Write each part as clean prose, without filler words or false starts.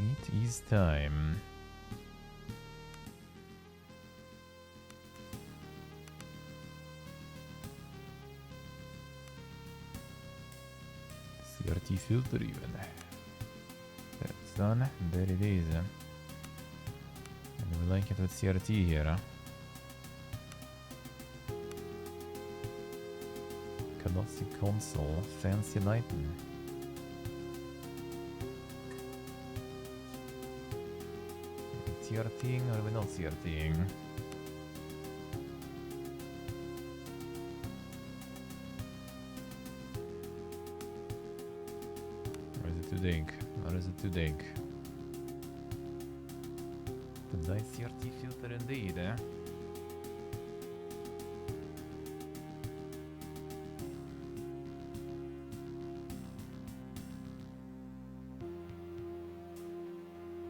It is time. CRT filter even. That's done. There it is. And we like it with CRT here. Classic console, fancy lighting. CRTing or are we not CRTing? Or is it too dank? Or is it too dank? The nice CRT filter indeed, eh?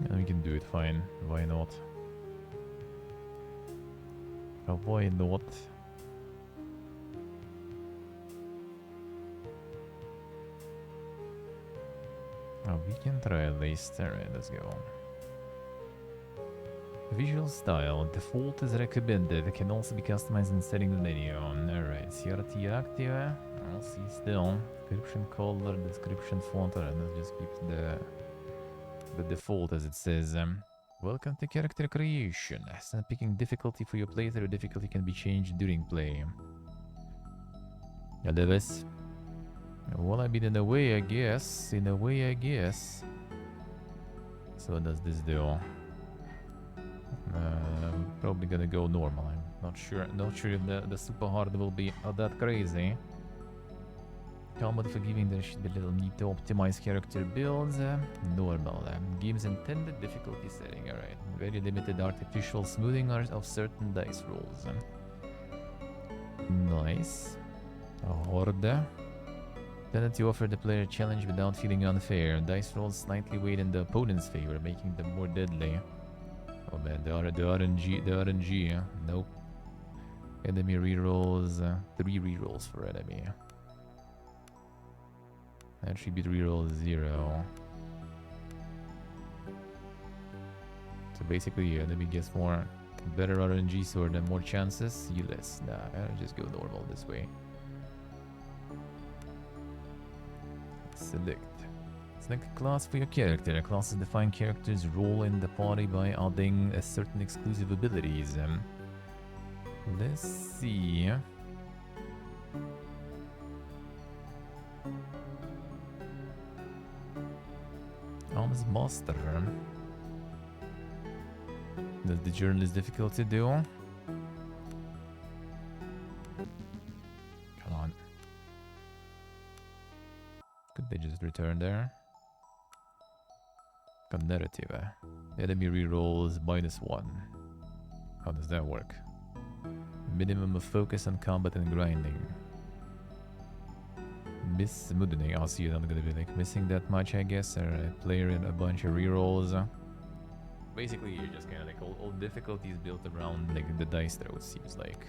Yeah, we can do it fine. Why not? Why not? Oh, we can try at least. Alright, let's go. Visual style. Default is recommended. It can also be customized in setting the menu. Alright, CRT active. I'll see still. Description color, description font. Alright, let's just keep the default as it says. Welcome to character creation. Set picking difficulty for your playthrough. Difficulty can be changed during play. Lewis. Well, I mean, in a way, I guess. In a way, I guess. So what does this do? I'm probably gonna go normal. I'm not sure. Not sure if the super hard will be that crazy. Combat forgiving, there should be little need to optimize character builds. Normal. Game's intended difficulty setting. Alright. Very limited artificial smoothing of certain dice rolls. Nice. Horde. Tended to offer the player a challenge without feeling unfair. Dice rolls slightly weighed in the opponent's favor, making them more deadly. Oh man, the RNG. Nope. Enemy rerolls. 3 rerolls for enemy. Attribute reroll 0. So basically, enemy gets more better RNG sword and more chances. You less. Nah, I'll just go normal this way. Select. Select a class for your character. Classes define character's role in the party by adding certain exclusive abilities. Let's see. Arms Master. Does the journalist difficulty do? Come on. Could they just return there? Got narrative. Enemy rerolls -1. How does that work? Minimum of focus on combat and grinding. Miss Mudening. I'll see you. I'm gonna be like missing that much, I guess. Alright, player and a bunch of rerolls. Basically, you're just kind of like all difficulties built around like the dice throw. It seems like.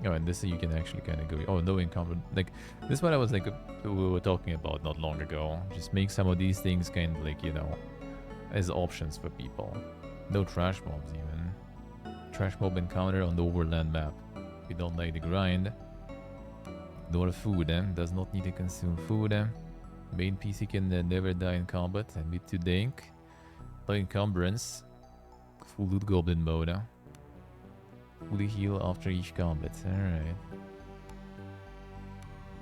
Oh, and this you can actually kind of go. Oh, no income. Like this is what I was like we were talking about not long ago. Just make some of these things kind of like, you know, as options for people. No trash mobs even. Trash mob encounter on the overland map. If you don't like the grind. Nor food, does not need to consume food. Main PC can never die in combat and be too dank. No encumbrance. Full loot goblin mode. Fully heal after each combat. Alright.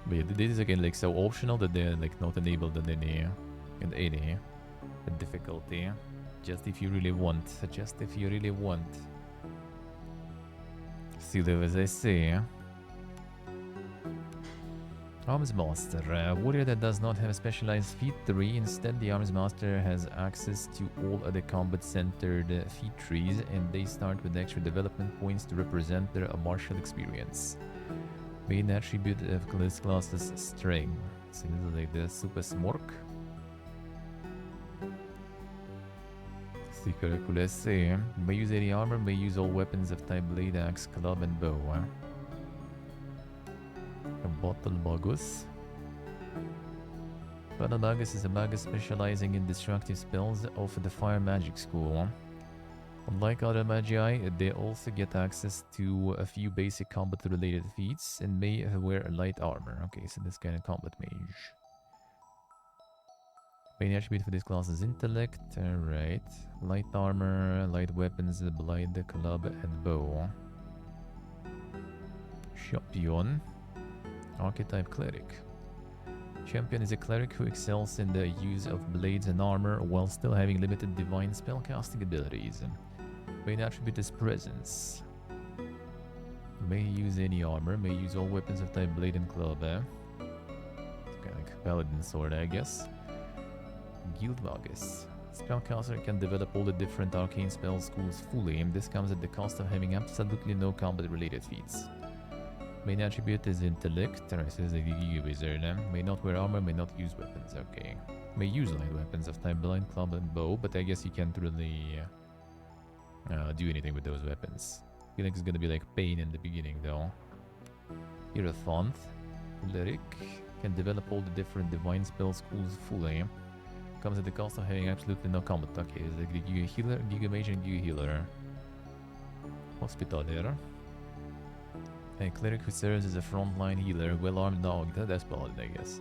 But yeah, this is again like so optional that they're like not enabled in any difficulty. Just if you really want. Just if you really want. Still, as I say. Arms Master. Warrior that does not have a specialized feat 3. Instead, the Arms Master has access to all other combat-centered feat trees, and they start with extra development points to represent their martial experience. Main attribute of this class is Strength. So this is like the Super Smork. May use any armor, may use all weapons of type blade, axe, club, and bow. A bottle bagus. Battle Magus is a magus specializing in destructive spells of the Fire Magic School. Unlike other magi, they also get access to a few basic combat-related feats and may wear light armor. Okay, so this kind of combat mage. Main attribute for this class is intellect. Alright. Light armor, light weapons, blade, club, and bow. Champion. Archetype cleric. Champion is a cleric who excels in the use of blades and armor while still having limited divine spellcasting abilities. Main attribute is presence. May use any armor, may use all weapons of type blade and club. It's kind of like paladin sword, I guess. Guild Magus. Spellcaster can develop all the different arcane spell schools fully, and this comes at the cost of having absolutely no combat-related feats. Main attribute is intellect. This is a wizard. May not wear armor, may not use weapons. Okay. May use light weapons of type blind, club, and bow, but I guess you can't really do anything with those weapons. I feel like it's gonna be like pain in the beginning, though. Hierophant. Cleric. Can develop all the different divine spell schools fully. Comes at the cost of having absolutely no combat. Okay, is the Giga Healer, Giga Mage, and Giga Healer. Hospitaler. A cleric who serves as a frontline healer, well-armed dog. That's paladin, I guess.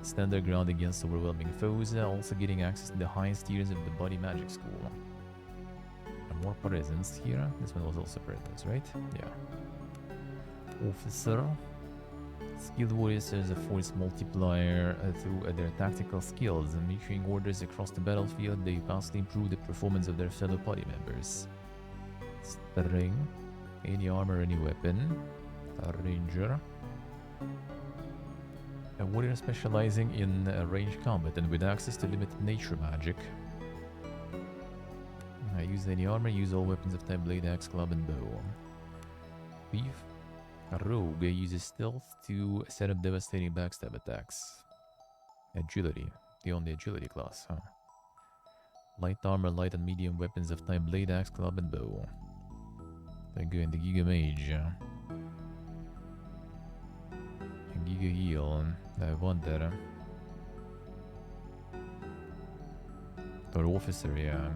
Stand their ground against overwhelming foes, also getting access to the highest tiers of the Body Magic School. And more presence here. This one was also presence, right? Yeah. Officer. Skilled warrior serves a force multiplier through their tactical skills, and issuing orders across the battlefield. They vastly improve the performance of their fellow party members. String. Any armor, any weapon. A ranger. A warrior specializing in ranged combat and with access to limited nature magic. Use any armor, use all weapons of type blade, axe, club, and bow. Thief. A rogue uses stealth to set up devastating backstab attacks. Agility. The only agility class, huh? Light armor, light and medium weapons of type blade, axe, club, and bow. Then go into Giga Mage. And Giga Heal. I wonder. Or Officer, yeah.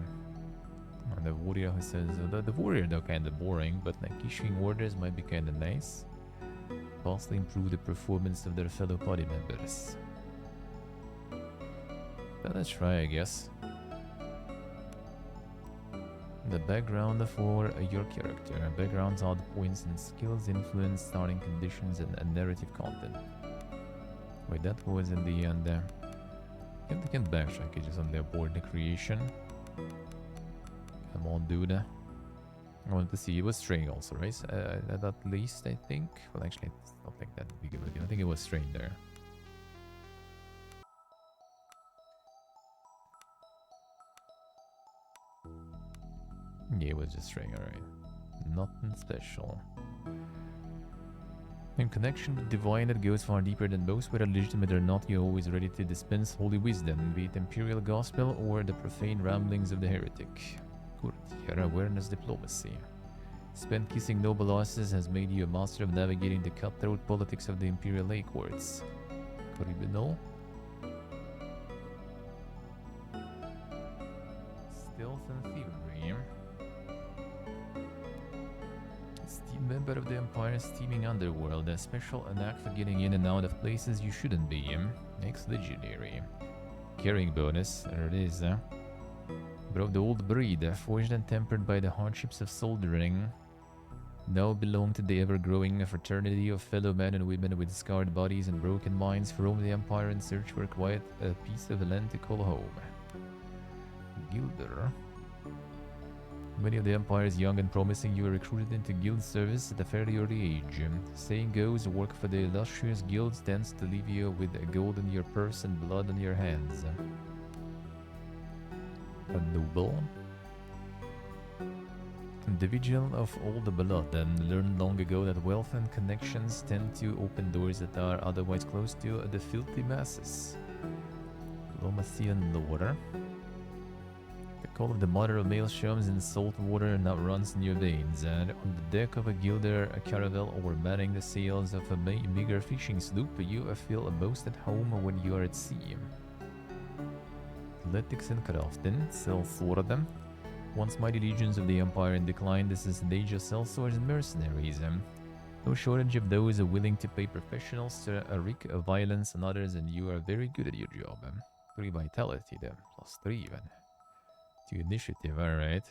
And the warrior who says the warrior though kinda boring, but like issuing orders might be kinda nice. Vastly improve the performance of their fellow party members. But let's try, I guess. The background for your character. Backgrounds, odd points and skills, influence, starting conditions, and narrative content. Wait, that was in the end. You can backtrack, it's just only aboard the creation. Come on, dude. I wanted to see. It was strained also, right? At least, I think. Well, actually, it's not like that big of a deal. I think it was strained there. Yeah, it was just strained, alright. Nothing special. In connection with divine that goes far deeper than most, whether legitimate or not, you're always ready to dispense holy wisdom, be it imperial gospel or the profane ramblings of the heretic. Your awareness diplomacy. Spent kissing noble asses has made you a master of navigating the cutthroat politics of the imperial lay courts. Criminal. Stealth and thievery. Esteemed member of the Empire's teeming underworld, a special knack for getting in and out of places you shouldn't be. Ex-legionary. Carrying bonus, there it is. But of the old breed, forged and tempered by the hardships of soldiering, now belong to the ever-growing fraternity of fellow men and women with scarred bodies and broken minds who roam the Empire in search for a quiet piece of land to call home. Guilder. Many of the Empire's young and promising you were recruited into guild service at a fairly early age. Saying goes, work for the illustrious guilds tends to leave you with gold in your purse and blood on your hands. A noble. Individual of all the blood, and learned long ago that wealth and connections tend to open doors that are otherwise closed to the filthy masses. Lomasian lore. The call of the mother of maelstroms in salt water now runs in your veins, and on the deck of a gilder, a caravel, or manning the sails of a meager fishing sloop, you feel most at home when you are at sea. Athletics and crafting. Sell sword. Once mighty legions of the Empire in decline, this is the age of sell swords and mercenaries. No shortage of those willing to pay professionals to wreak violence on others, and you are very good at your job. 3 vitality then, +3 even. To initiative, alright.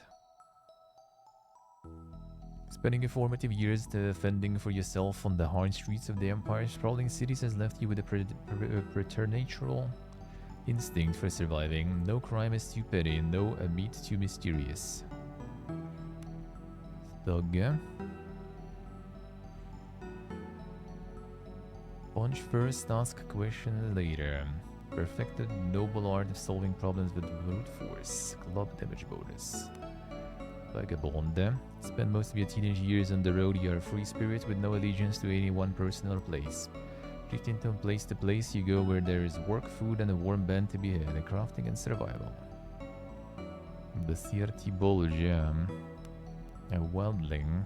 Spending your formative years fending for yourself on the hard streets of the Empire's sprawling cities has left you with a preternatural instinct for surviving. No crime is too petty, no meat too mysterious. Thug. Punch first, ask questions later. Perfected noble art of solving problems with brute force. Club damage bonus. Vagabond. Spend most of your teenage years on the road. You are a free spirit with no allegiance to any one person or place. Drifting from place to place, you go where there is work, food, and a warm bed to be had. Crafting and survival. The Sierti Bulge. A wildling.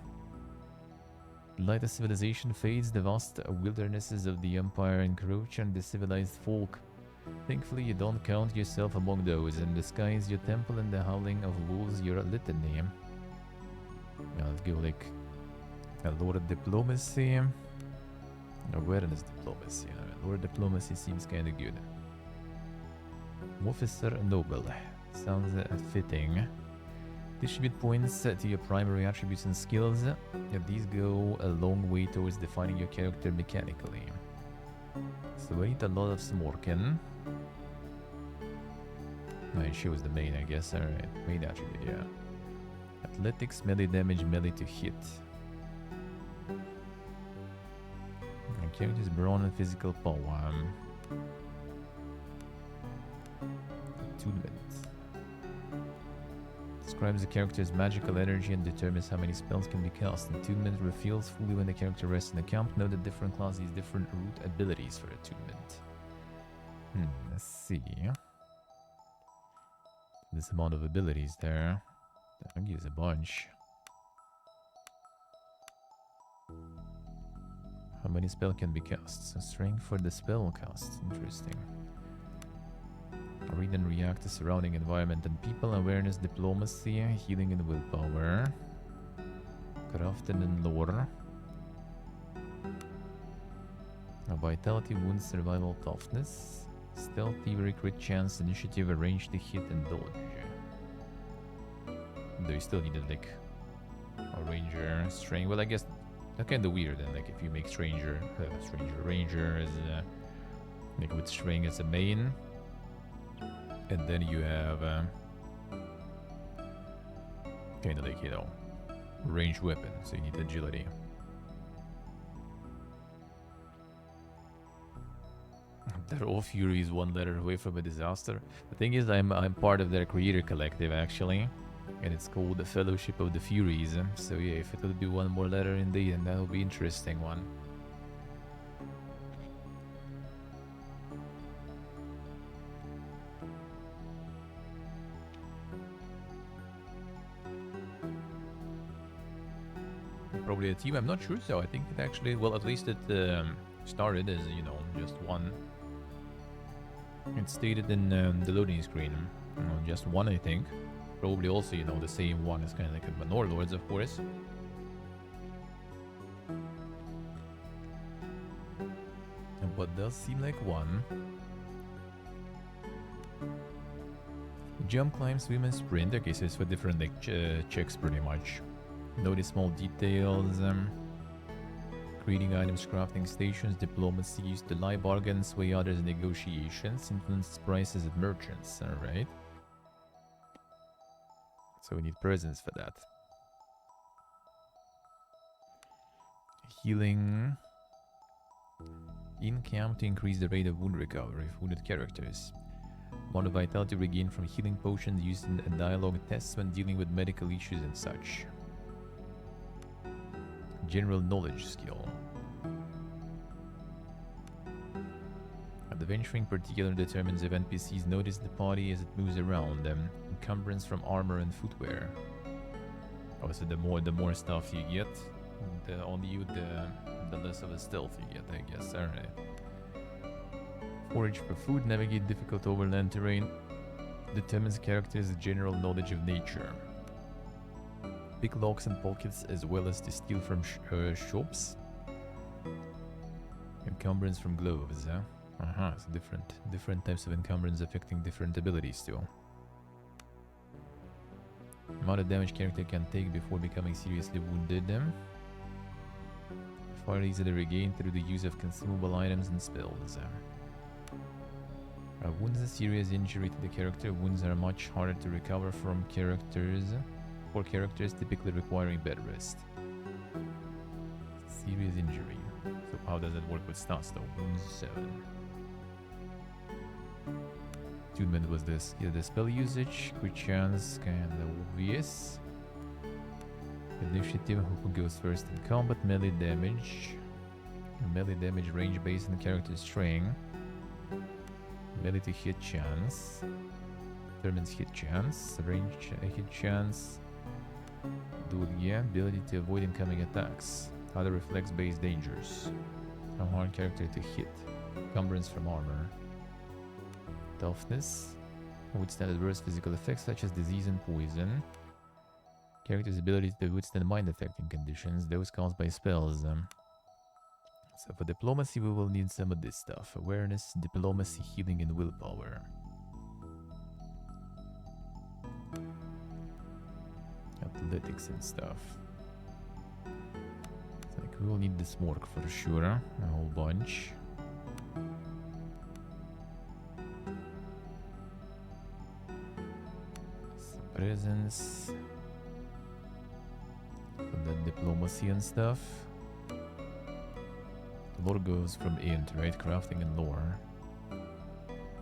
Light of civilization fades, the vast wildernesses of the Empire encroach on the civilized folk. Thankfully, you don't count yourself among those, and the sky is your temple and the howling of wolves your litany. Now let's go like a Lord of Diplomacy. Awareness Diplomacy. Lord Diplomacy seems kinda good. Officer Noble. Sounds fitting. Distribute points to your primary attributes and skills. These go a long way towards defining your character mechanically. So I need a lot of Smorkin. It shows the main, I guess. Alright, main attribute, yeah. Athletics, melee damage, melee to hit. My character's brawn and physical power. Attunement. Describes the character's magical energy and determines how many spells can be cast. Attunement reveals fully when the character rests in the camp. Note that different classes use different root abilities for attunement. Let's see. This amount of abilities there. That gives a bunch. How many spell can be cast? So strength for the spell cast. Interesting. Read and react to surrounding environment and people. Awareness, diplomacy, healing and willpower. Crafting and lore. Vitality, wounds, survival, toughness. Stealth, thievery, crit chance, initiative, range to hit and dodge. Though you still needed like a ranger, strength. Well, I guess that's kind of weird. And like if you make ranger as like with string as a main, and then you have kind of like, you know, ranged weapon, so you need agility. They're all Furies, one letter away from a disaster. The thing is, I'm part of their creator collective actually, and it's called the Fellowship of the Furies. So yeah, if it would be one more letter indeed, then that would be interesting one. Probably a team, I'm not sure, so I think it actually, well, at least it started as, you know, just one. It's stated in the loading screen, just one, I think. Probably also, you know, the same one as kind of like a Manor Lords, of course. But does seem like one. Jump, climb, swim, and sprint. Okay, so it's for different like checks pretty much. Notice small details. Creating items, crafting stations, diplomacy, use to lie, bargain, sway others, negotiations, influence prices at merchants. Alright. So we need presence for that. Healing. In camp to increase the rate of wound recovery of wounded characters. Amount of vitality regained from healing potions used in dialogue tests when dealing with medical issues and such. General knowledge skill. Adventuring particular determines if NPCs notice the party as it moves around them. Encumbrance from armor and footwear. Oh, so the more stuff you get, the less of a stealth you get, I guess. Alright. Forage for food, navigate difficult overland terrain. Determines character's general knowledge of nature. Pick locks and pockets as well as to steal from shops. Encumbrance from gloves, huh? So different types of encumbrance affecting different abilities too. Amount of damage character can take before becoming seriously wounded. Far easily regained through the use of consumable items and spells. Wounds a serious injury to the character. Wounds are much harder to recover from for characters typically requiring bed rest. Serious injury. So how does it work with stats though? Wounds 7. Attunement was this. Yeah, the spell usage, crit chance, kind of obvious. Initiative, who goes first in combat, melee damage. Melee damage range based on the character's strength. Melee to hit chance. Determines hit chance. Range hit chance. Do it again. Ability to avoid incoming attacks. Other reflex based dangers. How hard character to hit. Encumbrance from armor. Toughness. Withstand adverse physical effects such as disease and poison. Character's ability to withstand mind-affecting conditions, those caused by spells. So for diplomacy, we will need some of this stuff. Awareness, diplomacy, healing, and willpower. Athletics and stuff. It's like we will need this work for sure. A whole bunch. Some presence. For the diplomacy and stuff. Lore goes from int, right? Crafting and lore.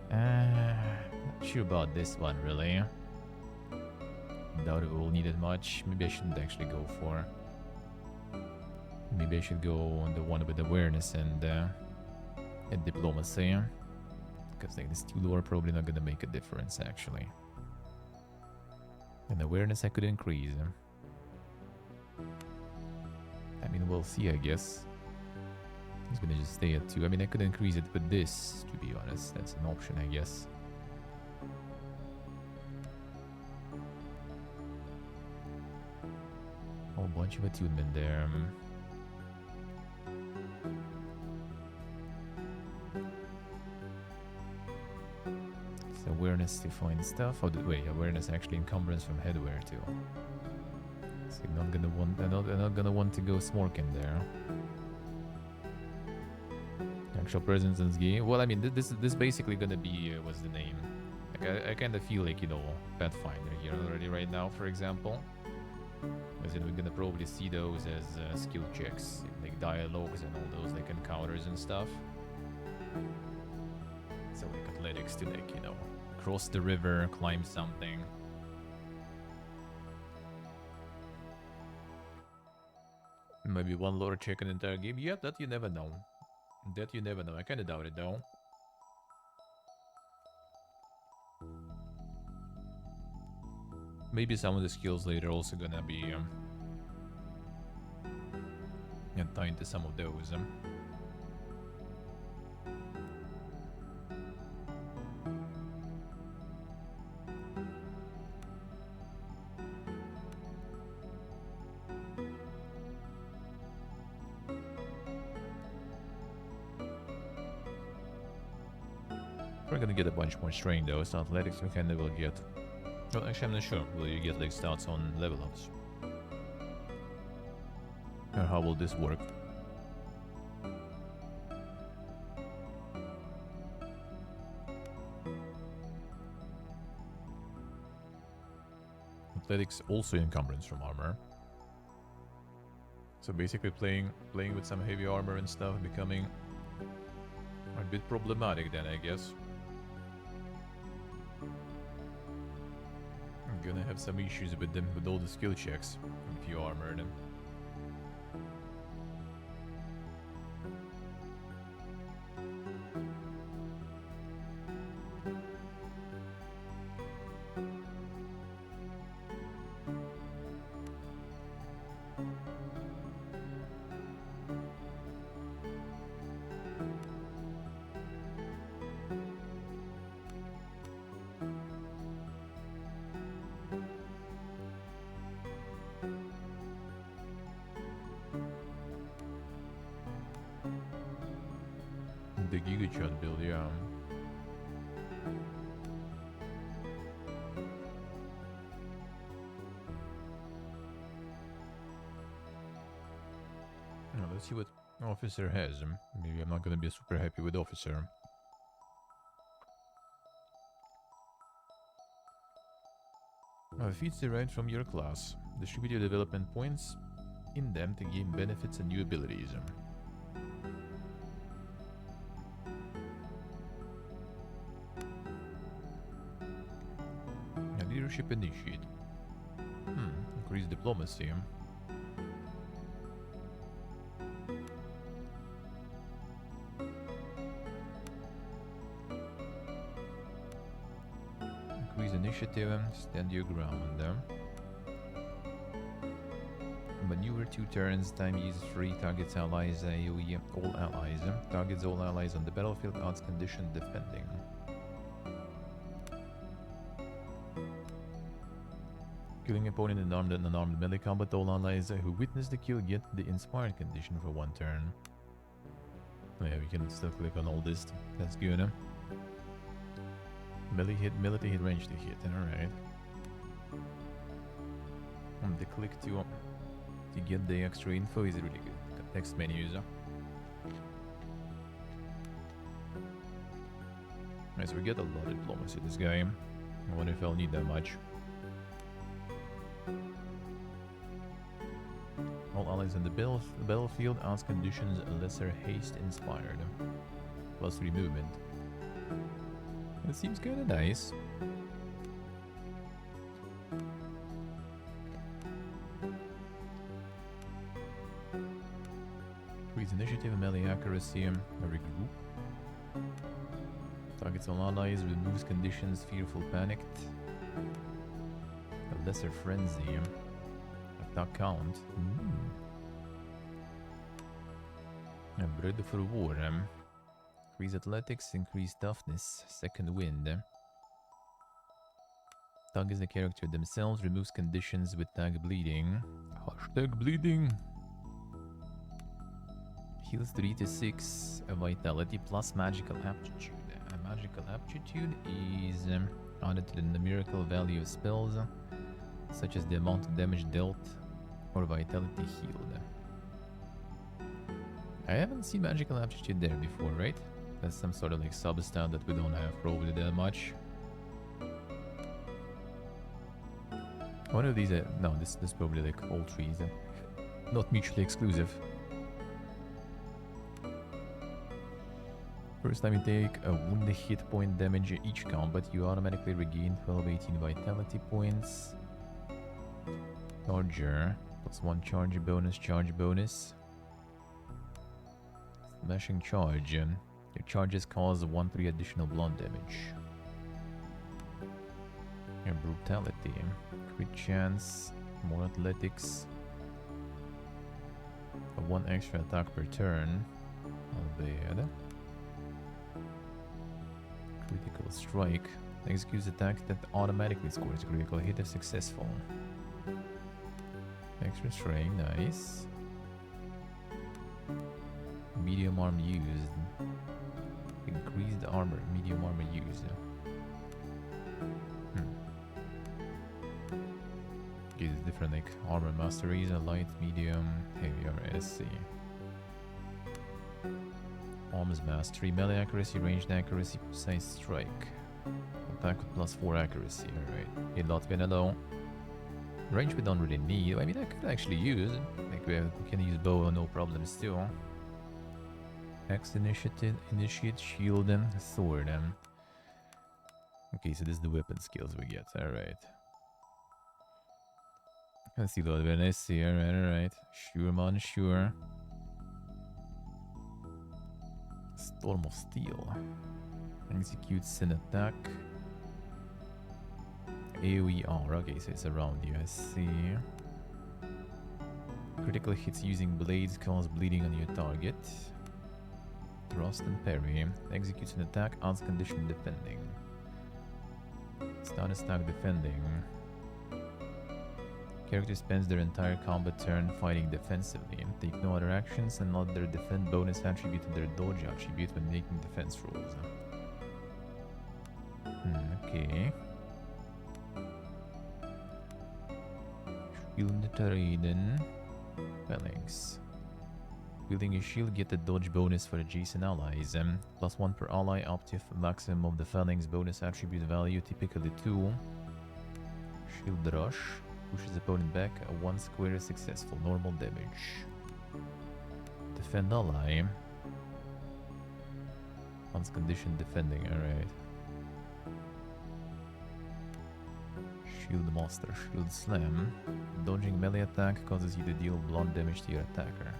Not sure about this one, really. Doubt it will need it much. Maybe I shouldn't actually go for... Maybe I should go on the one with awareness and diplomacy. Because like, these two lore are probably not gonna make a difference, actually. And awareness I could increase. I mean, we'll see, I guess. He's gonna just stay at 2. I mean, I could increase it with this, to be honest. That's an option, I guess. A whole bunch of attunement there. It's awareness to find stuff. Oh, wait, awareness actually encumbrance from headwear too. So I'm not gonna want to go smork in there. Actual presence and game. Well, I mean, this basically gonna be what's the name? Like I kind of feel like, you know, Pathfinder here already right now, for example. As in, we're gonna probably see those as skill checks, like dialogues and all those like encounters and stuff. So like athletics to like, you know, cross the river, climb something. Maybe one lore check an entire game. Yeah, that you never know. That you never know. I kind of doubt it though. Maybe some of the skills later also gonna be tied to some of those. We're gonna get a bunch more strain though, so athletics we kind of will get. Well, actually I'm not sure. Will you get like stats on level ups? Or how will this work? Athletics also encumbrance from armor. So basically playing with some heavy armor and stuff becoming a bit problematic then, I guess. I'm gonna have some issues with them, with all the skill checks if you armor them. the Giga Chat build, yeah. Now, let's see what Officer has. Maybe I'm not gonna be super happy with Officer. Feats derived from your class. Distribute your development points in them to gain benefits and new abilities. Leadership initiate. Increase diplomacy. Increase initiative. Stand your ground. Maneuver 2 turns. Time used 3. Targets allies. AoE all allies. Targets all allies on the battlefield. Odds condition defending. Killing opponent in armed and unarmed melee combat. All allies who witness the kill get the inspired condition for 1 turn. Oh yeah, we can still click on all this. That's good. Melee hit, military hit, range to hit. Alright. The click to get the extra info is really good. Text menus. Alright, so we get a lot of diplomacy this guy. I wonder if I'll need that much. All allies on the battlefield, odds conditions, lesser haste inspired. Plus 3 movement. It seems kinda nice. Increase initiative, melee accuracy, regroup. Targets all allies, removes conditions, fearful, panicked. A lesser frenzy. Attack count. And Bread for War. Increase athletics, increase toughness, second wind. Targets the character themselves, removes conditions with tag bleeding. Hashtag bleeding. Heals 3 to 6, a vitality plus magical aptitude. Magical aptitude is added to the numerical value of spells, such as the amount of damage dealt or vitality healed. I haven't seen magical aptitude there before, right? That's some sort of like sub-stat that we don't have probably that much. One of these, no, this is probably like all trees, not mutually exclusive. First time you take a wound hit point damage each combat, you automatically regain 12-18 vitality points. Charger, plus 1 charge bonus. Smashing charge. Your charges cause 1-3 additional blunt damage. Your brutality. Crit chance. More athletics. 1 extra attack per turn. Not bad. Critical strike. Executes attack that automatically scores a critical hit if successful. Extra strain, nice. Medium armor used. Increased armor, medium armor used. Okay, there's different like armor masteries, light, medium, heavy armor, SC. Arms mastery, melee accuracy, ranged accuracy, precise strike. Attack with plus 4 accuracy, alright. Hit lot low. Range we don't really need. I mean, I could actually use. Like we can use bow, no problems too. X initiate, shield, and sword. Okay, so this is the weapon skills we get. Alright. Let's see what I see. Alright. Sure, man, sure. Storm of Steel. Executes an attack. AoE aura. Okay, so it's around you. I see. Critical hits using blades cause bleeding on your target. Thrust and parry. Executes an attack, odds condition defending. Start a stack defending. Character spends their entire combat turn fighting defensively. Take no other actions and not their defend bonus attribute to their dodge attribute when making defense rolls. Okay. Shield Terrain. Phalanx. Wielding a shield, get the dodge bonus for adjacent allies. +1 per ally up to maximum of the phalanx bonus attribute value, typically 2. Shield Rush. Pushes opponent back, a 1 square successful, normal damage. Defend ally. Once condition defending, alright. Shield Master, Shield Slam. Dodging melee attack causes you to deal blunt damage to your attacker.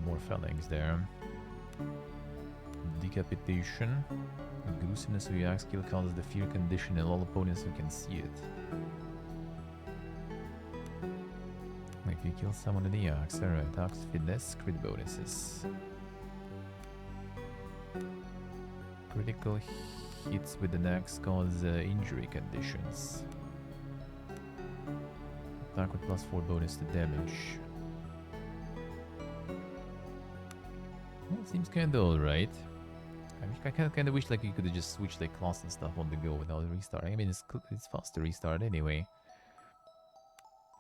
More phalanx there. Decapitation. Gruesomeness of your axe skill causes the fear condition in all opponents who can see it. If you kill someone with the axe, alright, axe finesse, crit bonuses. Critical hits with an axe cause injury conditions. Attack with +4 bonus to damage. Well, it seems kinda alright. I kinda wish like you could have just switched like class and stuff on the go without restarting. I mean, it's fast to restart anyway.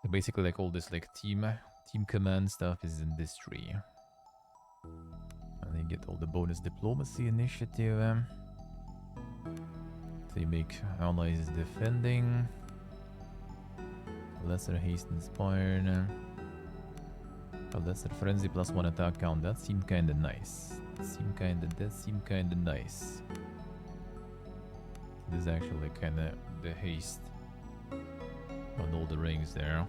So basically, like all this like team command stuff is in this tree. And then you get all the bonus diplomacy initiative. So you make allies defending. Lesser haste inspired. A lesser frenzy +1 attack count. That seemed kinda nice. That seemed kinda nice. This is actually kinda the haste on all the rings there.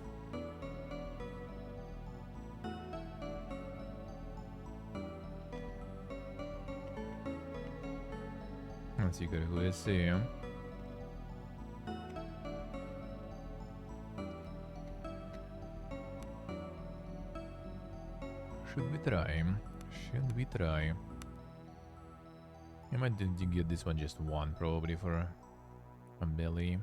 Let's see who is here. Should we try? Should we try? I might get this one just one probably for a belly.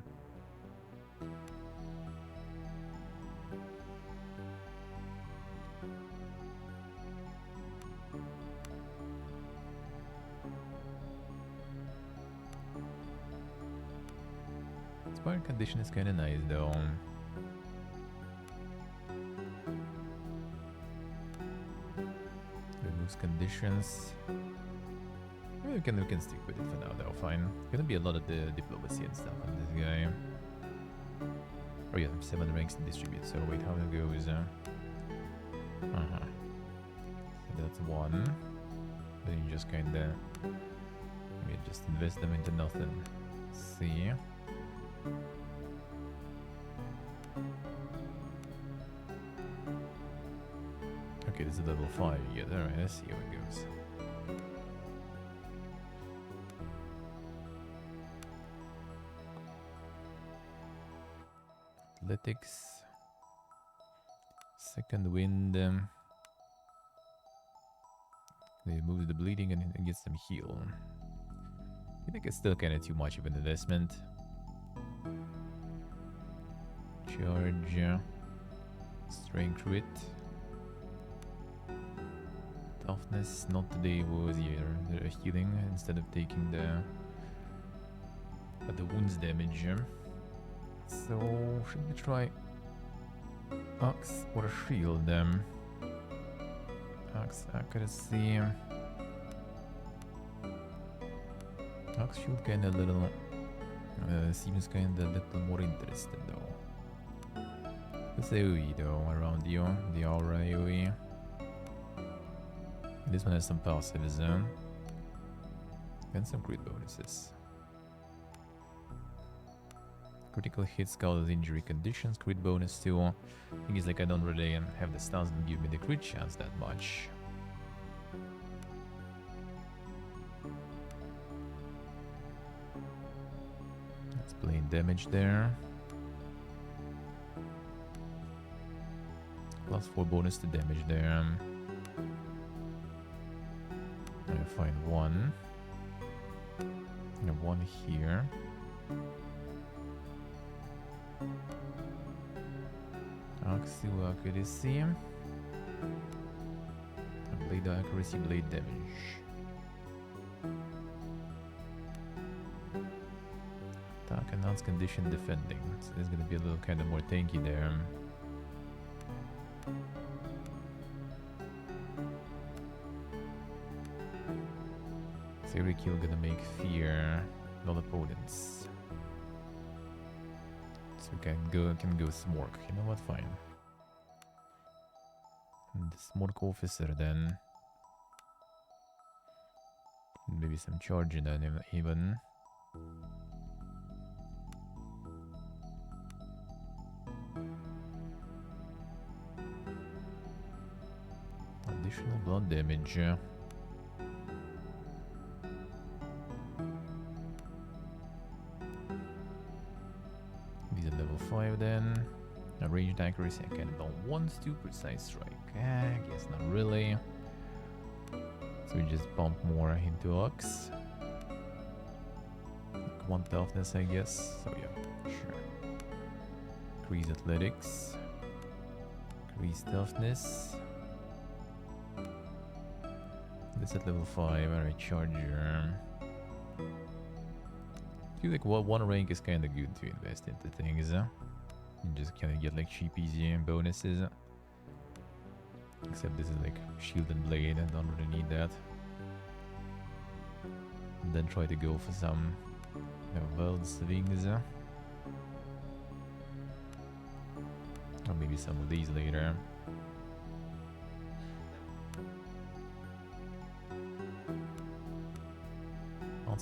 Inspired condition is kinda nice though. Removes conditions. We can stick with it for now though, fine. Gonna be a lot of the diplomacy and stuff on this guy. Oh yeah, 7 ranks to distribute, so wait, how it goes? So that's 1. Then you just kinda... just invest them into nothing. See? Okay, this is level 5 yet. Alright, let's see how it goes. Athletics. Second wind. It moves the bleeding and gets them heal. I think it's still kinda too much of an investment. Charge. Strength crit. Toughness, not today was here. They're healing instead of taking the wounds damage. So should we try axe or shield? Axe accuracy. Axe shield kinda little seems kinda little more interesting though. What's the AoE though around you? The aura AoE. This one has some passives, and some crit bonuses. Critical hits causes injury conditions, crit bonus too. Thing is, like, I don't really have the stats that give me the crit chance that much. That's plain damage there. +4 bonus to damage there. I find 1. And 1 here. Axi accuracy. Blade accuracy, blade damage. Attack enhanced condition defending. So there's gonna be a little kind of more tanky there. Every kill gonna make fear non-opponents. So we can go Smork. You know what? Fine. And the Smork officer then. Maybe some charge then even. Additional blood damage. These are level 5 then. A ranged accuracy, I can about once too precise strike. I guess not really. So we just bump more into Ox. Like 1 toughness, I guess. So yeah, sure. Increase athletics. Increase toughness. This at level 5, alright, charger. I feel like one rank is kinda good to invest into things. You just kinda get like cheap easy bonuses. Except this is like shield and blade, I don't really need that. And then try to go for some world swings. Or maybe some of these later.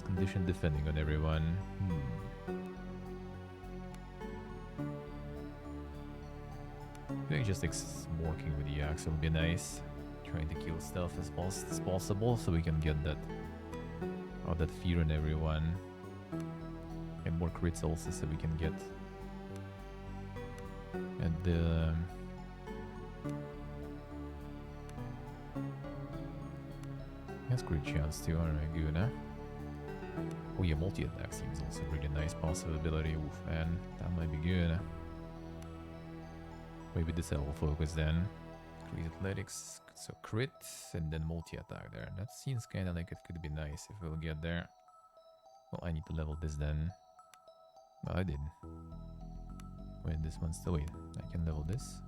Condition defending on everyone. I think just like smorking with the axe will be nice. Trying to kill stuff as fast as possible so we can get that that fear on everyone. And more crits also so we can get and that's great chance too. Alright, good, huh? Oh yeah, multi-attack seems also a really nice possibility. Oof, man, that might be good. Maybe this will focus then. Increase athletics, so crit, and then multi-attack there. That seems kind of like it could be nice if we'll get there. Well, I need to level this then. Well, I did. Wait, this one's still... Wait, I can level this.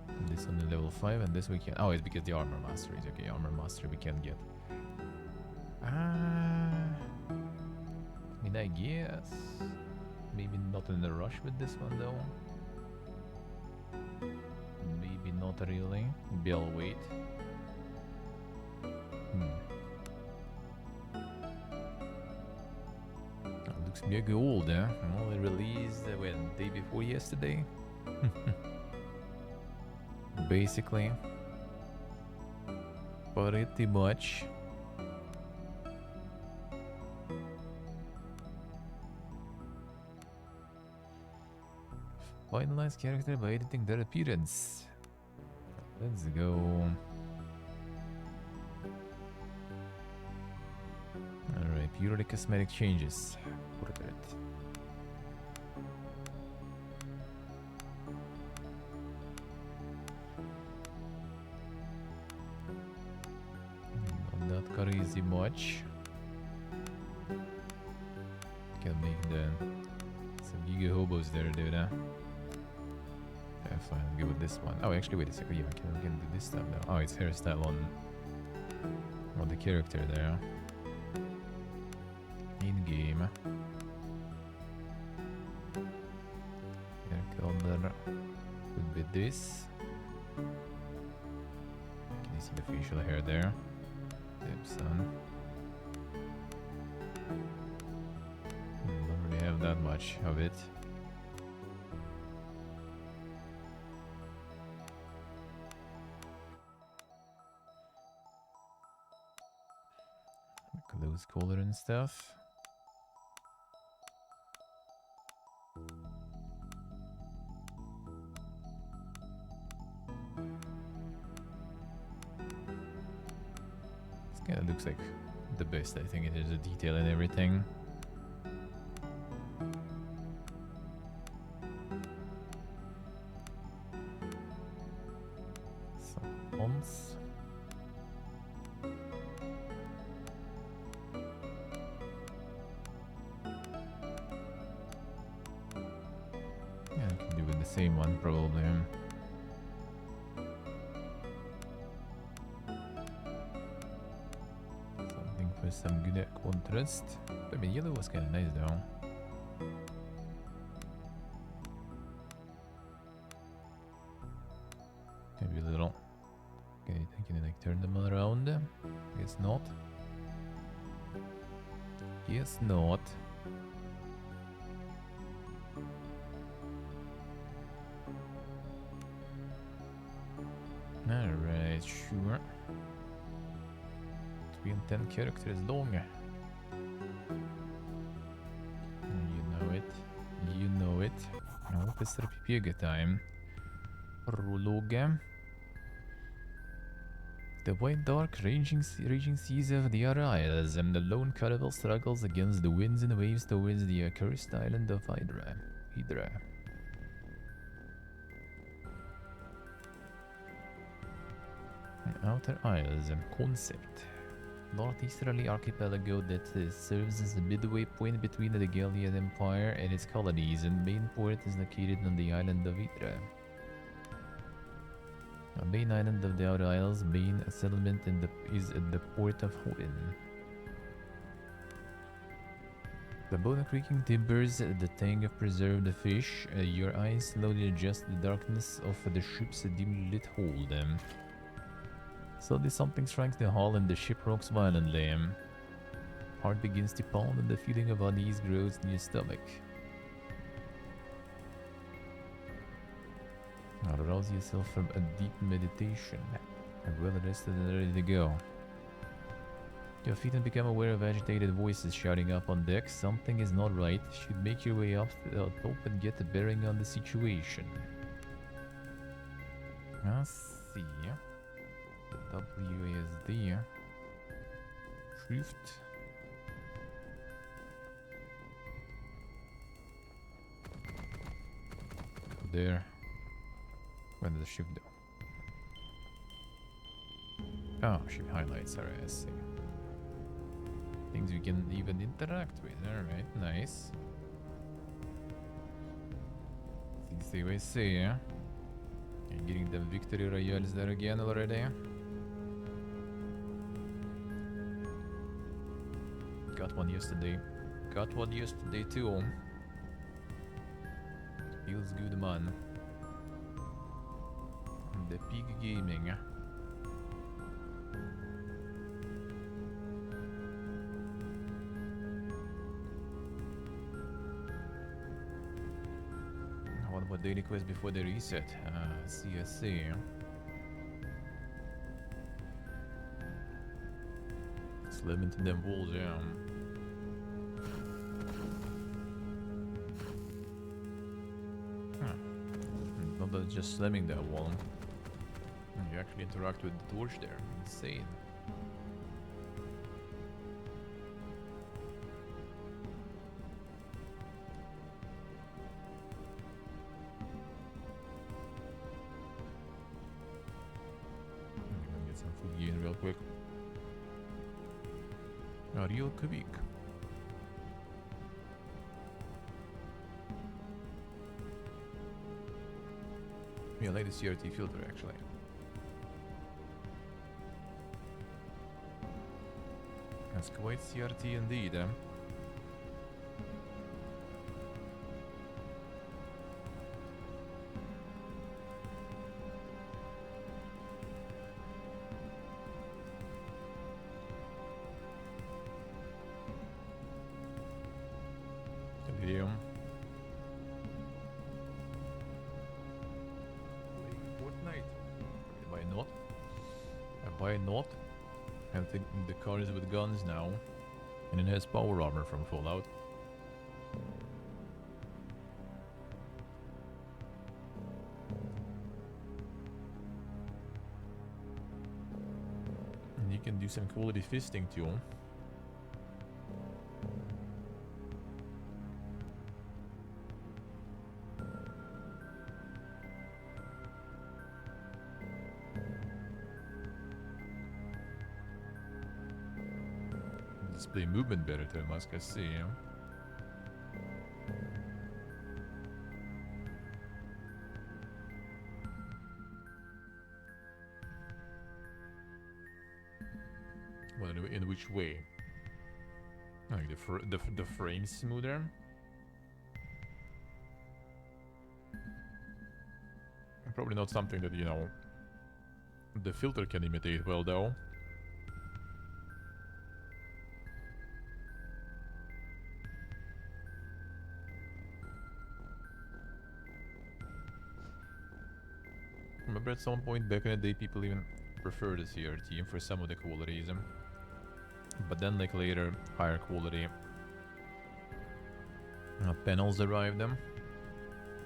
And this on the level 5, and this we can... Oh, it's because the armor mastery is okay. Armor mastery we can get. I mean, I guess maybe not in a rush with this one though. Maybe not really. Maybe I'll wait. Looks mega old, eh? Only released when day before yesterday. Basically, pretty much. Finalize character by editing their appearance. Let's go. Alright, purely cosmetic changes. Portrait. Not that crazy much. Can make some giga hobos there, dude, huh? Yeah, fine, I'll go with this one. Oh, actually, wait a second. Yeah, we can do this stuff now. Oh, it's hairstyle on the character there. In game. Hair color would be this. Can you see the facial hair there? Yep, son. Don't really have that much of it. Close color and stuff. This kind of looks like the best. I think it is a detail and everything. same one, probably. Something for some good contrast. I mean, yellow was kind of nice though. Maybe a little. Can you like turn them around? Guess not. Guess not. Alright, sure. 10 characters long. You know it. You know it. Officer PPG time. Prologue. The white dark raging seas of the Isles, and the lone caravel struggles against the winds and waves towards the accursed island of Hydra. Outer Isles concept. Northeasterly archipelago that serves as a midway point between the Gallian Empire and its colonies, and main port is located on the island of Hydra. A main island of the Outer Isles, main settlement is at the port of Hoden. The bone creaking timbers, the tang of preserved fish, your eyes slowly adjust the darkness of the ship's dimly lit hold. Suddenly something strikes the hull and the ship rocks violently. Heart begins to pound and the feeling of unease grows in your stomach. Arouse yourself from a deep meditation. I'm well rested and ready to go. Your feet and become aware of agitated voices shouting up on deck. Something is not right. Should make your way up to the top and get a bearing on the situation. Let's see. The WASD. Shift. There. When does the shift do? Oh, shift highlights. Alright, I see. Things we can even interact with. Alright, nice. See what I say, yeah? You're getting the victory royales there again already. Got one yesterday. Got one yesterday too. Feels good, man. The Pig Gaming. One more daily quest before the reset. CSC. Slam into them walls, yeah. Not that it's just slamming that wall. You actually interact with the torch there. Insane. I'm gonna get some food gain real quick. Real quick. Yeah, I like the CRT filter actually. That's quite CRT indeed, eh? Video. Fortnite. Why not? Why not? I think the car is with guns now, and it has power armor from Fallout. And you can do some quality fisting too. Display movement better too, must I see. in which way? Like the frame smoother? Probably not something that, you know, the filter can imitate well, though. Remember at some point back in the day, people even preferred the CRT for some of the qualities. But then, like, later, higher quality panels arrived,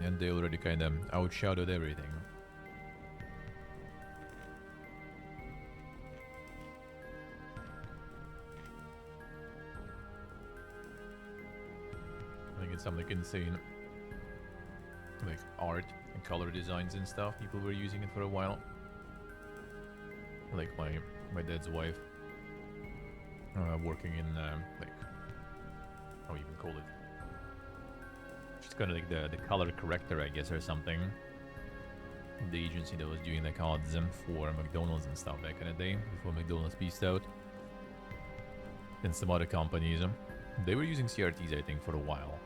and they already kind of outshadowed everything. I think it's some, like, insane, like, art and color designs and stuff. People were using it for a while. Like my dad's wife, working in, like, how you even call it? She's kind of like the color corrector, I guess, or something. The agency that was doing like odds for McDonald's and stuff back in the day, before McDonald's pieced out. And some other companies. They were using CRTs, I think, for a while.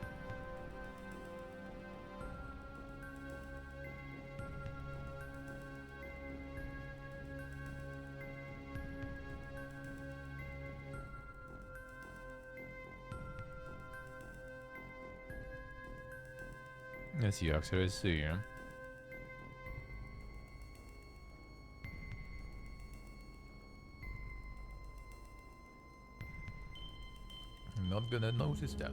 Let's see, actually, let's see. I'm not gonna notice that.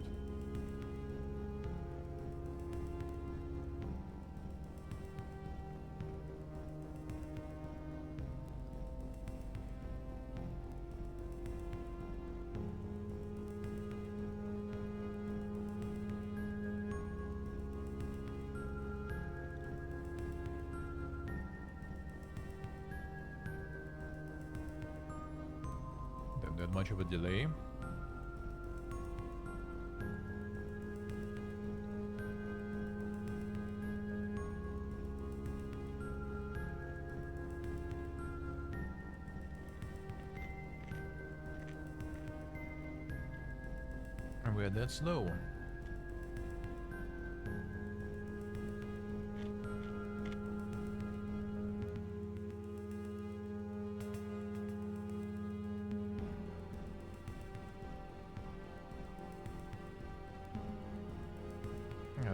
Don't that much of a delay. And we're that slow.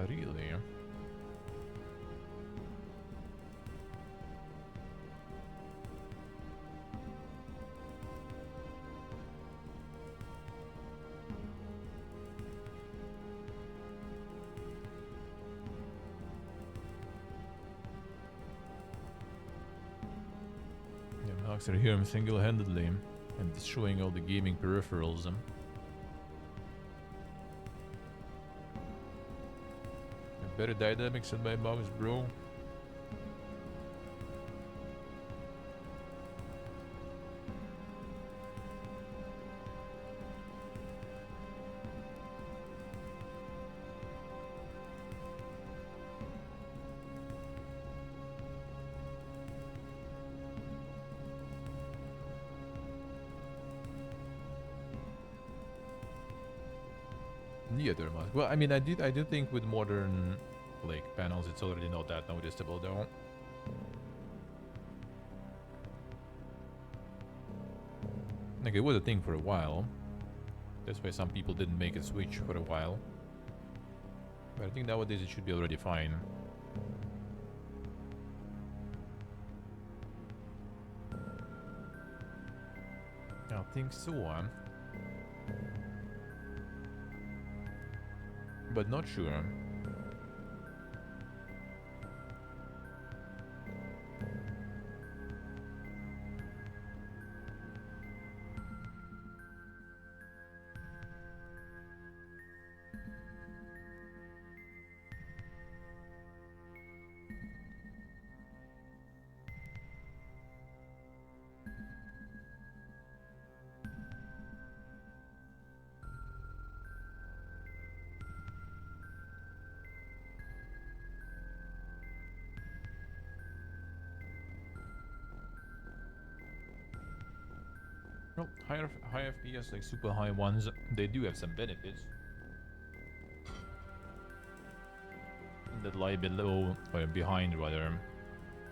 Really? Yeah, Max are here single-handedly and destroying all the gaming peripherals. Better dynamics than my mouse, bro. Yeah, they're much. Well, I mean, I do think with modern, like, panels, it's already not that noticeable, though. Like, it was a thing for a while. That's why some people didn't make a switch for a while. But I think nowadays it should be already fine. I think so, but not sure. Well, high FPS, like super high ones, they do have some benefits that lie below, or behind rather,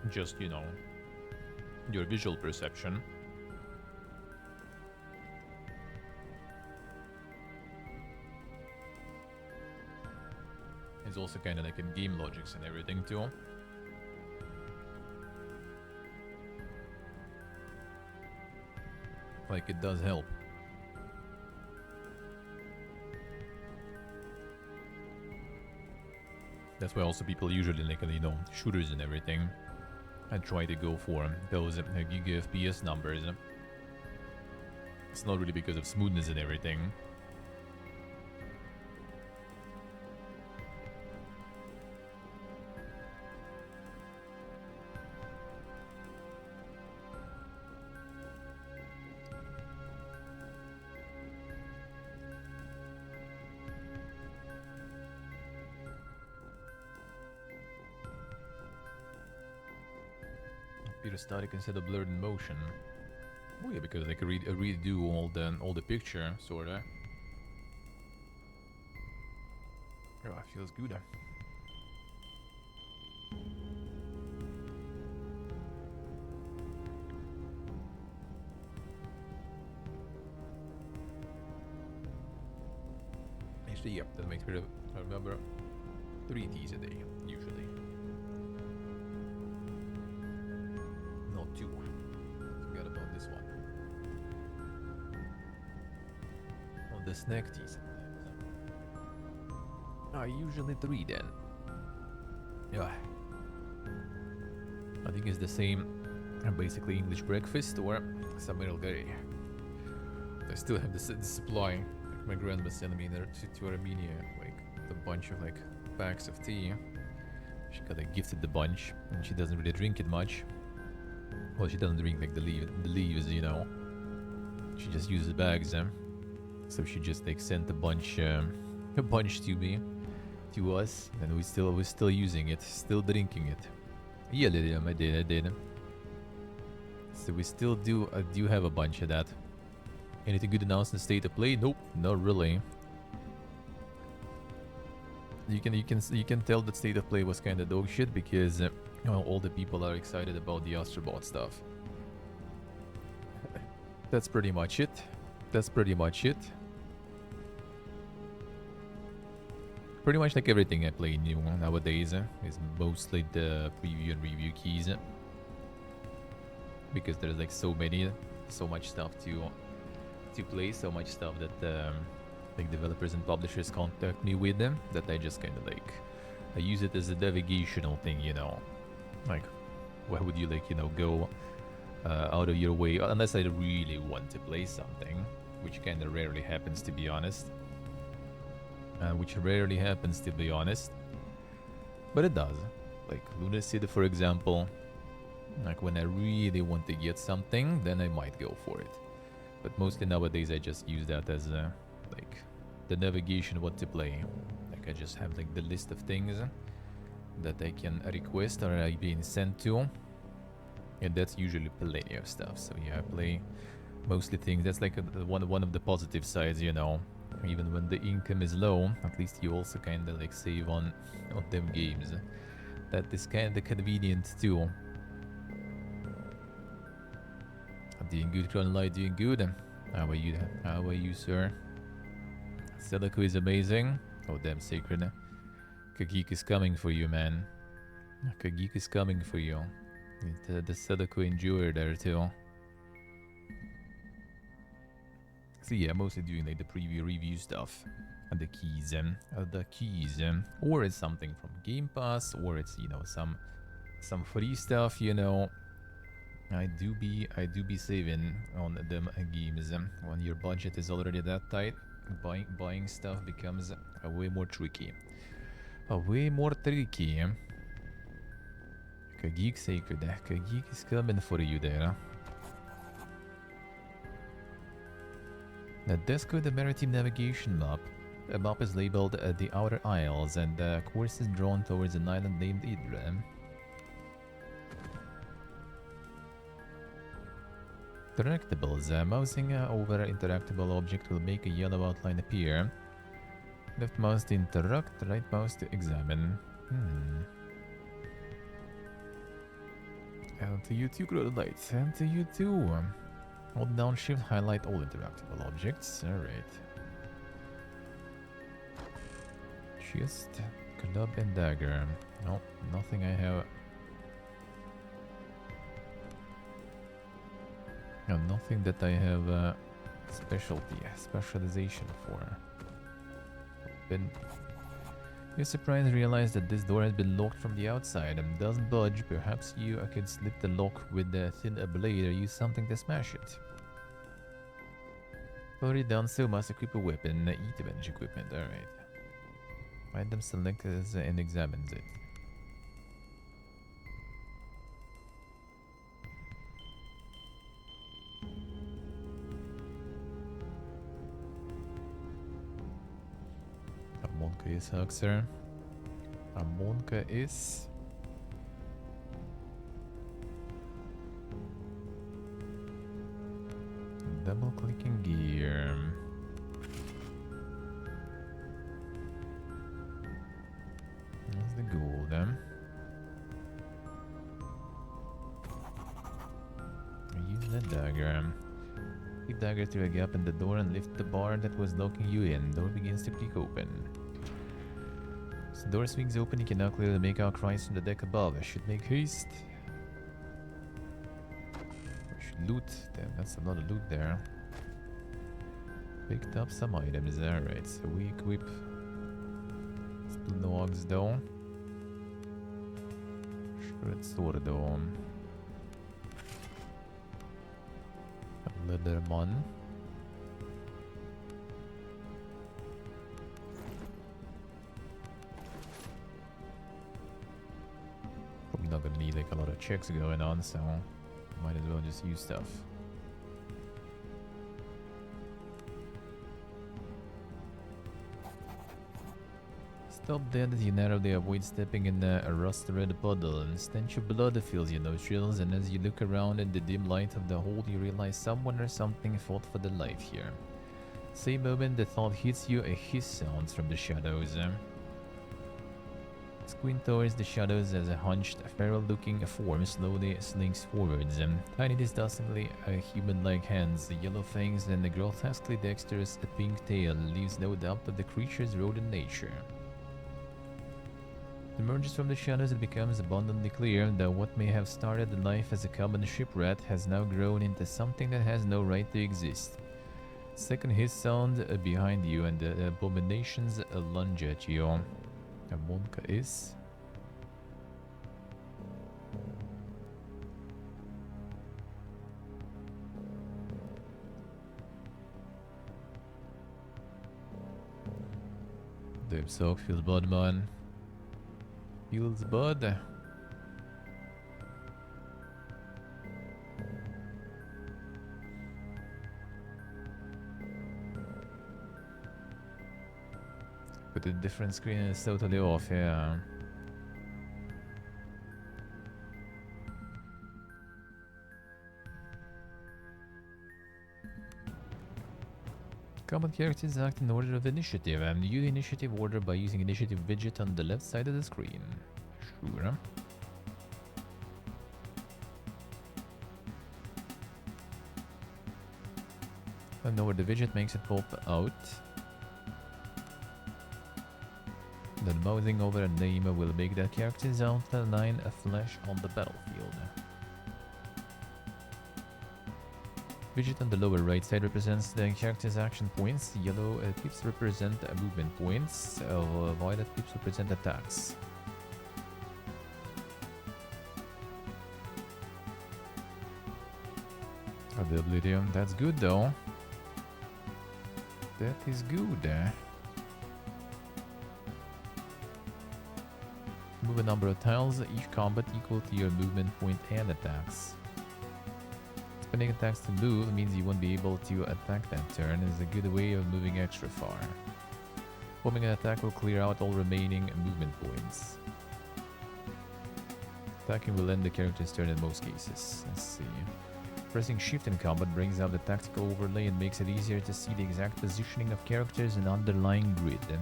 just, you know, your visual perception. It's also kind of like in game logics and everything too. Like, it does help. That's why also people usually like, you know, shooters and everything, and try to go for those giga FPS numbers. It's not really because of smoothness and everything. Static instead of blurred in motion. Oh yeah, because I can redo all the picture, sorta. Oh, it feels good. Actually, yeah, that makes me remember 3 teas a day, usually. Not 2. Forgot about this one. Oh, the snack teas. Usually 3 then. Yeah. I think it's the same, basically English breakfast or Samuel Gay. I still have the supply. Like my grandma sent me there to Armenia, like a bunch of like packs of tea. She got like gifted the bunch, and she doesn't really drink it much. Well, she doesn't drink like the leaves, you know. She just uses bags, so she just like sent a bunch to me, to us, and we're still using it, still drinking it. Yeah, I did. So we still do have a bunch of that. Anything good announced in State of Play? Nope, not really. You can tell that State of Play was kind of dog shit because all the people are excited about the Astrobot stuff. That's pretty much it. Pretty much like everything I play new nowadays is mostly the preview and review keys. Because there's like so much stuff to play, so much stuff that like developers and publishers contact me with them, that I just kind of like, I use it as a navigational thing, you know. Like, why would you like, you know, go out of your way, unless I really want to play something, which kind of rarely happens, to be honest. But it does. Like Lunacid, for example. Like when I really want to get something, then I might go for it. But mostly nowadays I just use that as like the navigation what to play. Like I just have like the list of things that I can request or I being sent to. And that's usually plenty of stuff. So yeah, I play mostly things. That's like one of the positive sides, you know. Even when the income is low, at least you also kind of like save on them games. That is kind of convenient too. I'm doing good, Cronlight, doing good. How are you, sir? Celico is amazing. Oh, damn, Sacred. Kagik is coming for you, man. Kagik is coming for you. The Celico enjoyer there too. So yeah, mostly doing like the preview review stuff and the keys, or it's something from Game Pass, or it's, you know, some free stuff, you know. I do be saving on them games. When your budget is already that tight, buying stuff becomes way more tricky. Kagik Sacred, Kagik is coming for you there. The desk with the maritime navigation map. A map is labeled the Outer Isles, and the course is drawn towards an island named Idra. Interactables. Mousing over interactable object will make a yellow outline appear. Left mouse to interact, right mouse to examine. And to you too, grow the lights. And to you too. Hold down shift, highlight all interactable objects. Alright. Just club and dagger. No, nothing I have. No, nothing that I have specialization for. Open. You're surprised to realize that this door has been locked from the outside and doesn't budge. Perhaps you could slip the lock with a thin blade or use something to smash it. Already done so, must equip a weapon. Eat bench equipment, alright. Item selected and examines it. Harmonica is Huxer. Harmonica is... double clicking gear. That's the goal then. Use the dagger. Take dagger through a gap in the door and lift the bar that was locking you in. Door begins to click open. As the door swings open, you can now clearly make out cries from the deck above. I should make haste. Loot. Damn, that's a lot of loot there. Picked up some items. Alright, so we equip logs though. Shred sword though. Leatherman. Probably not gonna need like a lot of checks going on, so might as well just use stuff. Stop dead as you narrowly avoid stepping in a rust-red puddle, and stench of blood fills your nostrils, and as you look around in the dim light of the hold, you realize someone or something fought for their life here. Same moment the thought hits you, a hiss sounds from the shadows. Squint towards the shadows as a hunched, feral-looking form slowly slinks forwards. Tiny, disgustingly human-like hands, yellow fangs, and a grotesquely dexterous pink tail leaves no doubt of the creature's rodent nature. It emerges from the shadows, it becomes abundantly clear that what may have started life as a common shipwreck has now grown into something that has no right to exist. Second hiss sound behind you, and the abominations lunge at you. Harmonica is... Dave Soak feels bad, man. Feels bad. But the different screen is totally off, yeah. Common characters act in order of initiative, and view the initiative order by using initiative widget on the left side of the screen. Sure. I know where the widget makes it pop out. Then mousing over a name will make that character's outline a flash on the battlefield. Widget on the lower right side represents the character's action points. Yellow pips represent movement points. Violet pips represent attacks. Ability, that's good though. That is good. Move a number of tiles, each combat equal to your movement point and attacks. Spending attacks to move means you won't be able to attack that turn. Is a good way of moving extra far. Forming an attack will clear out all remaining movement points. Attacking will end the character's turn in most cases. Let's see. Pressing shift in combat brings out the tactical overlay and makes it easier to see the exact positioning of characters and underlying grid.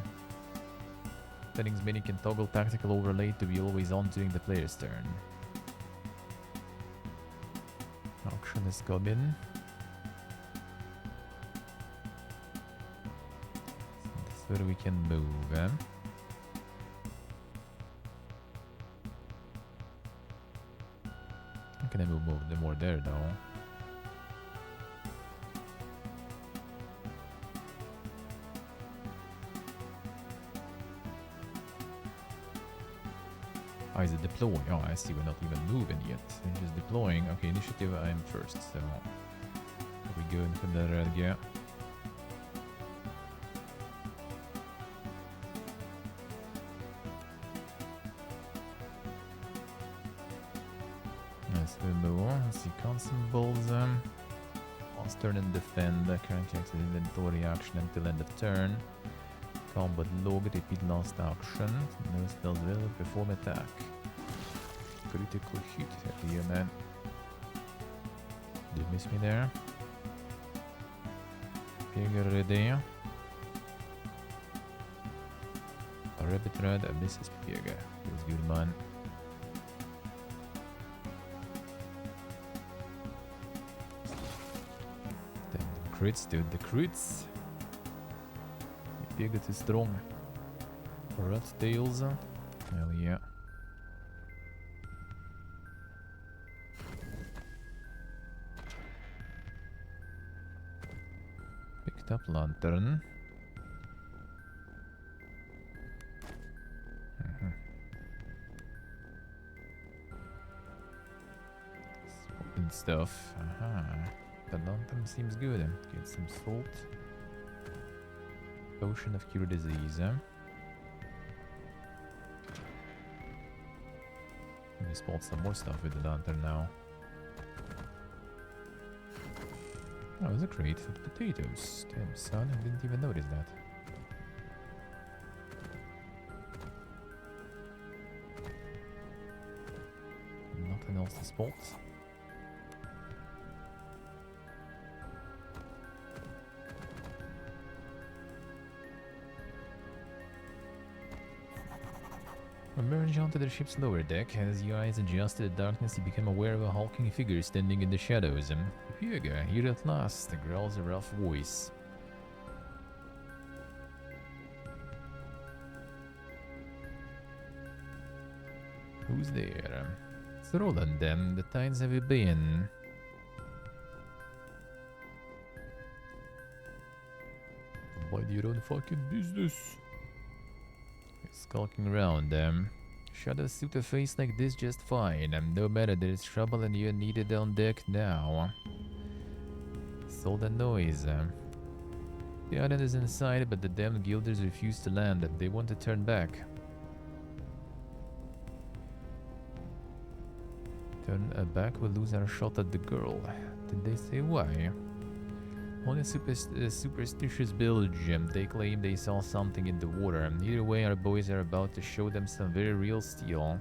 Settings menu can toggle tactical overlay to be always on during the player's turn. Auction is coming. So this is where we can move. How can I move more there though? Oh, is it deploying? Oh, I see, we're not even moving yet. We're just deploying. Okay, initiative, I'm first, so... Are we going for the red gear? Let's move on. Let's see, constant balls. Last turn and defend. Currently active inventory action until end of turn. Combat log, repeat last action. No spells available, perform attack. Critical hit here, man. Did you miss me there? Pig ready. A rabbit red, I misses Pig. Feels good, man. Damn, the crits, dude, the crits. Pig is strong. Rat tails. Hell yeah. Picked up lantern. Swapping stuff. Aha. The lantern seems good. Get some salt. Potion of cure disease. Let me spot some more stuff with the lantern now. Oh, there's a crate of potatoes. Damn, son, I didn't even notice that. Nothing else to spot. Emerge onto the ship's lower deck. As your eyes adjust to the darkness, you become aware of a hulking figure standing in the shadows. Hugo, here at last, growls a rough voice. Who's there? It's Roland, then. The times have you been? Mind your own fucking business. Skulking around them. Shadows suit a face like this just fine. No matter, there is trouble and you're needed on deck now. It's all the noise. The island is inside, but the damned guilders refuse to land. They want to turn back. Turn back, we'll lose our shot at the girl. Did they say why? On a superstitious Belgium, they claim they saw something in the water. Either way, our boys are about to show them some very real steel.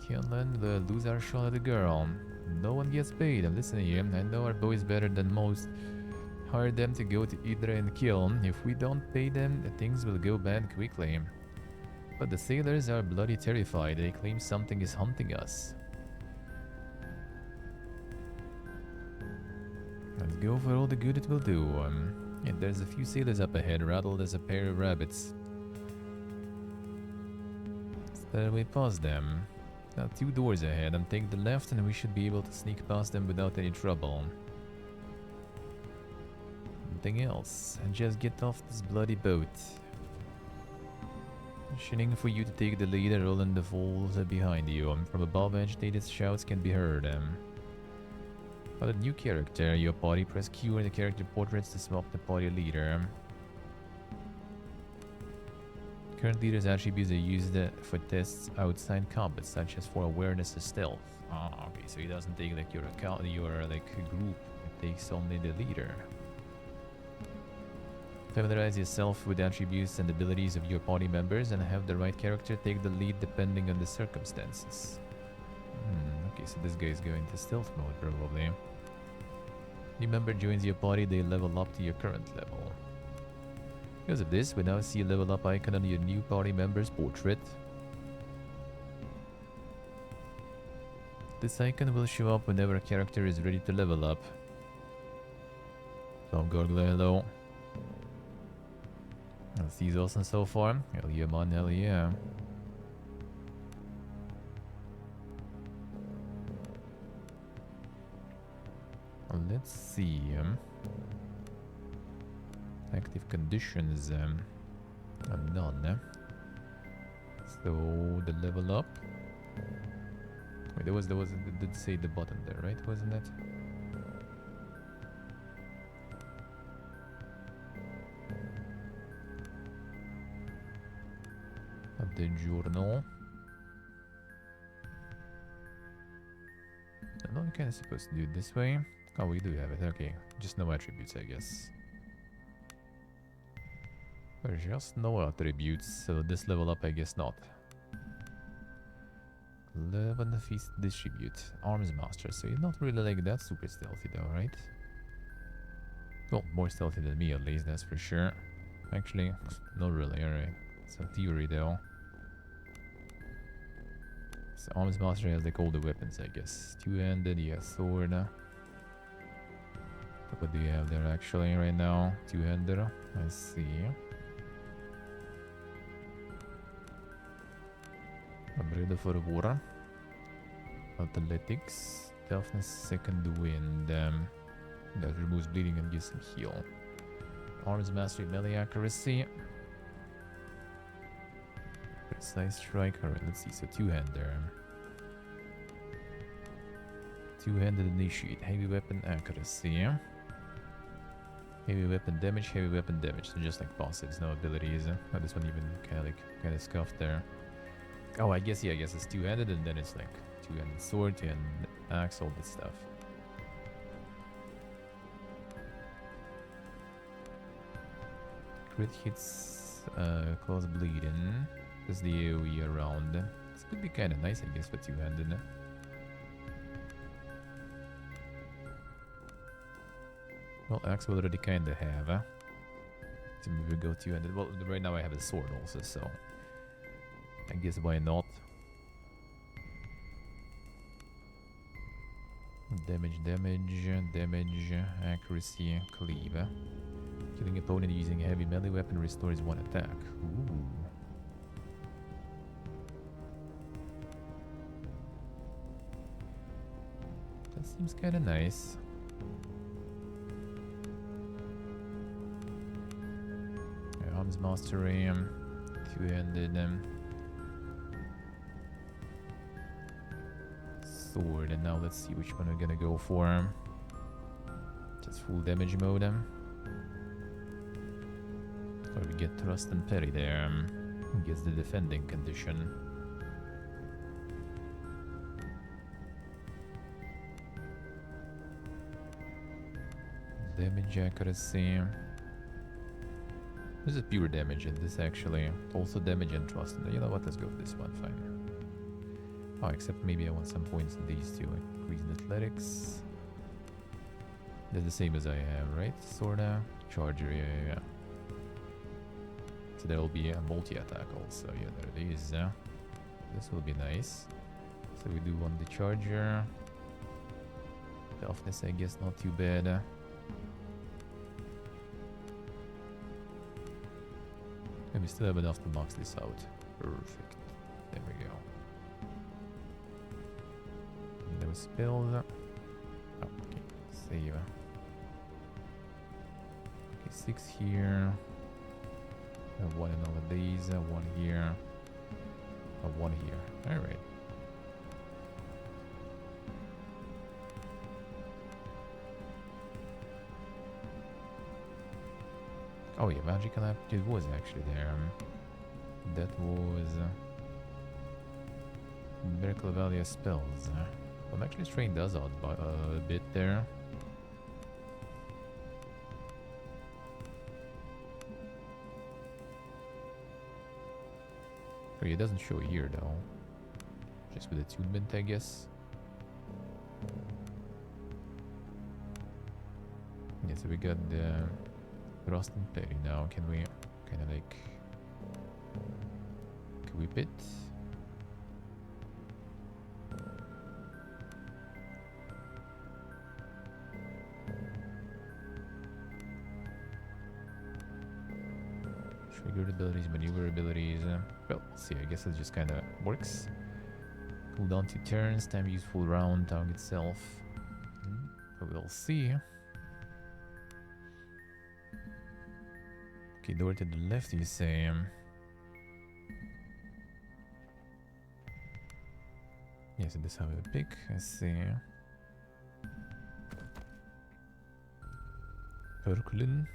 Can't lose our shot at the girl. No one gets paid. Listen here, I know our boys better than most. Hire them to go to Hydra and kill. If we don't pay them, things will go bad quickly. But the sailors are bloody terrified. They claim something is hunting us. Let's go for all the good it will do. And there's a few sailors up ahead, rattled as a pair of rabbits. So we pause them. Now 2 doors ahead, and take the left and we should be able to sneak past them without any trouble. Nothing else, and just get off this bloody boat. Shooting for you to take the lead and roll in the falls behind you. From above, agitated shouts can be heard. But a new character, your party, press Q in the character portraits to swap the party leader. Current leader's attributes are used for tests outside combat, such as for awareness or stealth. Ah, okay, so he doesn't take like your account, your like group, it takes only the leader. Familiarize yourself with the attributes and abilities of your party members and have the right character take the lead depending on the circumstances. Okay, so this guy's going to stealth mode probably. New member joins your party, they level up to your current level. Because of this, we now see a level up icon on your new party member's portrait. This icon will show up whenever a character is ready to level up. Tom Gargoyle, hello. He's awesome so far. Hell yeah, man, hell yeah. Let's see. Active conditions are none. So the level up. Wait, there was it did say the button there, right? Wasn't it? The journal. I'm not kind of supposed to do it this way. Oh, we do have it. Okay, just no attributes, I guess. There's just no attributes, so this level up, I guess not. 11 feast distribute. Arms master, so you're not really like that super stealthy though, right? Well, more stealthy than me at least, that's for sure. Actually, not really, alright. It's a theory though. So arms master has like all the weapons, I guess. Two-handed, yeah, sword. What do you have there actually right now? Two-hander, I see. Ready for war. Athletics. Toughness, second wind. That removes bleeding and gives some heal. Arms mastery, melee accuracy. Precise strike. Alright, let's see. So two-hander. Two-handed initiate. Heavy weapon accuracy. Heavy weapon damage, heavy weapon damage. So just like passives, no abilities. Oh, this one even kind of scuffed there. Oh, I guess, yeah, I guess it's two-handed and then it's like two-handed sword, two-handed axe, all this stuff. Crit hits, cause bleeding. Does the AoE around. This could be kind of nice, I guess, for two-handed. Well, axe we already kind of have. So maybe we go two-handed. Well, right now I have a sword also, so I guess why not? Damage, accuracy, cleave. Killing opponent using a heavy melee weapon restores one attack. Ooh. That seems kind of nice. Arms mastery, two-handed. Sword, and now let's see which one we're gonna go for. Just full damage mode. Or we get thrust and parry there. Gets the defending condition. Damage accuracy. This is pure damage, and this actually also damage and trust. And you know what? Let's go with this one. Fine. Oh, except maybe I want some points in these two. Increase in athletics. They're the same as I have, right? Sorta. Charger, yeah. So there will be a multi-attack also. Yeah, there it is. This will be nice. So we do want the charger. Toughness, I guess, not too bad. And we still have enough to max this out. Perfect. There we go. No spells. Oh, okay. Save. Okay, 6 here. One in all of these. One here. One here. Alright. Oh yeah, magical aptitude was actually there. That was Miracle Valley spells. Well, actually Strain does odd a bit there. Okay, it doesn't show here though. Just with attunement, I guess. so we got the rust and plating now. Can we kind of like equip it? Trigger abilities, maneuver abilities. Well, let's see. I guess it just kind of works. Cooldown 2 turns, time useful round, target self. We'll see. Okay, door to the left, you say. Yes, this is how we pick. Let's see. Perkulin.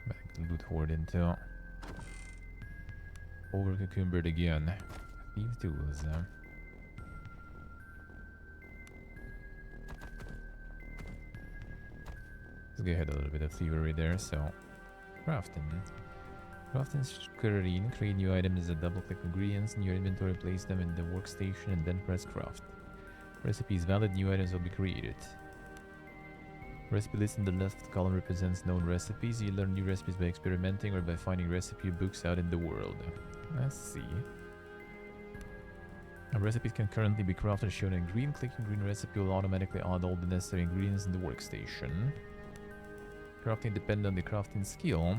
Back to loot hoard into. Over cucumbered again. Thief tools. Let's go ahead a little bit of thievery there, so crafting. Crafting screen, create new items as a double-click ingredients in your inventory, place them in the workstation and then press craft. Recipes, valid new items will be created. Recipe list in the left column represents known recipes. You learn new recipes by experimenting or by finding recipe books out in the world. Let's see. Recipes can currently be crafted shown in green. Clicking green recipe will automatically add all the necessary ingredients in the workstation. Crafting depends on the crafting skill.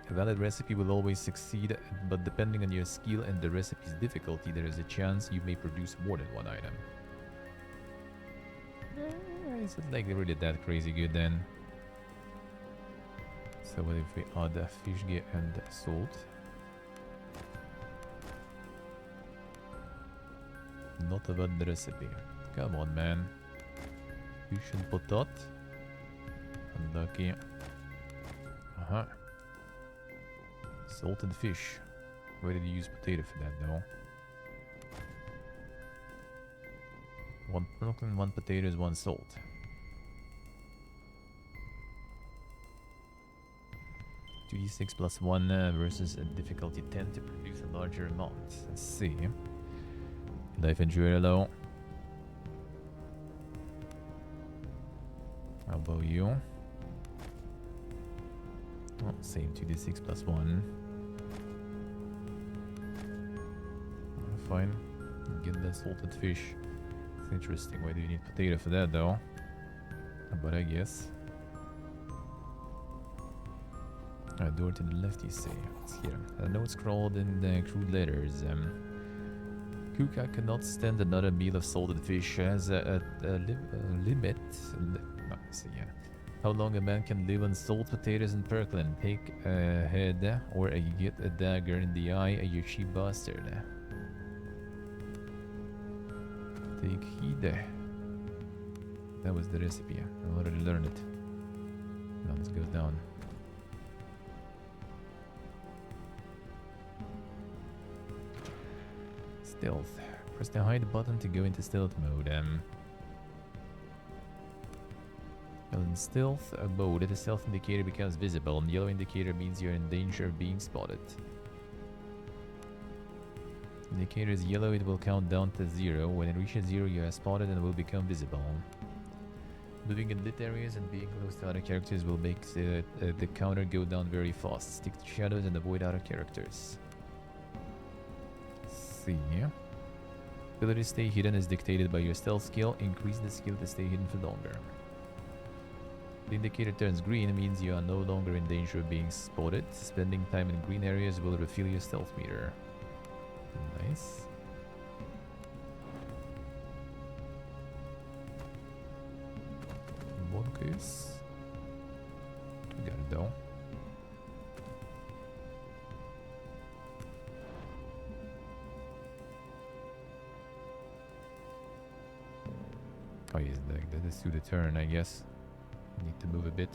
A valid recipe will always succeed, but depending on your skill and the recipe's difficulty, there is a chance you may produce more than one item. Is it like really that crazy good then? So what if we add fish gear and salt? Not about the recipe. Come on, man. Fish and potat. Unlucky. Uh-huh. Salted fish. Why did you use potato for that though? One broken, one potatoes, one salt. 2d6 plus 1 versus a difficulty 10 to produce a larger amount. Let's see. Life injury low. How about you? Oh, same 2d6 plus 1. Fine. Get that salted fish. It's interesting. Why do you need potato for that though? But I guess. Door to the left, you say. It's here. A note scrawled in the crude letters. Kuka cannot stand another meal of salted fish. Has a limit. Let's see, yeah. How long a man can live on salt potatoes and perklin. Take a head or get a dagger in the eye, you cheap bastard. Take heed. That was the recipe. I already learned it. Now this goes down. Stealth. Press the hide button to go into stealth mode. In stealth mode, the stealth indicator becomes visible, and the yellow indicator means you're in danger of being spotted. The indicator is yellow, it will count down to 0. When it reaches 0, you are spotted and will become visible. Moving in lit areas and being close to other characters will make the counter go down very fast. Stick to shadows and avoid other characters. See. Ability to stay hidden is dictated by your stealth skill. Increase the skill to stay hidden for longer. The indicator turns green means you are no longer in danger of being spotted. Spending time in green areas will refill your stealth meter. Nice. Bonkers. Got it though. Oh, yes, that is to the turn, I guess. Need to move a bit.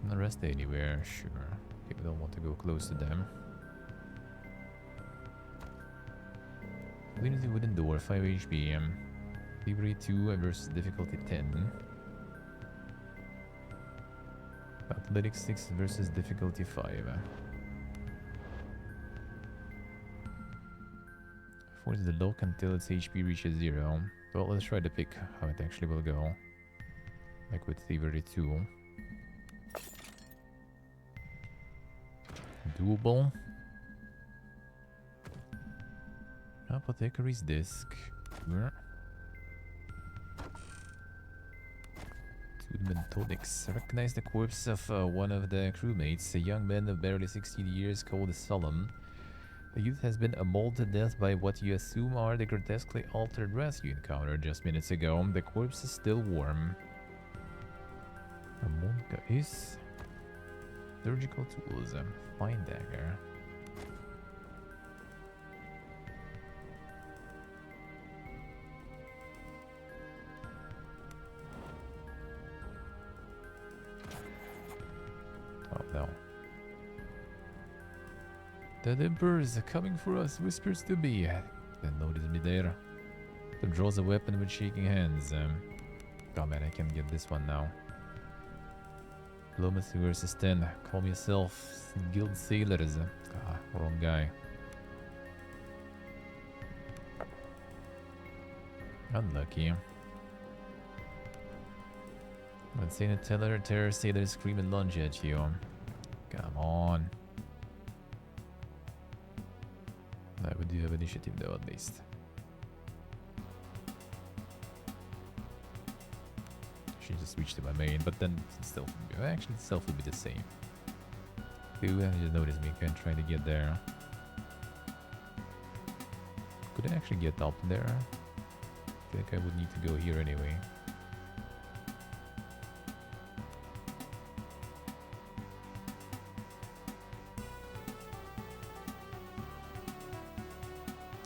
Can I rest anywhere? Sure. People don't want to go close to them. Clean the wooden door, 5 HP. Thievery 2 versus difficulty 10. Athletics 6 versus difficulty 5. Force the lock until its HP reaches 0. Well, let's try to pick how it actually will go. Like with Thievery 2. Doable. Apothecary's Disc. Sure. To the methodics. Recognize the corpse of one of the crewmates, a young man of barely 16 years called Solemn. The youth has been mauled to death by what you assume are the grotesquely altered rats you encountered just minutes ago. The corpse is still warm. Harmonica is... Surgical tools. Fine dagger. Oh no. The Emperors are coming for us, whispers to me. Then notice me there. The draws a weapon with shaking hands. Oh man, I can get this one now. Diplomacy versus 10. Calm yourself. Guild sailors. Ah, wrong guy. Unlucky. When Saint Teller terror sailors scream and lunge at you. Come on. We do have initiative though, at least. She just switched to my main, but then stealth would be, actually stealth would be the same. Ooh, just notice me, can't try to get there. Could I actually get up there? I think I would need to go here anyway.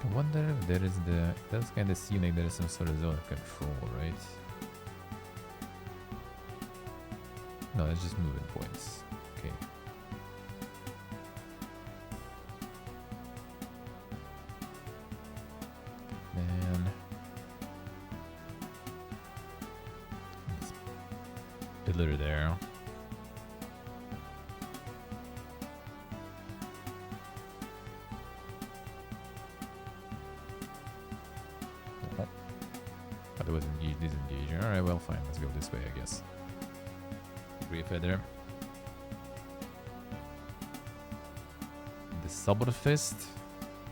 I wonder if there is the... It does kind of seem like there is some sort of zone of control, right? No, it's just moving points. Okay. Man. This pillar there. That was disengage. Alright, well, fine. Let's go this way, I guess. Grey Feather. The Summer Fest?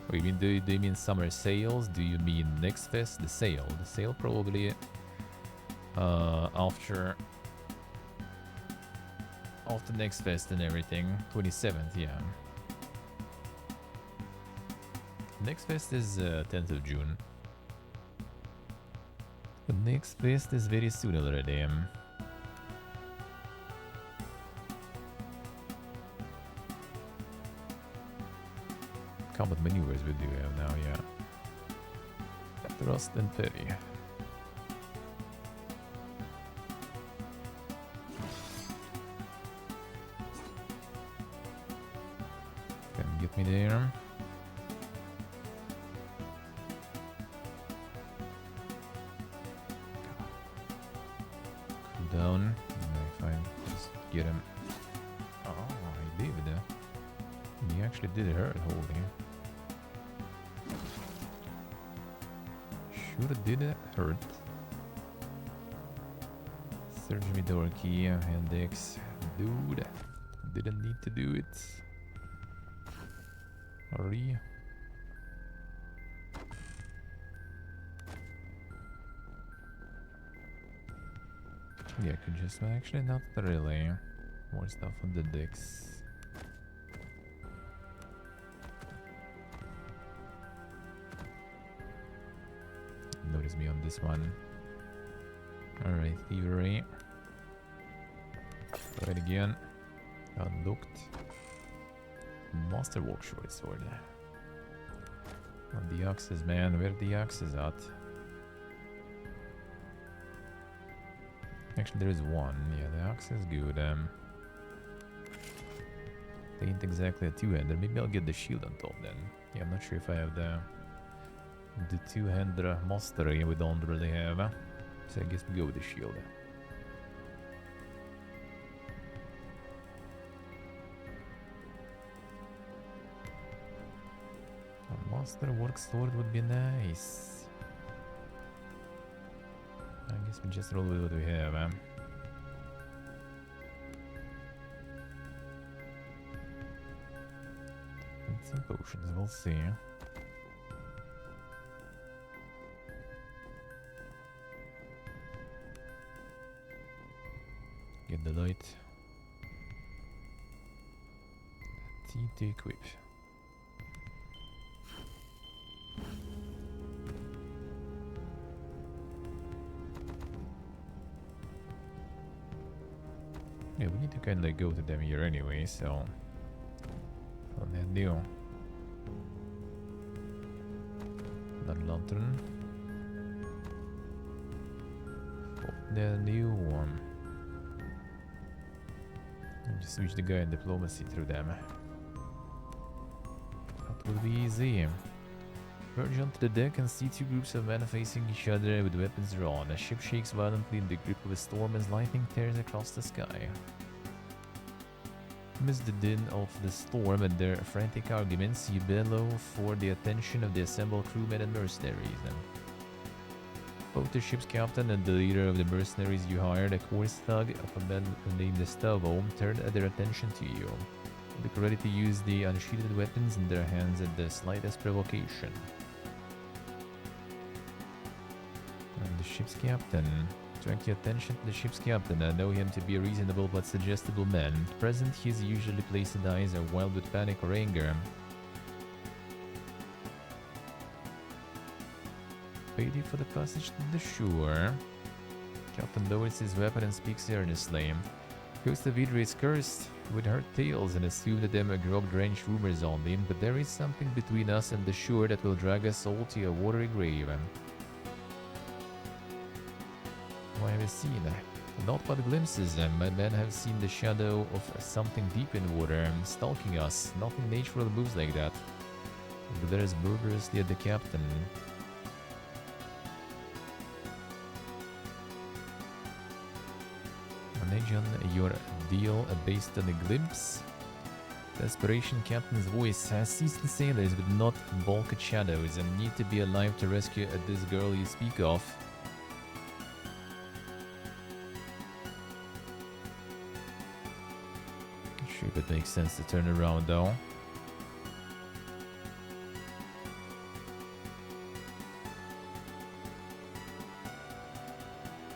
What do you mean? Do you mean Summer Sales? Do you mean next fest? The sale. The sale probably after next fest and everything. 27th, yeah. Next fest is 10th of June. The next fest is very soon already. Combat maneuvers we do have now, yeah. Thrust and parry. Can get me there. Cool down. If I just get him. Oh, he did. He actually did hurt, holy. Sure did it hurt. Search me door key, index. Dude, didn't need to do it. Hurry. Yeah, could just actually not really. More stuff on the decks. Notice me on this one. Alright, Thievery. Try it again. Unlocked. Master Walk Short Sword. On the axes, man. Where the axes at? Actually, there is one. Yeah, the axe is good. They ain't exactly a two-hander. Maybe I'll get the shield on top then. Yeah, I'm not sure if I have the two-hander mastery. We don't really have. So I guess we go with the shield. Masterwork sword would be nice. I guess we just roll with what we have, huh? Some potions, we'll see. Get the light. T to equip. Yeah, we need to kind of like go to them here anyway, so... on that deal. Another lantern. Oh, the new one. And just switch the guy in diplomacy through them. That will be easy. Verge onto the deck and see two groups of men facing each other with weapons drawn. A ship shakes violently in the grip of a storm as lightning tears across the sky. Amidst the din of the storm and their frantic arguments, you bellow for the attention of the assembled crewmen and mercenaries. Both the ship's captain and the leader of the mercenaries you hired, a coarse thug of a man named Stavo, turned their attention to you. Look ready to use the unsheathed weapons in their hands at the slightest provocation. And the ship's captain. Direct your attention to the ship's captain. I know him to be a reasonable but suggestible man. At present, his usually placid eyes are wild with panic or anger. Ready for the passage to the shore. Captain lowers his weapon and speaks earnestly. Coast of Idri is cursed with hurt tales and assume that them are grog-drenched rumors only, but there is something between us and the shore that will drag us all to a watery grave. What have you seen? Not but glimpses. My men have seen the shadow of something deep in water, stalking us. Nothing natural moves like that. But there is murderously at the captain. Imagine your deal based on a glimpse. Desperation captain's voice has seasoned sailors with not bulked shadows and need to be alive to rescue this girl you speak of. Sure, it makes sense to turn around though.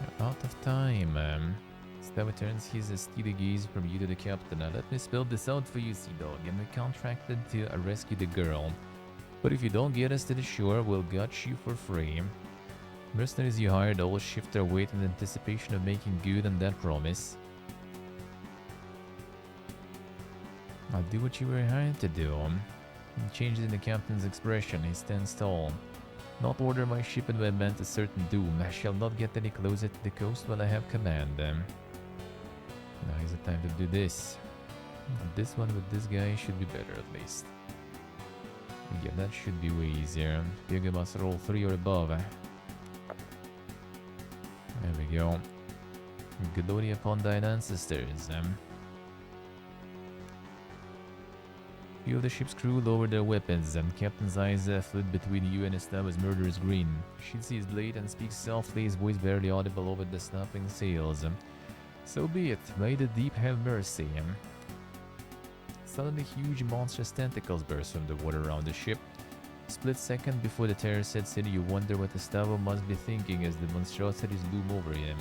You're out of time. Stavo turns his steely gaze from you to the captain. Now let me spell this out for you, Sea Dog. I'm contracted to rescue the girl. But if you don't get us to the shore, we'll gut you for free. Mercenaries you hired all shift their weight in anticipation of making good on that promise. I'll do what you were hired to do. He changes in the captain's expression. He stands tall. Not order my ship and my men to certain doom. I shall not get any closer to the coast while I have command. Now is the time to do this. This one with this guy should be better at least. Yeah, that should be way easier. Bigger must roll 3 or above. There we go. Glory upon thine ancestors. Few of the ship's crew lowered their weapons, and Captain's eyes flit between you and Estava's murderous grin. She sees his blade and speaks softly, his voice barely audible over the snapping sails. So be it, may the deep have mercy. Suddenly huge monstrous tentacles burst from the water around the ship. A split second before the terror sets in, you wonder what Estava must be thinking as the monstrosities loom over him.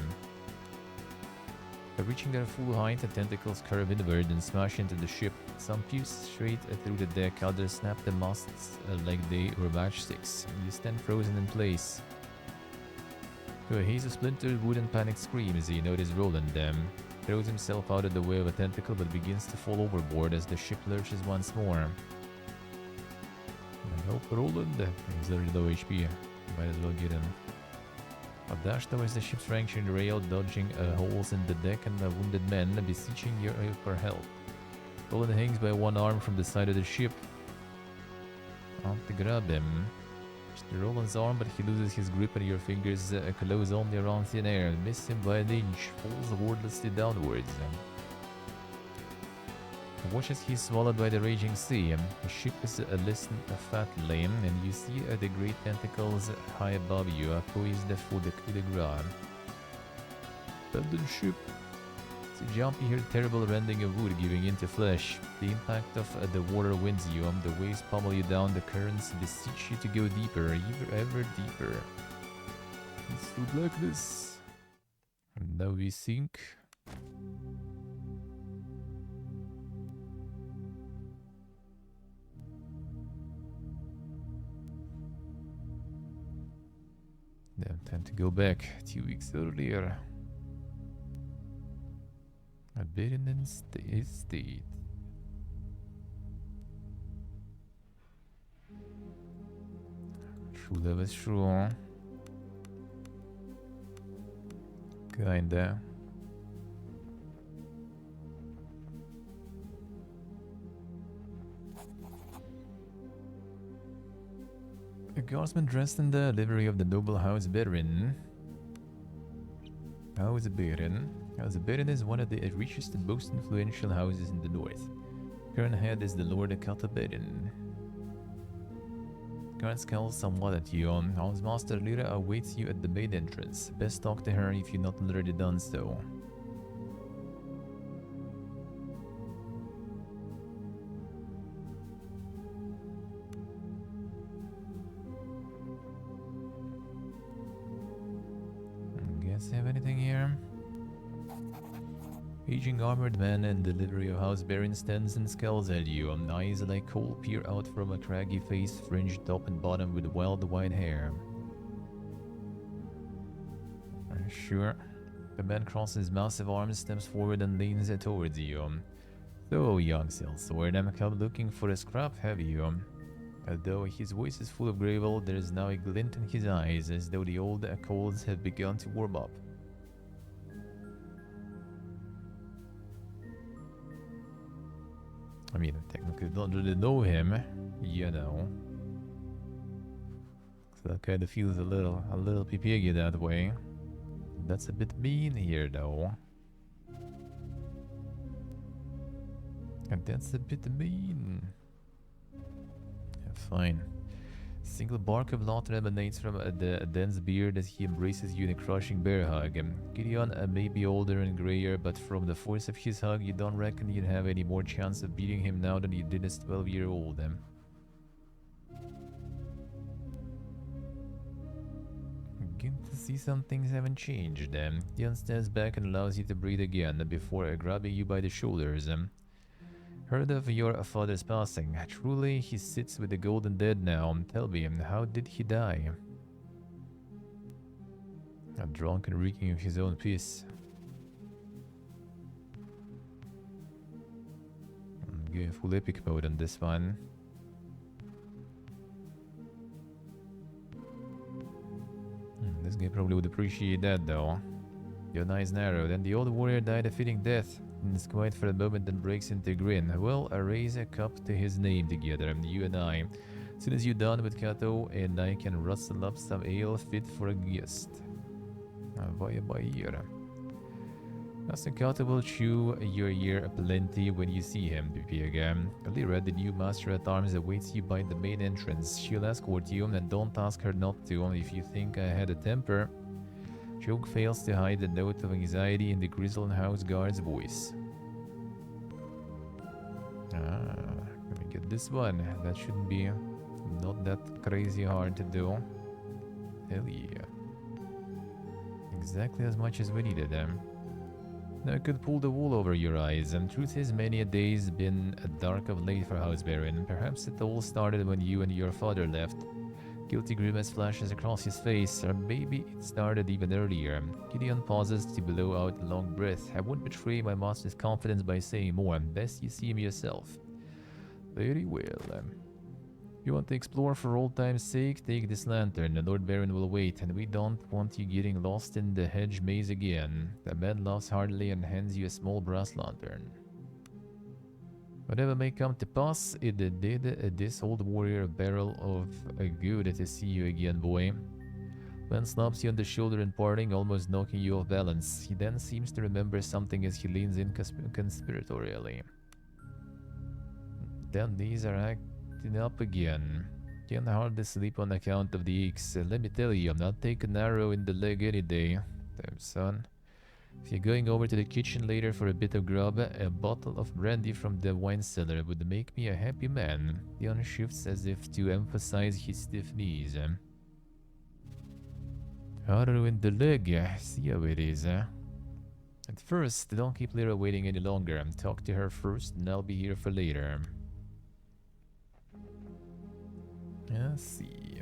Reaching their full height, the tentacles curve inward and smash into the ship. Some pierce straight through the deck, others snap the masts like they were matchsticks. You stand frozen in place. To a haze of splintered wood and panicked screams, you notice Roland throws himself out of the way of a tentacle but begins to fall overboard as the ship lurches once more. Help Roland. He's already low HP. Might as well get him. A dash towards the ship's ranking rail, dodging holes in the deck and wounded men, beseeching you for help. Roland hangs by one arm from the side of the ship. Out to grab him. Mr. Roland's arm, but he loses his grip and your fingers close only around thin air. Miss him by an inch, falls wordlessly downwards. Watch as he's swallowed by the raging sea. The ship is a listen a fat lane, and you see the great tentacles high above you, poised for the coup de grace. Abandoned ship. It's a jumpy here, terrible rending of wood giving into flesh. The impact of the water wins you, the waves pummel you down, the currents beseech you to go deeper, ever deeper. It's through blackness. And now we sink. Damn, time to go back 2 weeks earlier. A barren state. True, that was true. Kinda. A guardsman dressed in the livery of the noble House Baron. House Baron is one of the richest and most influential houses in the north. Current head is the Lord Akata Baron. Guard scowls somewhat at you. Housemaster Lyra awaits you at the main entrance. Best talk to her if you've not already done so. Have anything here? Aging armored man in the livery of House Baron stands and scowls at you. Eyes like coal peer out from a craggy face, fringed top and bottom with wild white hair. Sure. The man crosses massive arms, steps forward and leans towards you. So, young sellsword, I'm come looking for a scrap, have you? Although his voice is full of gravel, there is now a glint in his eyes, as though the old coals have begun to warm up. I mean, I technically don't really know him, you know. So that kind of feels a little piggy that way. That's a bit mean here, though. And that's a bit mean. Yeah, fine. Single bark of laughter emanates from the dense beard as he embraces you in a crushing bear hug. Gideon may be older and grayer, but from the force of his hug, you don't reckon you'd have any more chance of beating him now than you did as 12-year-old. Begin to see some things haven't changed. Gideon stands back and allows you to breathe again before grabbing you by the shoulders. Heard of your father's passing. Truly, he sits with the golden dead now. Tell me, how did he die? Drunk and reeking of his own piss. I'm going full epic mode on this one. This guy probably would appreciate that though. Your eyes narrowed, and the old warrior died a fitting death. It's quiet for a moment, then breaks into a grin. Well, I raise a cup to his name together, you and I. As soon as you're done with Kato, and I can rustle up some ale fit for a guest. Via by ear. Master Kato will chew your ear plenty when you see him, Pipiaga. Lyra, the new master at arms, awaits you by the main entrance. She'll escort you, and don't ask her not to, only if you think I had a temper. Joke fails to hide the note of anxiety in the grizzled house guard's voice. Let me get this one. That shouldn't be not that crazy hard to do. Hell yeah. Exactly as much as we needed them. Now I could pull the wool over your eyes, and truth is many a day's been dark of late for House Baron. Perhaps it all started when you and your father left. Guilty grimace flashes across his face, or maybe it started even earlier. Gideon pauses to blow out a long breath. I won't betray my master's confidence by saying more. Best you see him yourself. Very well. If you want to explore for old time's sake, take this lantern. The Lord Baron will wait, and we don't want you getting lost in the hedge maze again. The man laughs heartily and hands you a small brass lantern. Whatever may come to pass, it did this old warrior a barrel of good to see you again, boy. Man slaps you on the shoulder in parting, almost knocking you off balance. He then seems to remember something as he leans in conspiratorially. Then these are acting up again. Can hardly sleep on account of the aches. Let me tell you, I'm not taking an arrow in the leg any day. Damn, son. If you're going over to the kitchen later for a bit of grub, a bottle of brandy from the wine cellar would make me a happy man. Dion shifts as if to emphasize his stiff knees. Arrow in the leg. See how it is. At first, don't keep Lyra waiting any longer. Talk to her first, and I'll be here for later. Let's see.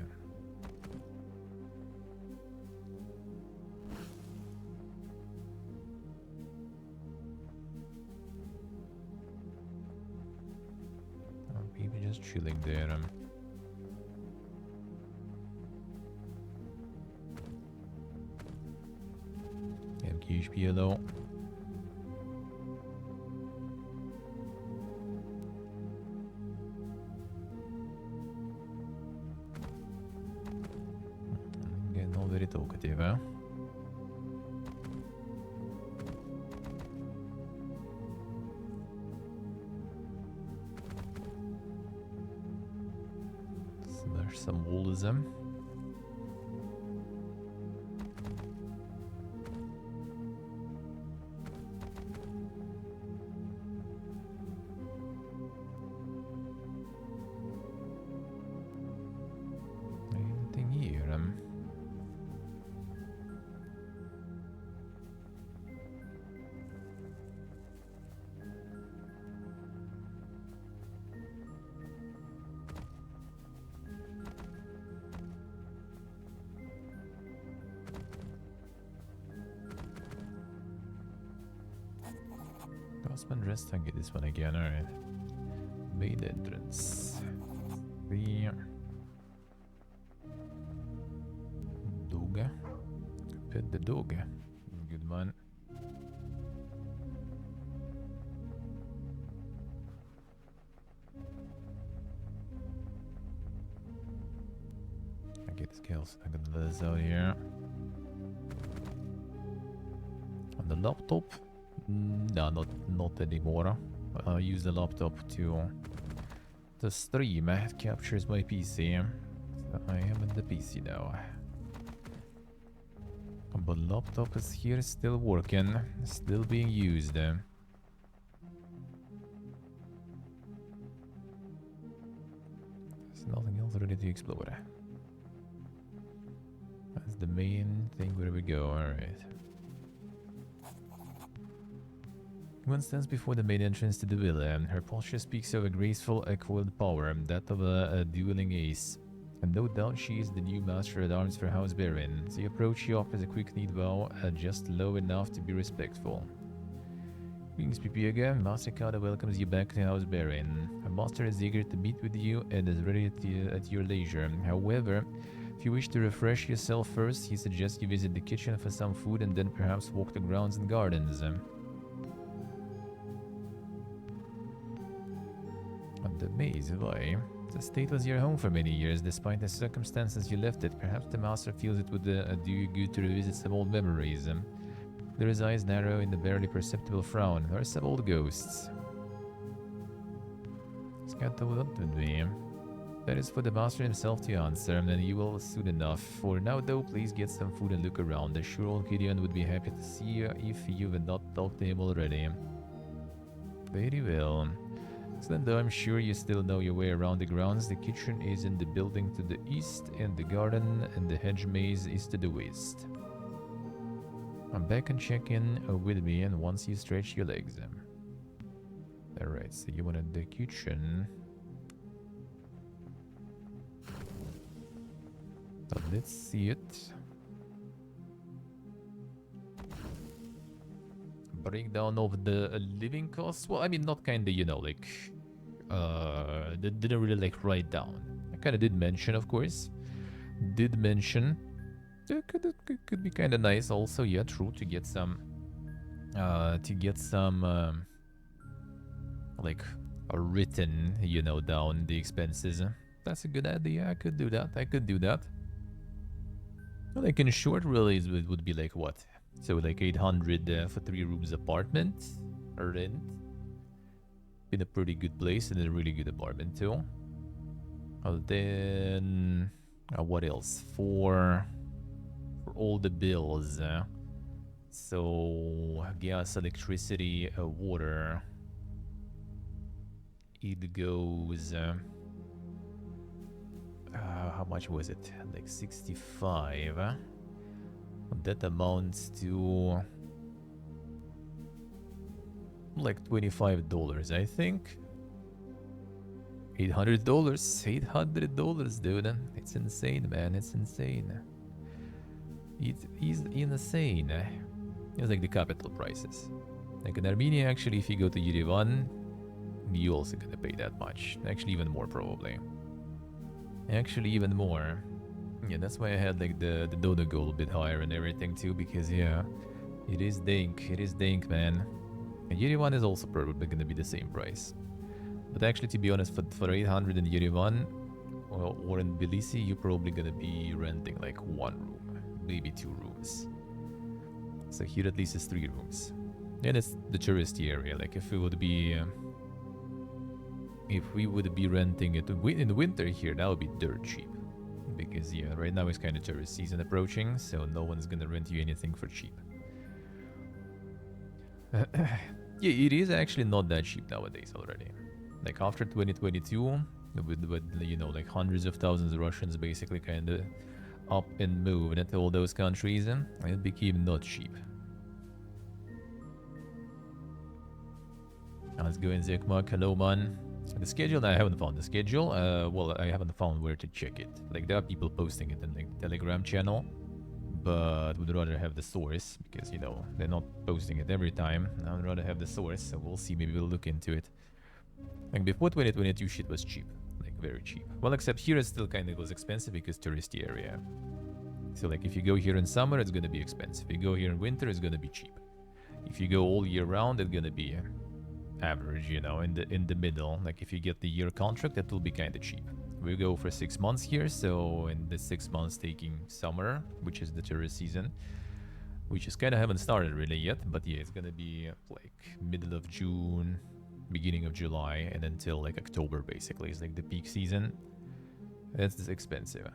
People just chilling there. HP low. Getting very talkative, eh? Slash some wolves. Cosman rest and get this one again, alright. Main entrance. The dog. Pet the dog. Good man. I get the scales. I'm gonna let this out here. On the laptop. No, not anymore. I'll use the laptop to stream. It captures my PC. So I am in the PC now. But laptop is here, still working, still being used. There's nothing else ready to explore. That's the main thing where we go. Alright. One stands before the main entrance to the villa. Her posture speaks of a graceful, coiled power, that of a dueling ace. And no doubt she is the new master at arms for House Baron. As you approach, she offers a quick-kneed bow, just low enough to be respectful. Greetings, Pipiega. Master Kada welcomes you back to House Baron. Her master is eager to meet with you and is ready at your leisure. However, if you wish to refresh yourself first, he suggests you visit the kitchen for some food and then perhaps walk the grounds and gardens. The maze, why? The estate was your home for many years, despite the circumstances you left it. Perhaps the master feels it would do you good to revisit some old memories. Lyra's eyes narrow in the barely perceptible frown. There are some old ghosts. Scat with me. That is for the master himself to answer, and you will soon enough. For now, though, please get some food and look around. I'm sure old Gideon would be happy to see you if you have not talked to him already. Very well. Excellent, though I'm sure you still know your way around the grounds. The kitchen is in the building to the east, and the garden and the hedge maze is to the west. I'm back and check in with me, and once you stretch your legs. Alright, so you wanted the kitchen. So let's see it. Breakdown of the living costs. Well, I mean, not kinda, you know, like they didn't really like write down. I kinda did mention, of course. Did mention it could be kinda nice also, yeah, true, to get some like a written, you know, down the expenses. That's a good idea. I could do that. Well, like in short, really, it would be like what? So like 800 for 3 rooms apartment rent. in a pretty good place and in a really good apartment too. Then what else for all the bills? So gas, electricity, water. It goes. How much was it? Like 65. That amounts to like $25, I think. $800. $800, dude. It's insane, man. It's insane. It is insane. It's like the capital prices. Like in Armenia, actually, if you go to Yerevan, you also gonna pay that much. Actually, even more, probably. Actually, even more. Yeah, that's why I had like the donor goal a bit higher and everything too, because yeah, it is dink. It is dink, man. And Yerevan is also probably gonna be the same price. But actually, to be honest, for 800 in Yerevan or in Tbilisi, you're probably gonna be renting like one room, maybe two rooms. So here at least is 3 rooms. And it's the touristy area. Like if we would be renting it in the winter here, that would be dirt cheap. Because yeah, right now it's kind of tourist season approaching, so no one's gonna rent you anything for cheap. Yeah, it is actually not that cheap nowadays already. Like after 2022, with you know, like hundreds of thousands of Russians basically kind of up and moved into all those countries, it became not cheap. Let's go in Zekmak. Hello, man. The schedule, I haven't found the schedule. Well, I haven't found where to check it. Like there are people posting it in the Telegram channel, but would rather have the source because, you know, they're not posting it every time. I would rather have the source, so we'll see. Maybe we'll look into it. Like before 2022, shit was cheap, like very cheap. Well, except here it still kind of was expensive because touristy area. So like if you go here in summer, it's gonna be expensive. If you go here in winter, it's gonna be cheap. If you go all year round, it's gonna be average, you know, in the middle. Like if you get the year contract, that will be kind of cheap. We go for 6 months here, so in the 6 months taking summer, which is the tourist season, which is kind of haven't started really yet, but yeah, it's gonna be like middle of June, beginning of July, and until like October basically is like the peak season. That's expensive.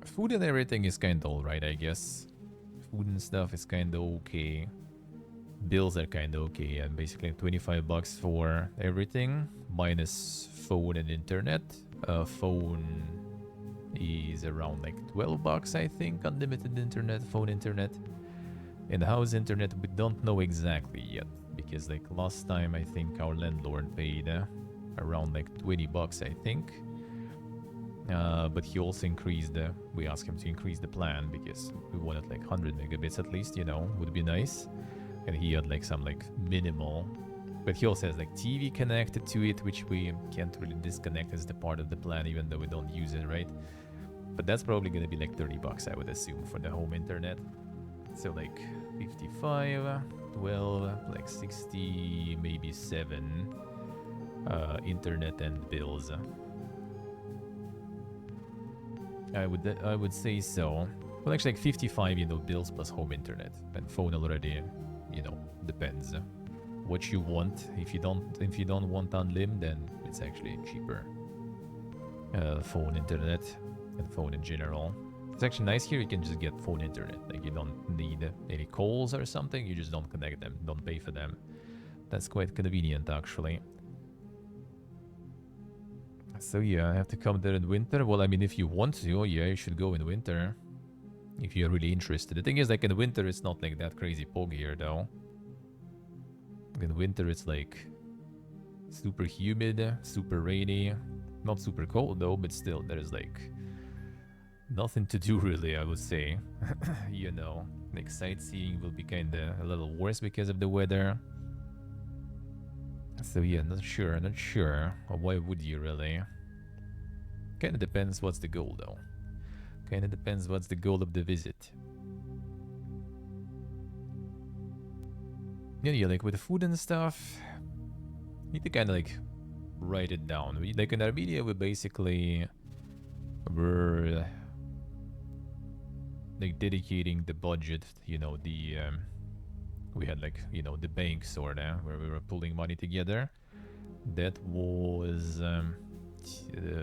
Food and everything is kind of alright, I guess. Food and stuff is kind of okay. Bills are kind of okay, and basically $25 for everything, minus phone and internet. Phone is around like $12, I think, unlimited internet, phone internet. And the house internet, we don't know exactly yet, because like last time I think our landlord paid around like $20, I think. But he also increased we asked him to increase the plan because we wanted like 100 megabits at least, you know, would be nice. And he had like some like minimal, but he also has like TV connected to it, which we can't really disconnect as the part of the plan, even though we don't use it, right? But that's probably gonna be like $30, I would assume, for the home internet. So like 55, 12, like 60, maybe 7 internet and bills. I would say so. Well, actually like 55, you know, bills plus home internet, and phone already, you know, depends what you want. If you don't want unlim, then it's actually cheaper. Phone internet and phone in general. It's actually nice here. You can just get phone internet. Like you don't need any calls or something. You just don't connect them. Don't pay for them. That's quite convenient, actually. So yeah, I have to come there in winter. Well, I mean, if you want to, yeah, you should go in winter. If you're really interested. The thing is, like in winter, it's not like that crazy pog here, though. In winter, it's like super humid, super rainy. Not super cold, though, but still, there's like nothing to do, really, I would say. You know, like sightseeing will be kind of a little worse because of the weather. So yeah, not sure. Or why would you, really? Kind of depends what's the goal, though. Kind of depends what's the goal of the visit. Yeah, like with the food and stuff, you need to kind of like write it down. Like in Armenia, we're like dedicating the budget, you know, the We had like, you know, the bank sort of where we were pulling money together. That was,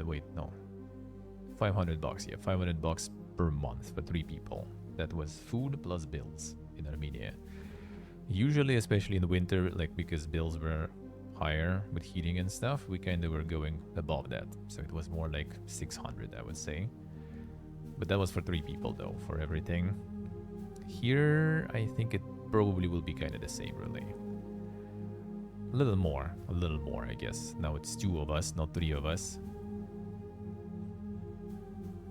wait, no, $500. Yeah, $500 per month for 3 people. That was food plus bills in Armenia. Usually, especially in the winter, like because bills were higher with heating and stuff, we kind of were going above that. So it was more like 600, I would say. But that was for 3 people though, for everything. Here, I think it probably will be kind of the same, really. A little more, I guess. Now it's 2 of us, not 3 of us.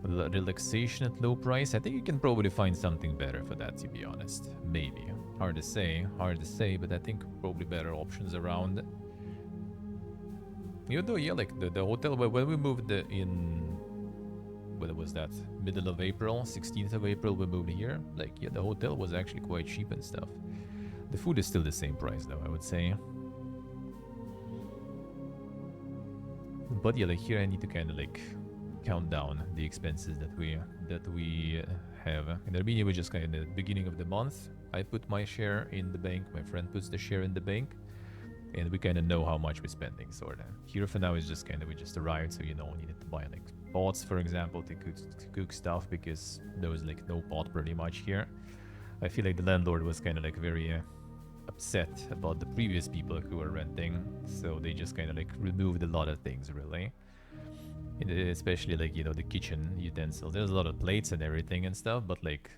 Relaxation at low price. I think you can probably find something better for that, to be honest. Maybe. Hard to say, but I think probably better options around. Even though, yeah, like the hotel, when we moved in, when was that? Middle of April, 16th of April, we moved here. Like, yeah, the hotel was actually quite cheap and stuff. The food is still the same price, though, I would say. But yeah, like here I need to kind of like count down the expenses that we have. In Armenia, we just kind of in the beginning of the month, I put my share in the bank, my friend puts the share in the bank, and we kind of know how much we're spending, sort of. Here for now is just kind of, we just arrived, so you know, we needed to buy like pots, for example, to cook stuff, because there was like no pot pretty much here. I feel like the landlord was kind of like very upset about the previous people who were renting, so they just kind of like removed a lot of things, really. Especially like, you know, the kitchen utensils. There's a lot of plates and everything and stuff, but like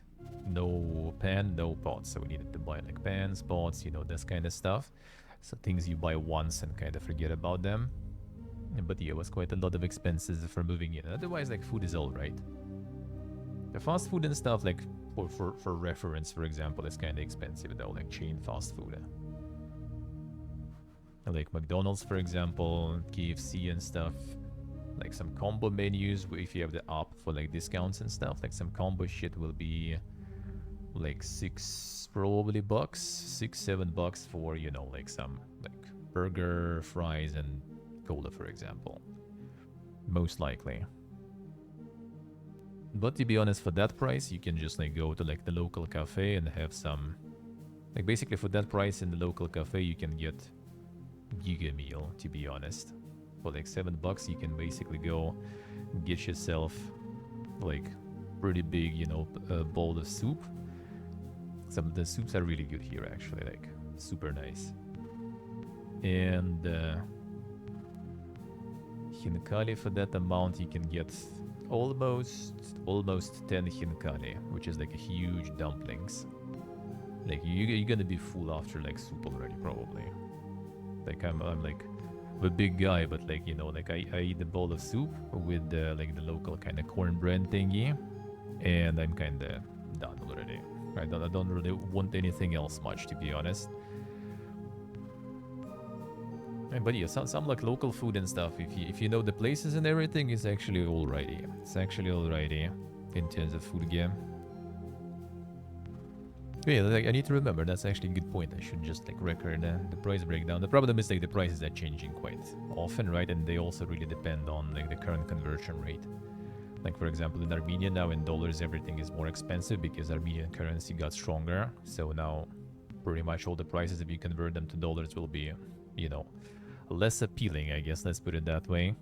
no pan, no pots. So we needed to buy like pans, pots, you know, this kind of stuff. So things you buy once and kind of forget about them. But yeah, it was quite a lot of expenses for moving in. Otherwise, like food is alright. The fast food and stuff, like for reference, for example, is kind of expensive though, like chain fast food. Like McDonald's, for example, KFC and stuff. Like some combo menus, if you have the app for like discounts and stuff, like some combo shit will be like $6 probably bucks, $6-7 for, you know, like some like burger, fries, and cola, for example. Most likely. But to be honest, for that price, you can just like go to like the local cafe and have some, like basically for that price in the local cafe, you can get giga meal, to be honest. For like $7, you can basically go get yourself like pretty big, you know, bowl of soup. Some of the soups are really good here, actually, like super nice. And hinkali for that amount, you can get almost 10 hinkali, which is like a huge dumplings. Like you're gonna be full after like soup already, probably. Like I'm like a big guy, but like, you know, like I eat a bowl of soup with like the local kind of cornbread thingy, and I'm kind of done already. I don't really want anything else much, to be honest. But yeah, some like local food and stuff, if you know the places and everything, is actually alrighty. It's actually alrighty in terms of food game. Yeah, like, I need to remember, that's actually a good point. I should just like record the price breakdown. The problem is like the prices are changing quite often, right? And they also really depend on like the current conversion rate. Like for example, in Armenia now in dollars everything is more expensive because Armenian currency got stronger. So now pretty much all the prices, if you convert them to dollars, will be, you know, less appealing, I guess, let's put it that way.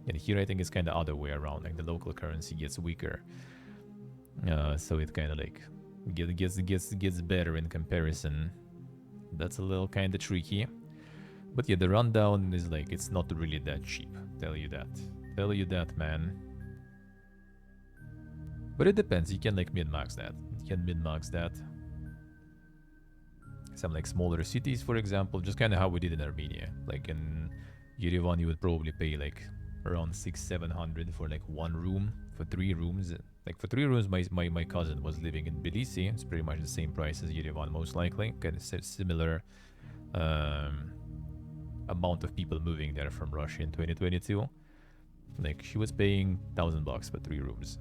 And here I think it's kind of other way around, like the local currency gets weaker. So it kind of like gets better in comparison. That's a little kind of tricky. But yeah, the rundown is like, it's not really that cheap. Tell you that, man. But it depends, you can like min-max that. Some like smaller cities, for example, just kind of how we did in Armenia. Like in Yerevan, you would probably pay like around 600-700 for like one room. For 3 rooms, like for 3 rooms, my cousin was living in Tbilisi. It's pretty much the same price as Yerevan, most likely. Kind of similar amount of people moving there from Russia in 2022. Like she was paying $1,000 for 3 rooms.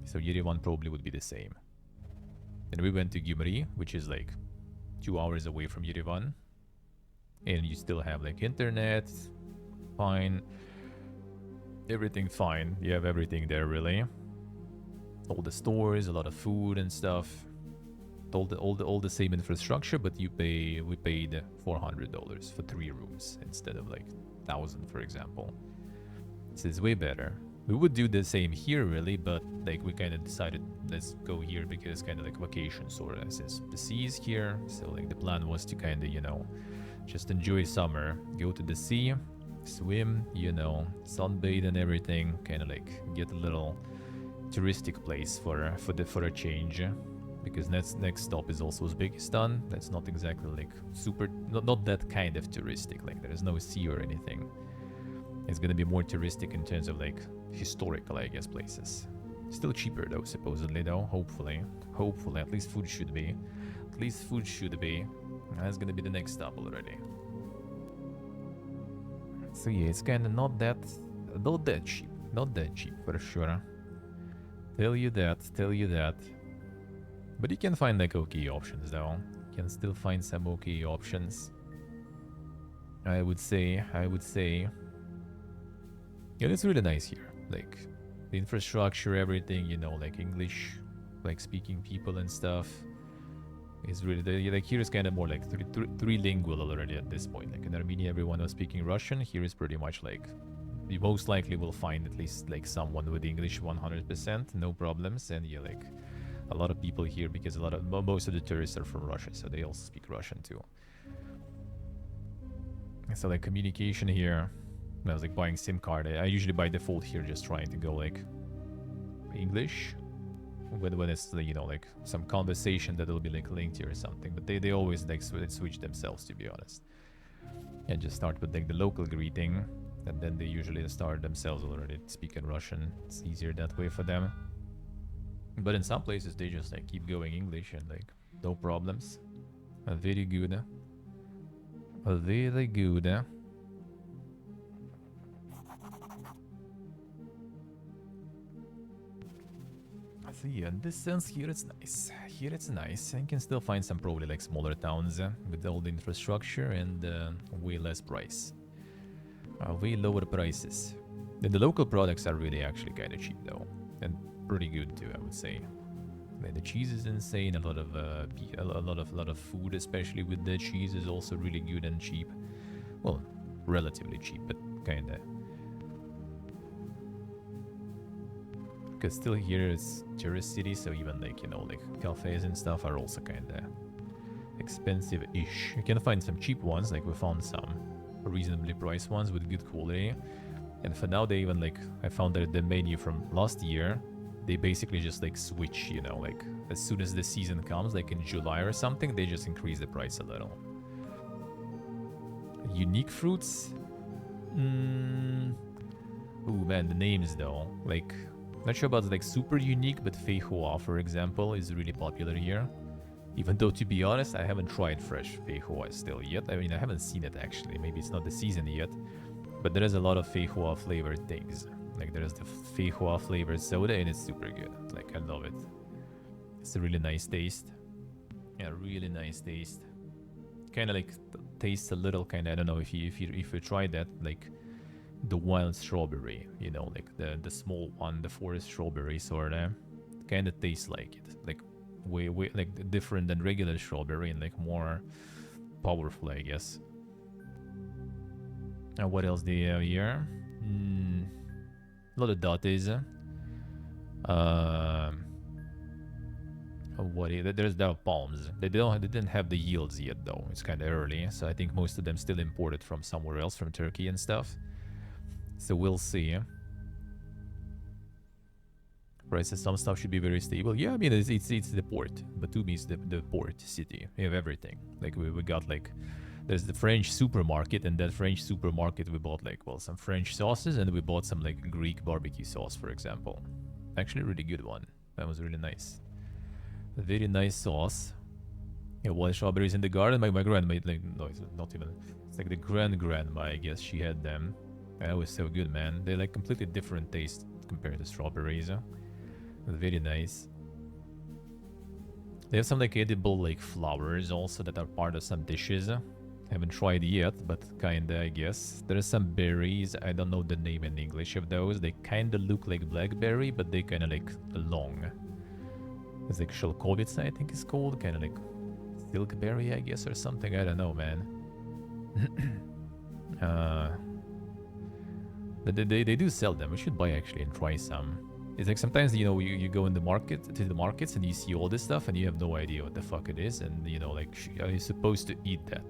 So Yerevan probably would be the same. And we went to Gyumri, which is like 2 hours away from Yerevan. And you still have like internet, fine. Everything fine. You have everything there, really. All the stores, a lot of food and stuff. all the same infrastructure, but we paid $400 for 3 rooms instead of like 1,000, for example. This is way better. We would do the same here, really, but like we kind of decided let's go here because kind of like vacation sort of, since the sea is here. So like the plan was to kind of, you know, just enjoy summer, go to the sea, swim, you know, sunbathe and everything, kind of like get a little touristic place for a change. Because next stop is also Uzbekistan. That's not exactly like super, not that kind of touristic. Like there is no sea or anything. It's gonna be more touristic in terms of like historical, I guess, places. Still cheaper though, supposedly though. Hopefully, at least food should be. That's gonna be the next stop already. So yeah, it's kind of not that cheap. Not that cheap for sure. Tell you that. But you can find like okay options though. You can still find some okay options. I would say. Yeah, it's really nice here. Like the infrastructure, everything, you know, like English, like speaking people and stuff. Is really like here is kind of more like three lingual already at this point. Like in Armenia, everyone was speaking Russian. Here is pretty much like you most likely will find at least like someone with English 100%, no problems, and yeah, like a lot of people here because most of the tourists are from Russia, so they also speak Russian too. So like communication here, when I was like buying SIM card, I usually by default here just trying to go like English when it's, you know, like some conversation that will be like linked here or something, but they always like switch themselves, to be honest, and just start with like the local greeting, and then they usually start themselves already speaking Russian. It's easier that way for them. But in some places they just like keep going English and like no problems. Very good. Very good. So yeah, in this sense here it's nice. And you can still find some probably like smaller towns with all the infrastructure and way less price. Way lower prices. And the local products are really actually kind of cheap though, and pretty good too, I would say. Like the cheese is insane. A lot of food, especially with the cheese, is also really good and cheap. Well, relatively cheap, but kinda. Because still here it's tourist city, so even like, you know, like cafes and stuff are also kinda expensive-ish. You can find some cheap ones, like we found some reasonably priced ones with good quality. And for now they even like, I found that the menu from last year, they basically just like switch, you know, like as soon as the season comes, like in July or something, they just increase the price a little. Unique fruits? Ooh man, the names though, like not sure about like super unique, but Fei Hoa, for example, is really popular here. Even though, to be honest, I haven't tried fresh Fei Hoa still yet. I mean, I haven't seen it actually. Maybe it's not the season yet. But there is a lot of Fei Hoa flavored things. Like there's the Fei Hoa flavored soda and it's super good. Like I love it. It's a really nice taste. Yeah, really nice taste. Kind of like tastes a little kind of, I don't know if you tried that, like the wild strawberry, you know, like the small one, the forest strawberry sort of, kind of tastes like it, like way like different than regular strawberry and like more powerful, I guess. And what else do you have here? A lot of dates. There are palms. They didn't have the yields yet though. It's kind of early, so I think most of them still imported from somewhere else, from Turkey and stuff. So we'll see. Prices, some stuff should be very stable. Yeah, I mean it's the port. Batumi is the port city. We have everything. Like we got like, there's the French supermarket, and that French supermarket we bought like, well, some French sauces, and we bought some like Greek barbecue sauce, for example. Actually, a really good one. That was really nice. A very nice sauce. Yeah, wild strawberries in the garden. My grandma made like, no, it's not even. It's like the grandma, I guess she had them. That was so good, man. They're like completely different taste compared to strawberries. Very nice. They have some like edible like flowers also that are part of some dishes. Haven't tried yet, but kinda, I guess. There are some berries. I don't know the name in English of those. They kinda look like blackberry, but they kinda like long. It's like Shelkovitsa, I think it's called. Kind of like Silkberry, I guess, or something. I don't know, man. But they do sell them. We should buy actually and try some. It's like sometimes, you know, you go in the market, to the markets, and you see all this stuff and you have no idea what the fuck it is. And, you know, like, are you supposed to eat that?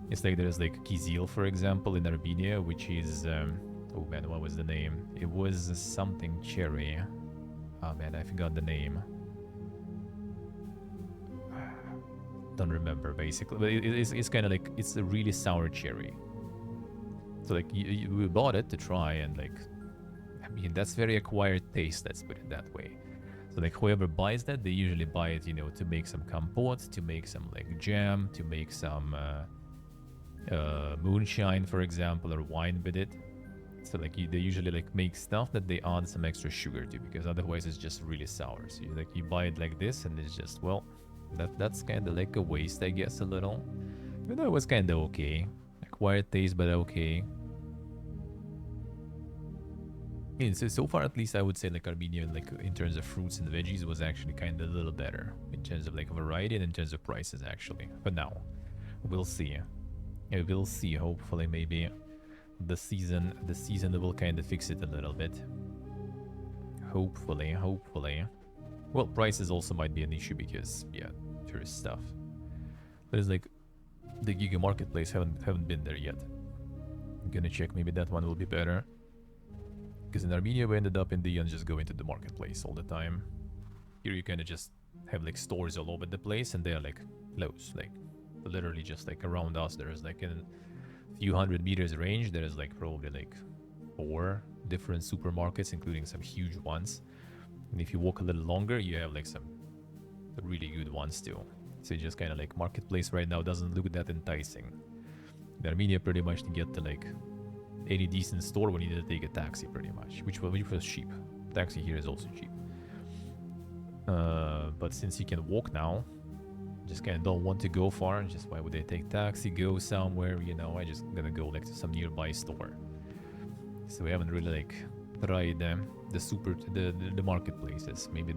It's like there's like kizil, for example, in Armenia, which is, oh man, what was the name? It was something cherry. Oh man, I forgot the name. Don't remember, basically. But it's kind of like, it's a really sour cherry. So like, we bought it to try, and like, I mean, that's very acquired taste, let's put it that way. So like, whoever buys that, they usually buy it, you know, to make some compote, to make some like jam, to make some moonshine, for example, or wine with it. So like, they usually like make stuff that they add some extra sugar to, because otherwise it's just really sour. So you buy it like this, and it's just, well, that's kind of like a waste, I guess, a little. But it was kind of okay. Acquired taste, but okay. Yeah, so far, at least, I would say like Armenia, like in terms of fruits and veggies, was actually kind of a little better in terms of like variety and in terms of prices, actually. But now, we'll see. Yeah, we'll see. Hopefully, maybe the season will kind of fix it a little bit. Hopefully. Well, prices also might be an issue because, yeah, tourist stuff. There's like the Giga Marketplace. Haven't been there yet. I'm gonna check. Maybe that one will be better. Because in Armenia, we ended up in the end just going to the marketplace all the time. Here you kind of just have like stores all over the place, and they are like close, like literally just like around us. There's like in a few hundred meters range, there's like probably like 4 different supermarkets, including some huge ones. And if you walk a little longer, you have like some really good ones too. So it's just kind of like marketplace right now doesn't look that enticing. In Armenia, pretty much to get to like any decent store, we need to take a taxi pretty much, which was cheap. Taxi here is also cheap. But since you can walk now, just kind of don't want to go far. Just why would I take taxi, go somewhere, you know? I just gonna go like to some nearby store. So we haven't really like tried the marketplaces. Maybe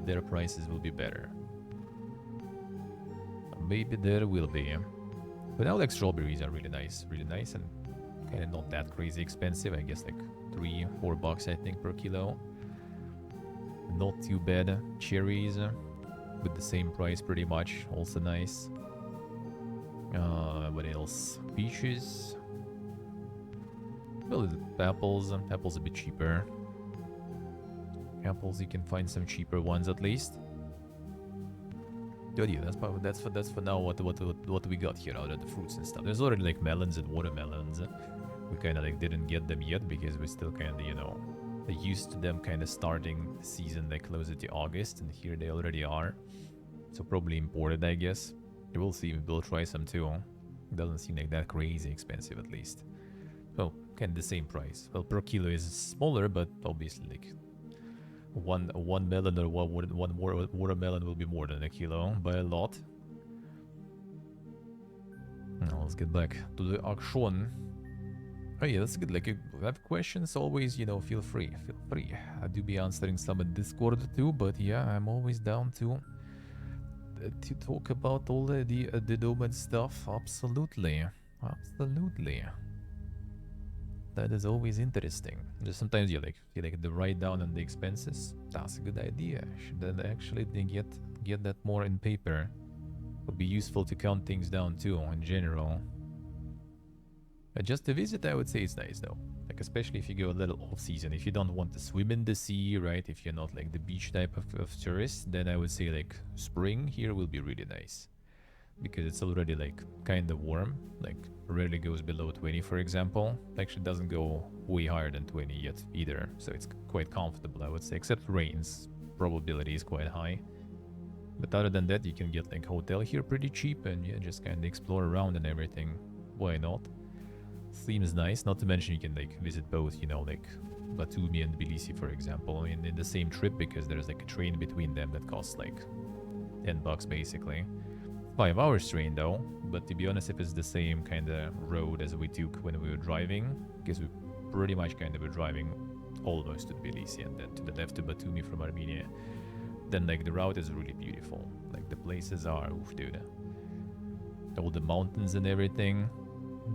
their prices will be better. Maybe there will be. But now like strawberries are really nice, and kind of not that crazy expensive. I guess like $3-4 I think per kilo. Not too bad. Cherries with the same price pretty much, also nice. What else? Peaches. Well, apples a bit cheaper. Apples, you can find some cheaper ones at least. But yeah, that's for now what we got here out of the fruits and stuff. There's already like melons and watermelons. We kind of like didn't get them yet because we're still kind of, you know, used to them kind of starting the season like closer to August, and here they already are. So probably imported, I guess. We'll see. We'll try some too. It doesn't seem like that crazy expensive, at least. Well, kind of the same price. Well, per kilo is smaller, but obviously like one melon or one watermelon will be more than a kilo by a lot. Now let's get back to the auction. Oh yeah, that's good. Like, if you have questions, always, you know, feel free. I do be answering some in Discord too, but yeah, I'm always down to talk about all the Domain stuff. Absolutely. That is always interesting. Just sometimes you like the write down on the expenses. That's a good idea. Should then actually get that more in paper. Would be useful to count things down too in general. But just to visit, I would say it's nice though. Like, especially if you go a little off season. If you don't want to swim in the sea, right? If you're not like the beach type of tourist, then I would say like spring here will be really nice. Because it's already like kind of warm. Like rarely goes below 20, for example. Actually doesn't go way higher than 20 yet either. So it's quite comfortable, I would say. Except rains. Probability is quite high. But other than that, you can get like hotel here pretty cheap. And yeah, just kind of explore around and everything. Why not? Seems nice. Not to mention you can like visit both, you know, like Batumi and Tbilisi, for example, in the same trip, because there's like a train between them that costs like $10 basically. 5 hours train though, but to be honest, if it's the same kind of road as we took when we were driving, because we pretty much kind of were driving almost to Tbilisi and then to the left to Batumi from Armenia, then like the route is really beautiful. Like the places are, oof, dude. All the mountains and everything.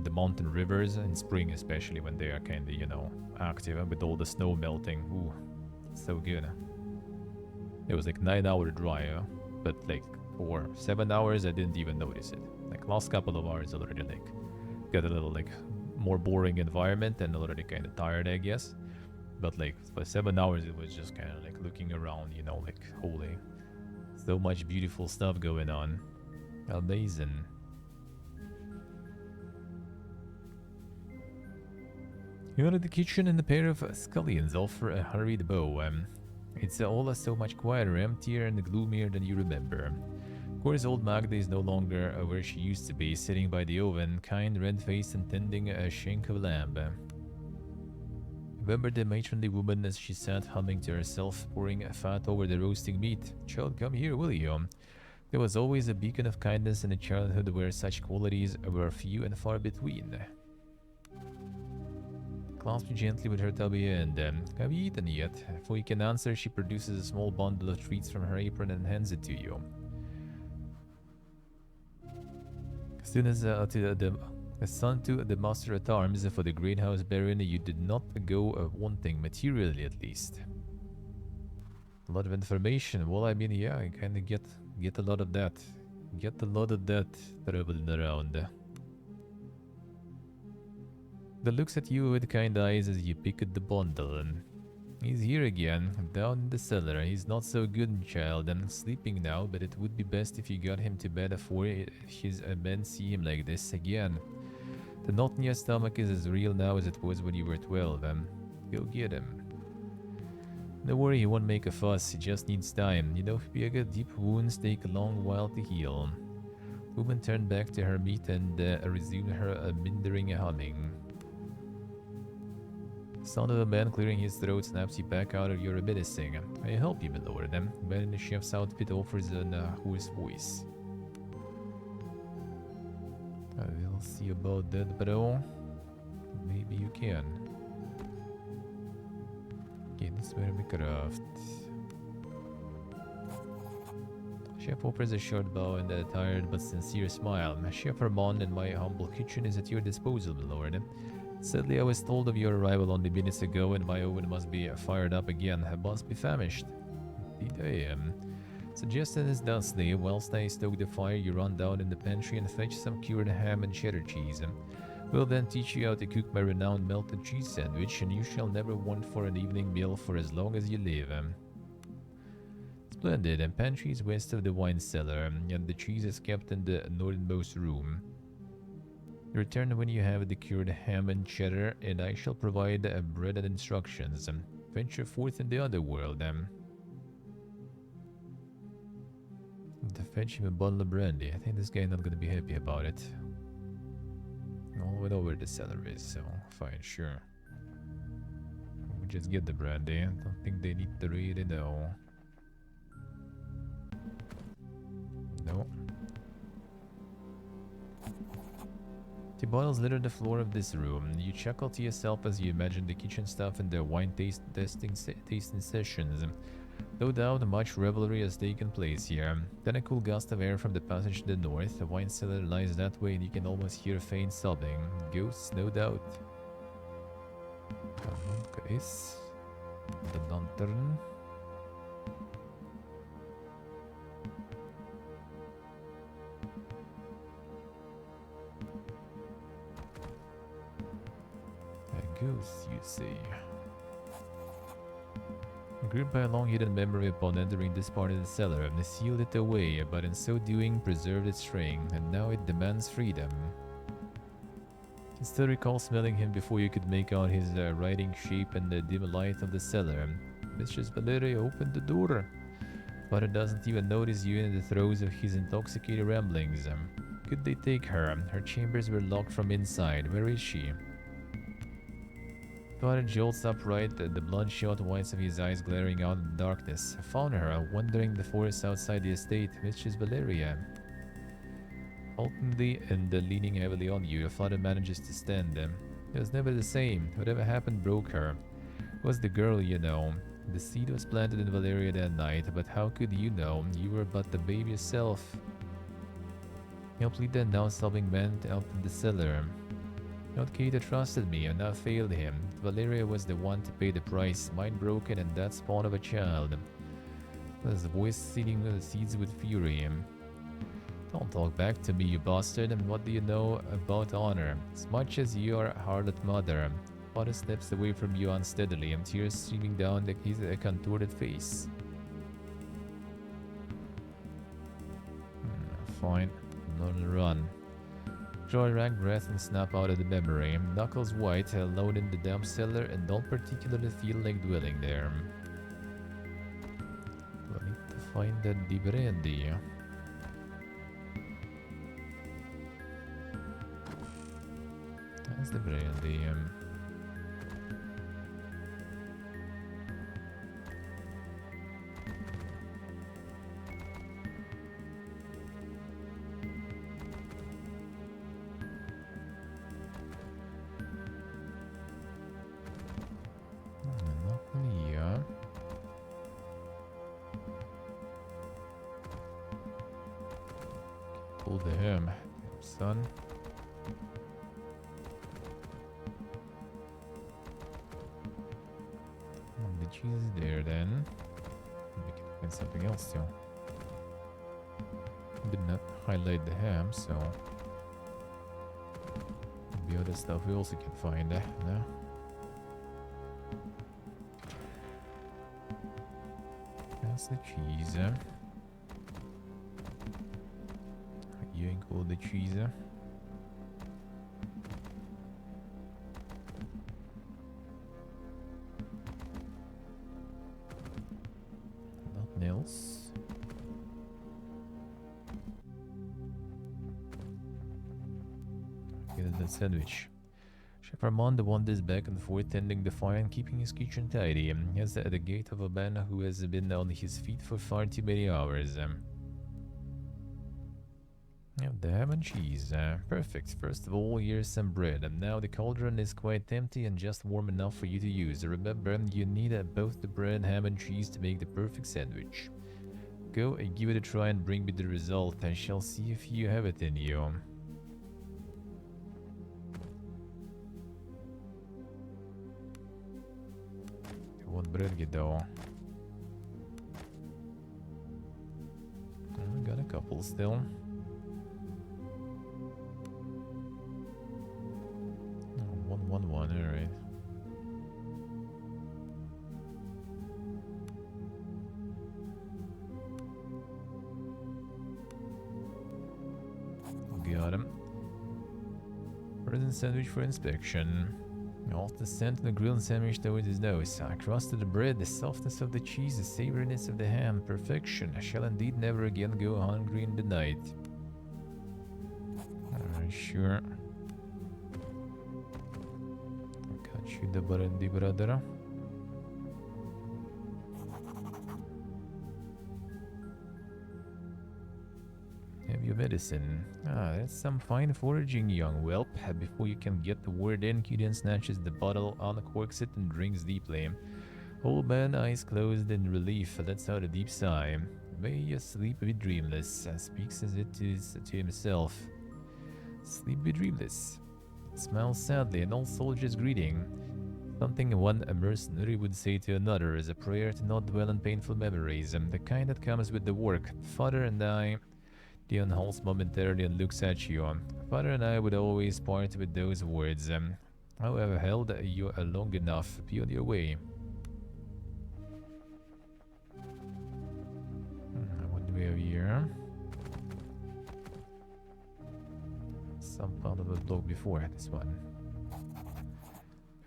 The mountain rivers in spring, especially when they are kind of, you know, active and with all the snow melting. Ooh, so good. It was like 9-hour drive, but like for 7 hours I didn't even notice it. Like last couple of hours already like got a little like more boring environment and already kind of tired, I guess. But like for 7 hours it was just kind of like looking around, you know, like holy, so much beautiful stuff going on. Amazing. You enter the kitchen and a pair of scullions offer a hurried bow. It's all so much quieter, emptier and gloomier than you remember. Of course, old Magda is no longer where she used to be, sitting by the oven, kind, red-faced and tending a shank of lamb. Remember the matronly woman as she sat humming to herself, pouring fat over the roasting meat. Child, come here, will you? There was always a beacon of kindness in a childhood where such qualities were few and far between. Clasped you gently with her tubby and, have you eaten yet? Before you can answer, she produces a small bundle of treats from her apron and hands it to you. As soon as the son to the master at arms for the great house baron, you did not go wanting, materially at least. A lot of information. Well, I mean, yeah, I kind of get a lot of that. Get a lot of that traveling around. The looks at you with kind eyes as you pick at the bundle. He's here again, down in the cellar. He's not so good, child, and sleeping now, but it would be best if you got him to bed before his men see him like this again. The knot in your stomach is as real now as it was when you were 12. Go get him. Don't worry, he won't make a fuss. He just needs time. You know, Biaga, deep wounds take a long while to heal. The woman turned back to her meat and resumed her mindering humming. The sound of a man clearing his throat snaps you back out of your menacing. May I help you, my lord? The man in the chef's outfit offers an hoarse voice. I will see about that, bro. Maybe you can. Okay, this way we craft. Chef offers a short bow and a tired but sincere smile. Chef Armand and my humble kitchen is at your disposal, my lord. Sadly, I was told of your arrival only minutes ago, and my oven must be fired up again. I must be famished. Indeed I am. Suggested as thusly, whilst I stoke the fire, you run down in the pantry and fetch some cured ham and cheddar cheese. We'll then teach you how to cook my renowned melted cheese sandwich, and you shall never want for an evening meal for as long as you live. Splendid, and pantry is west of the wine cellar, and the cheese is kept in the northernmost room. Return when you have the cured ham and cheddar, and I shall provide bread and instructions. Venture forth in the underworld. To fetch him a bottle of brandy. I think this guy not gonna be happy about it. All the way over the cellar is, so fine, sure. We just get the brandy. I don't think they need to really know. No. The bottles litter the floor of this room. You chuckle to yourself as you imagine the kitchen staff and their wine tasting sessions. No doubt much revelry has taken place here. Then a cool gust of air from the passage to the north. The wine cellar lies that way and you can almost hear faint sobbing. Ghosts, no doubt. Okay. The lantern. Ghosts, you say. Gripped by a long hidden memory upon entering this part of the cellar, they sealed it away, but in so doing preserved its string, and now it demands freedom. You still recall smelling him before you could make out his riding shape in the dim light of the cellar. Mistress Valeria opened the door. Father doesn't even notice you in the throes of his intoxicated ramblings. Could they take her? Her chambers were locked from inside. Where is she? Father jolts upright, the bloodshot whites of his eyes glaring out in the darkness. I found her, wandering the forest outside the estate. Mistress Valeria. Haltingly and leaning heavily on you, your father manages to stand. It was never the same. Whatever happened broke her. It was the girl, you know. The seed was planted in Valeria that night, but how could you know? You were but the babe yourself. He'll plead the now sobbing man out in the cellar. Not Kate trusted me and I failed him. Valeria was the one to pay the price, mind broken and that spawn of a child. His voice seeding the seeds with fury. Don't talk back to me, you bastard, and what do you know about honor? As much as your harlot mother. Father steps away from you unsteadily, and tears streaming down his contorted face. Fine, not a run. Draw a rank breath and snap out of the memory. Knuckles white, alone in the damp cellar, and don't particularly feel like dwelling there. I need to find the brandy. That's the brandy. Pull the hem, son. The cheese is there then. We can find something else too. Did not highlight the ham, so the other stuff we also can find. No? That's the cheese. You ain't called the cheese. Nothing else. Get that sandwich. Chef Armand wanders back and forth, tending the fire and keeping his kitchen tidy. He is at the gate of a man who has been on his feet for far too many hours. Yeah, the ham and cheese. Perfect. First of all, here's some bread. And now the cauldron is quite empty and just warm enough for you to use. Remember, you need both the bread, ham and cheese to make the perfect sandwich. Go and give it a try and bring me the result. I shall see if you have it in you. What bread get though? We got a couple still. 1-1-1, alright. Got him. Frozen sandwich for inspection. Off the scent of the grilled sandwich towards his nose. I crusted the bread, the softness of the cheese, the savoriness of the ham. Perfection. I shall indeed never again go hungry in the night. Alright, sure. Got you the brandy, brother. Have your medicine. Ah, that's some fine foraging, young whelp. Before you can get the word in, Gideon snatches the bottle, uncorks it, and drinks deeply. Old man, eyes closed in relief, lets out a deep sigh. May your sleep be dreamless, speaks as it is to himself. Sleep be dreamless. Smiles sadly, an old soldier's greeting. Something one a mercenary would say to another as a prayer to not dwell on painful memories, the kind that comes with the work. Father and I... Dion halts momentarily and looks at you. Father and I would always part with those words. However, held you long enough. Be on your way. What do we have here? Some part of a block before this one.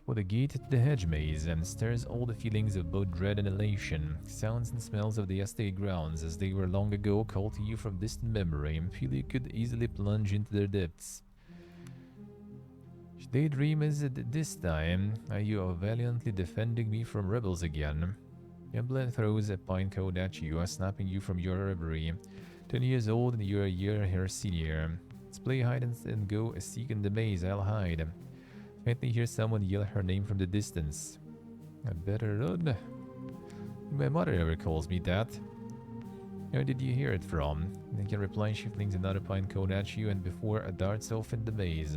For the gate to the hedge maze stirs all the feelings of both dread and elation, sounds and smells of the estate grounds as they were long ago called to you from distant memory and feel you could easily plunge into their depths. Daydream is it this time? Are you valiantly defending me from rebels again? Gambler throws a pine cone at you, snapping you from your reverie. 10 years old and you're a year her senior. Let's play hide and go, seek in the maze, I'll hide. Faintly hear someone yell her name from the distance. I better run. My mother ever calls me that. Where did you hear it from? I can reply she flings another pine cone at you and before darts off in the maze.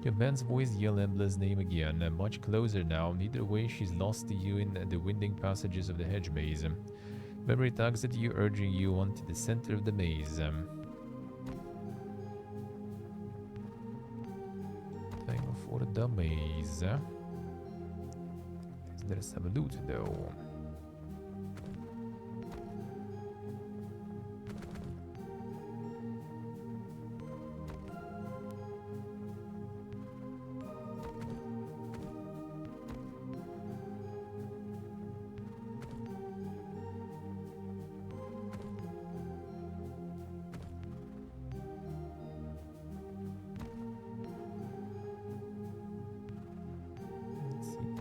Your man's voice yelled Embla's name again, much closer now. Either way, she's lost to you in the winding passages of the hedge maze. Memory tugs at you, urging you on to the center of the maze. Time for the maze. Let's have a loot though.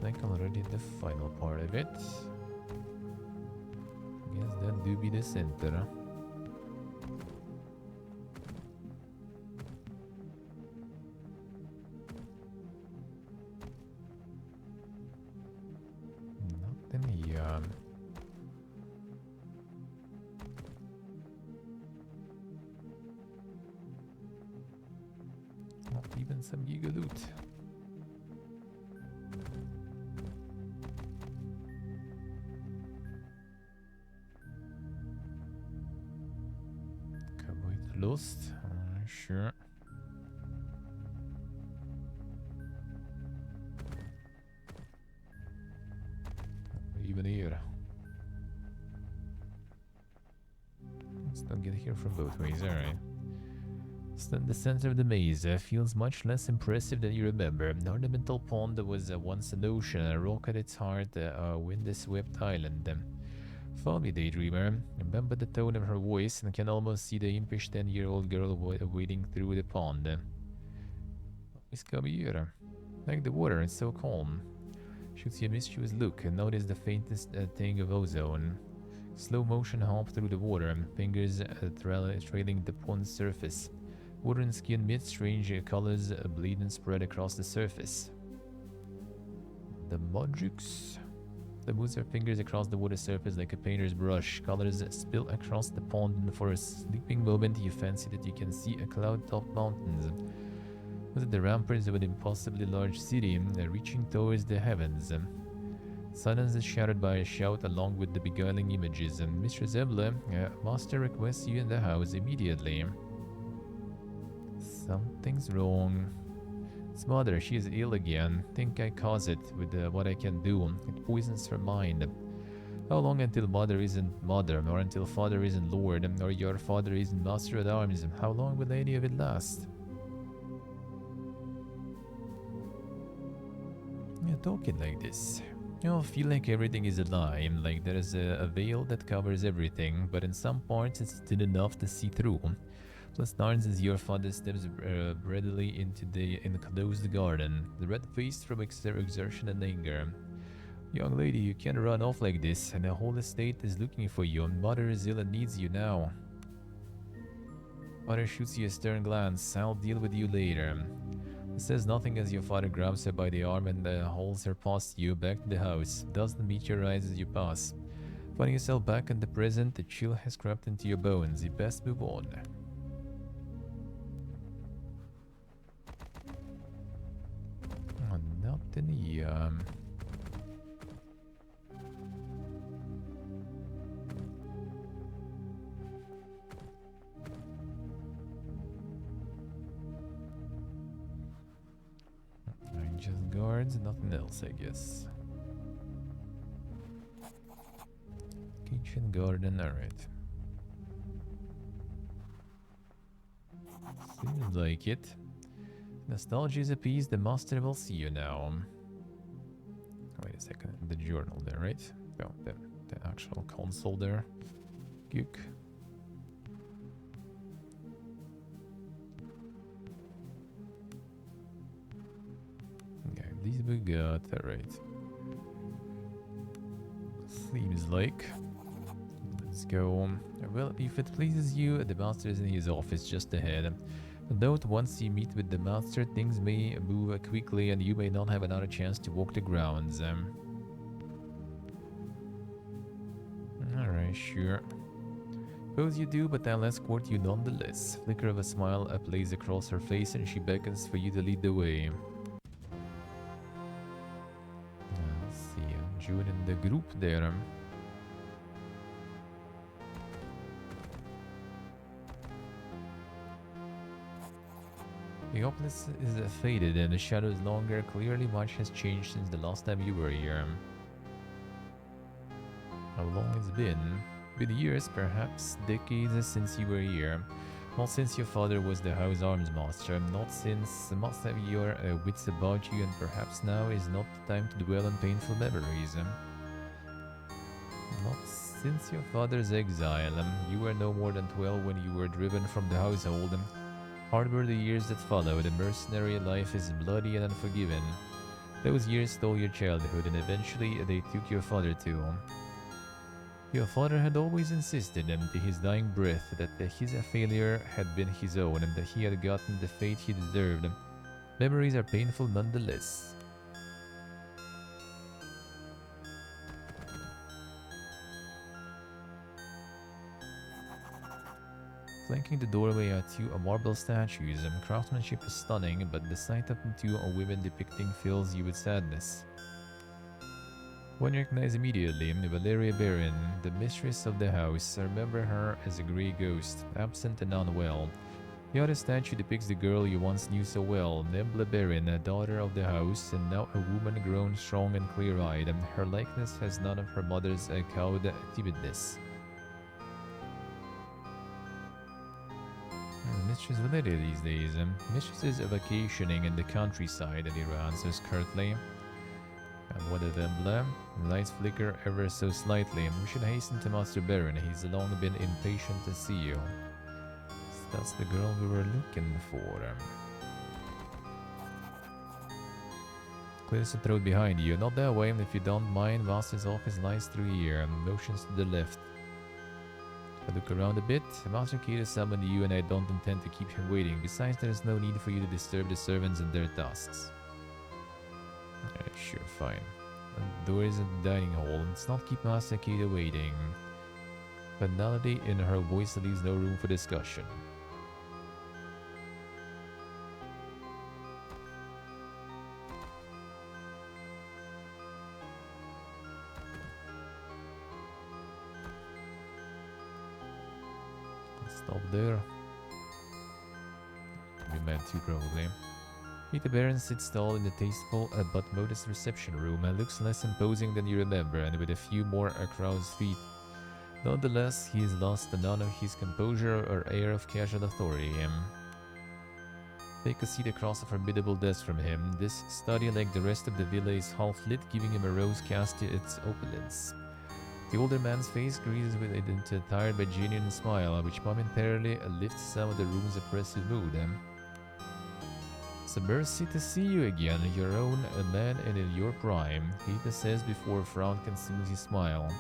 Like already the final part of it. Guess that do be the center. Nothing here. Not even some giga loot. Lost? Sure. Even here. Let's not get here from both ways, alright. The center of the maze feels much less impressive than you remember. The ornamental pond was once an ocean, a rock at its heart, a wind-swept island. Follow me, daydreamer. Remember the tone of her voice and can almost see the impish 10-year-old girl wading through the pond. Always come here. Like the water, it's so calm. Shoots you a mischievous look and notice the faintest thing of ozone. Slow motion hop through the water, fingers trailing the pond's surface. Water and skin emit strange colors bleed and spread across the surface. The magics. They moves her fingers across the water surface like a painter's brush. Colors spill across the pond, and for a sleeping moment you fancy that you can see a cloud-topped mountains. Was it the ramparts of an impossibly large city, reaching towards the heavens? Silence is shattered by a shout along with the beguiling images. Mistress Ebla, master requests you in the house immediately. Something's wrong. It's mother, she is ill again. Think I cause it with what I can do. It poisons her mind. How long until mother isn't mother, or until father isn't lord, or your father isn't master at arms? How long will any of it last? You're talking like this. You feel like everything is a lie, like there is a veil that covers everything, but in some parts it's thin enough to see through. Plus turns as your father steps readily into the enclosed garden, the red face from exertion and anger. Young lady, you can't run off like this, and the whole estate is looking for you, and mother is ill and needs you now. Father shoots you a stern glance. I'll deal with you later. He says nothing as your father grabs her by the arm and hauls her past you back to the house. Doesn't meet your eyes as you pass. Finding yourself back in the present, the chill has crept into your bones. You best move on. Oh, nothing here. Just guards, nothing else, I guess. Kitchen, garden, alright. Seems like it. Nostalgia is appeased, the master will see you now. Wait a second, the journal there, right? Oh, the actual console there. Gook. Okay, these we got, alright. Seems like. Let's go. Well, if it pleases you, the master is in his office just ahead. Note, once you meet with the master, things may move quickly and you may not have another chance to walk the grounds. Alright, sure. Suppose you do, but I'll escort you nonetheless. Flicker of a smile plays across her face and she beckons for you to lead the way. Let's see, joining the group there. The opulence is faded and the shadows longer. Clearly much has changed since the last time you were here. How long it's been? Been years, perhaps decades since you were here. Not since your father was the house arms master. Not since must have your wits about you, and perhaps now is not the time to dwell on painful memories. Not since your father's exile. You were no more than 12 when you were driven from the household. Hard were the years that followed. The mercenary life is bloody and unforgiving. Those years stole your childhood, and eventually they took your father too. Your father had always insisted to his dying breath that his failure had been his own and that he had gotten the fate he deserved. Memories are painful nonetheless. Flanking the doorway are two marble statues. Craftsmanship is stunning, but the sight of the two women depicting fills you with sadness. One you recognize immediately, Valeria Baron, the mistress of the house. Remember her as a grey ghost, absent and unwell. The other statue depicts the girl you once knew so well, Nembla Baron, a daughter of the house, and now a woman grown strong and clear-eyed. Her likeness has none of her mother's cowed timidness. Mistress Valeria these days. Mistress is vacationing in the countryside, Alira answers curtly. And what of them, blah? Lights flicker ever so slightly. We should hasten to Master Baron. He's long been impatient to see you. So that's the girl we were looking for. Clears the throat behind you. Not that way, if you don't mind. Master's office lies through here. Motions to the left. I look around a bit. Master Kira summoned you and I don't intend to keep him waiting. Besides, there is no need for you to disturb the servants and their tasks. Sure, fine. The door is in the dining hall. Let's not keep Master Kira waiting. Banality in her voice leaves no room for discussion. Stop there. We meant to probably. Peter Baron sits tall in the tasteful but modest reception room and looks less imposing than you remember, and with a few more crow's feet. Nonetheless, he has lost none of his composure or air of casual authority. Take a seat across a formidable desk from him. This study, like the rest of the villa, is half-lit, giving him a rose cast to its opulence. The older man's face greases with a tired but genuine smile, which momentarily lifts some of the room's oppressive mood. It's a mercy to see you again, your own man and in your prime, Peter says before a frown consumes his smile.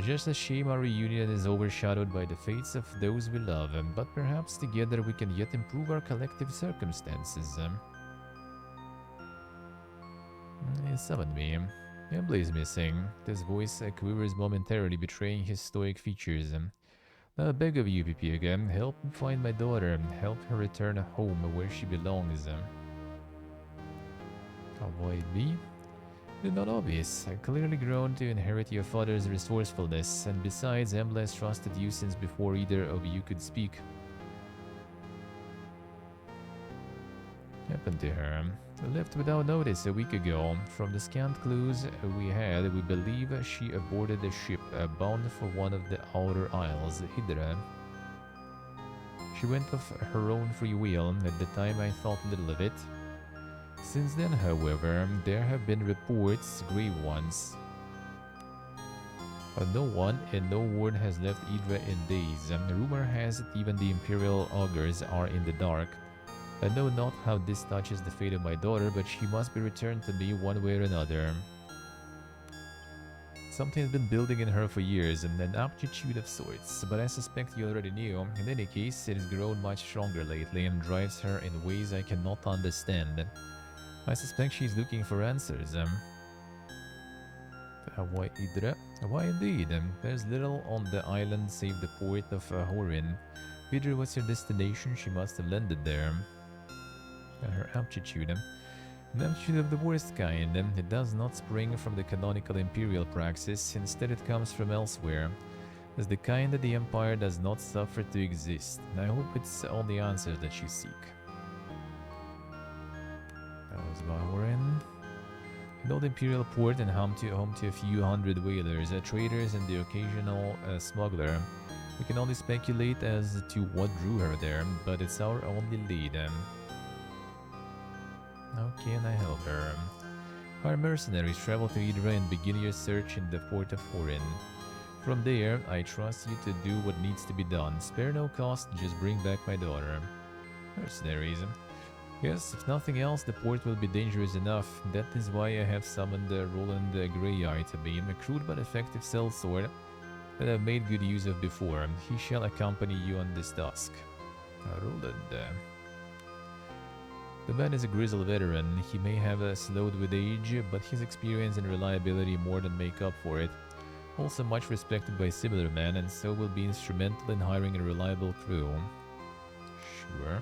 Just a shame our reunion is overshadowed by the fates of those we love, but perhaps together we can yet improve our collective circumstances. He summoned me. Embla is missing. His voice quivers momentarily, betraying his stoic features. I beg of you, PP again, help me find my daughter, help her return home where she belongs. Avoid me? It's not obvious. I've clearly grown to inherit your father's resourcefulness, and besides, Embla has trusted you since before either of you could speak. Happened to her. Left without notice a week ago. From the scant clues we had, we believe she boarded a ship bound for one of the outer isles, Hydra. She went of her own free will. At the time I thought little of it. Since then, however, there have been reports, grave ones. No one and no word has left Hydra in days. Rumor has it even the Imperial augurs are in the dark. I know not how this touches the fate of my daughter, but she must be returned to me one way or another. Something has been building in her for years, and an aptitude of sorts, but I suspect you already knew. In any case, it has grown much stronger lately and drives her in ways I cannot understand. I suspect she's looking for answers. Why Idra? Why indeed? There's little on the island save the port of Horin. Idra was her destination, she must have landed there. Her aptitude. An aptitude of the worst kind. It does not spring from the canonical imperial praxis, instead it comes from elsewhere. As the kind that the Empire does not suffer to exist. I hope it's all the answers that you seek. That was Horin. An old imperial port and home to a few hundred whalers, traders and the occasional smuggler. We can only speculate as to what drew her there, but it's our only lead. How can I help her? Our mercenaries travel to Idra and begin your search in the port of Horin. From there, I trust you to do what needs to be done. Spare no cost, just bring back my daughter. Mercenaries. Yes, if nothing else, the port will be dangerous enough. That is why I have summoned Roland Greyeye to be a crude but effective sellsword that I've made good use of before. He shall accompany you on this task. Roland. The man is a grizzled veteran. He may have slowed with age, but his experience and reliability more than make up for it. Also much respected by similar men, and so will be instrumental in hiring a reliable crew. Sure.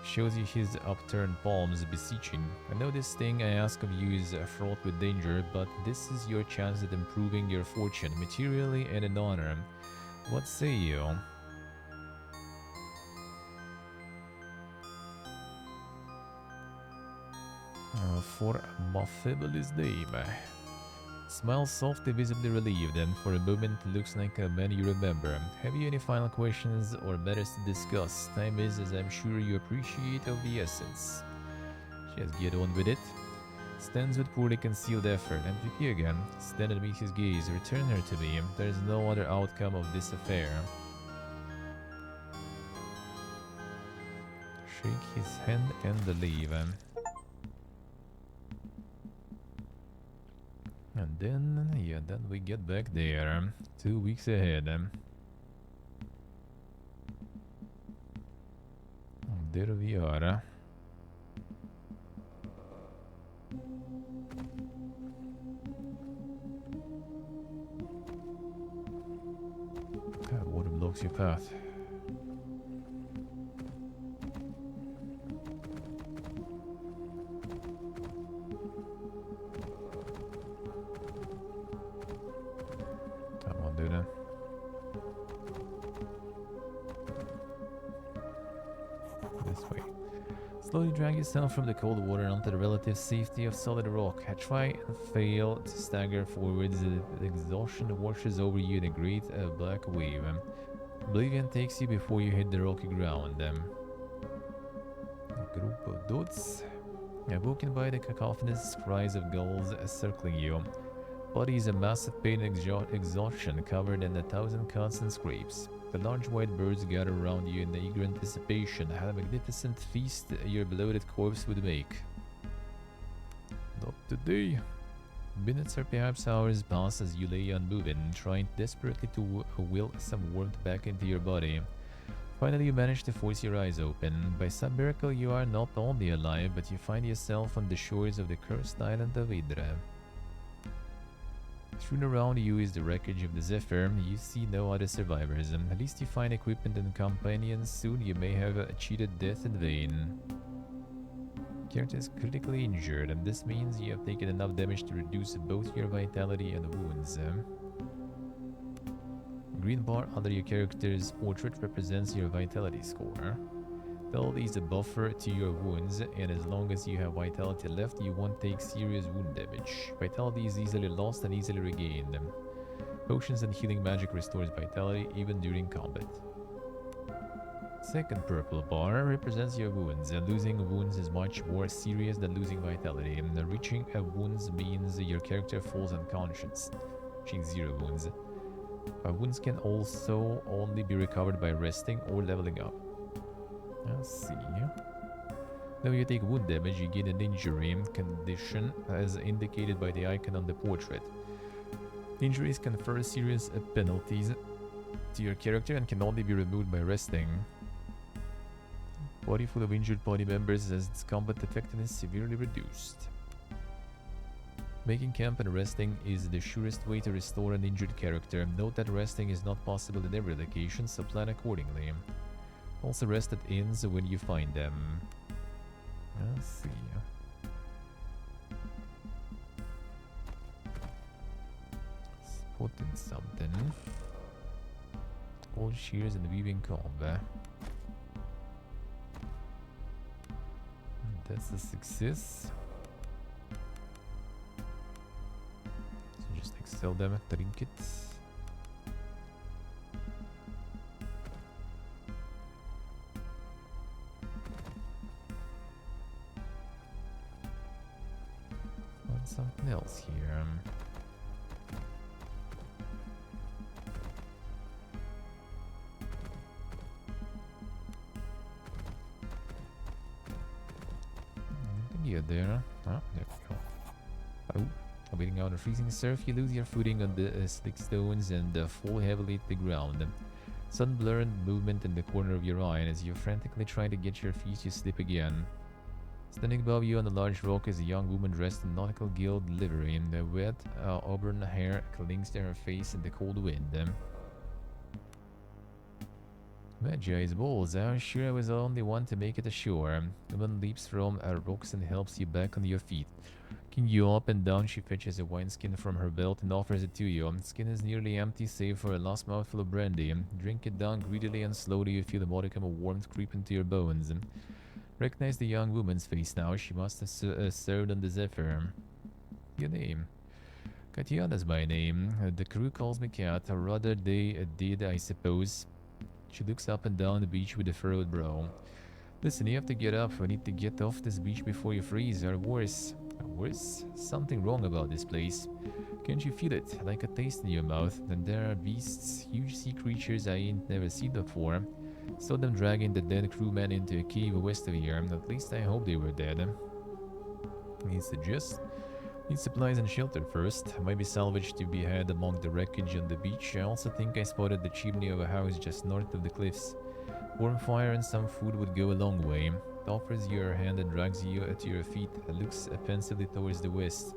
Shows you his upturned palms beseeching. I know this thing I ask of you is fraught with danger, but this is your chance at improving your fortune, materially and in honor. What say you? For Mafibul's name. Smiles softly, visibly relieved, and for a moment looks like a man you remember. Have you any final questions or matters to discuss? Time is, as I'm sure you appreciate, of the essence. Just get on with it. Stands with poorly concealed effort, and Vicky again. Stand and meet his gaze. Return her to me. There is no other outcome of this affair. Shake his hand and leave. And then, yeah, then we get back there. 2 weeks ahead. There we are. Water blocks your path. Slowly drag yourself from the cold water onto the relative safety of solid rock. Try and fail to stagger forwards. The exhaustion washes over you in a great black wave. Oblivion takes you before you hit the rocky ground. A group of dots, awoken by the cacophonous cries of gulls circling you. Body is a massive pain and exhaustion covered in 1,000 cuts and scrapes. The large white birds gather around you in eager anticipation. How a magnificent feast your bloated corpse would make. Not today. Minutes or perhaps hours pass as you lay unmoving, trying desperately to will some warmth back into your body. Finally, you manage to force your eyes open. By some miracle, you are not only alive, but you find yourself on the shores of the cursed island of Idra. Strewn around you is the wreckage of the Zephyr. You see no other survivors. At least you find equipment and companions. Soon you may have cheated death in vain. Character is critically injured, and this means you have taken enough damage to reduce both your vitality and wounds. Green bar under your character's portrait represents your vitality score. Vitality is a buffer to your wounds, and as long as you have vitality left, you won't take serious wound damage. Vitality is easily lost and easily regained. Potions and healing magic restores vitality even during combat. Second purple bar represents your wounds. Losing wounds is much more serious than losing vitality. Reaching wounds means your character falls unconscious, reaching 0 wounds. Wounds can also only be recovered by resting or leveling up. Let's see. Now you take wound damage, you gain an injury condition as indicated by the icon on the portrait. Injuries confer serious penalties to your character and can only be removed by resting. Body full of injured body members as its combat effectiveness severely reduced. Making camp and resting is the surest way to restore an injured character. Note that resting is not possible in every location, so plan accordingly. Also rest at inns when you find them. Let's see. Let's put in something. All shears and weaving comb. That's a success. So just sell them trinkets. Find something else here. There. Ah, there we go. Oh, waiting out a freezing surf, you lose your footing on the slick stones and fall heavily to the ground. Sudden blur and movement in the corner of your eye, and as you frantically try to get your feet, you slip again. Standing above you on a large rock is a young woman dressed in nautical guild livery, and the wet auburn hair clings to her face in the cold wind. Magi's balls, I'm sure I was the only one to make it ashore. The woman leaps from rocks and helps you back on your feet. Kicking you up and down, she fetches a wineskin from her belt and offers it to you. The skin is nearly empty save for a last mouthful of brandy. Drink it down greedily and slowly you feel a modicum of warmth creep into your bones. Recognize the young woman's face now, she must have served on the Zephyr. Your name? Katiana's my name. The crew calls me Kat, or rather they did, I suppose. She looks up and down the beach with a furrowed brow. Listen, you have to get up. We need to get off this beach before you freeze, or worse. Worse? Something wrong about this place. Can't you feel it? Like a taste in your mouth. And there are beasts, huge sea creatures I ain't never seen before. Saw them dragging the dead crewmen into a cave west of here. At least I hope they were dead. He suggests. Need supplies and shelter first. Might be salvage to be had among the wreckage on the beach. I also think I spotted the chimney of a house just north of the cliffs. Warm fire and some food would go a long way. It offers you her hand and drags you to your feet. It looks pensively towards the west.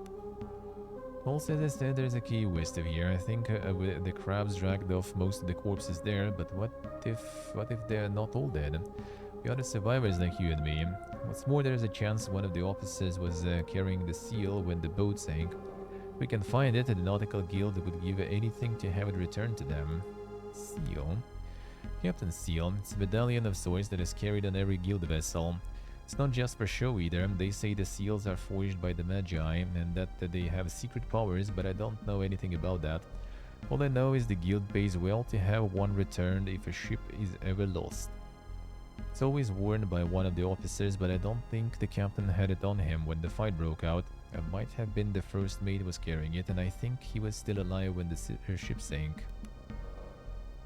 Also, as I said, there's a cave west of here. I think the crabs dragged off most of the corpses there, but what if they're not all dead? We are the survivors like you and me. What's more, there's a chance one of the officers was carrying the seal when the boat sank. If we can find it, the Nautical Guild would give anything to have it returned to them. Seal? Captain Seal. It's a medallion of sorts that is carried on every guild vessel. It's not just for show either. They say the seals are forged by the Magi and that they have secret powers, but I don't know anything about that. All I know is the guild pays well to have one returned if a ship is ever lost. It's always worn by one of the officers, but I don't think the captain had it on him when the fight broke out. It might have been the first mate was carrying it, and I think he was still alive when her ship sank.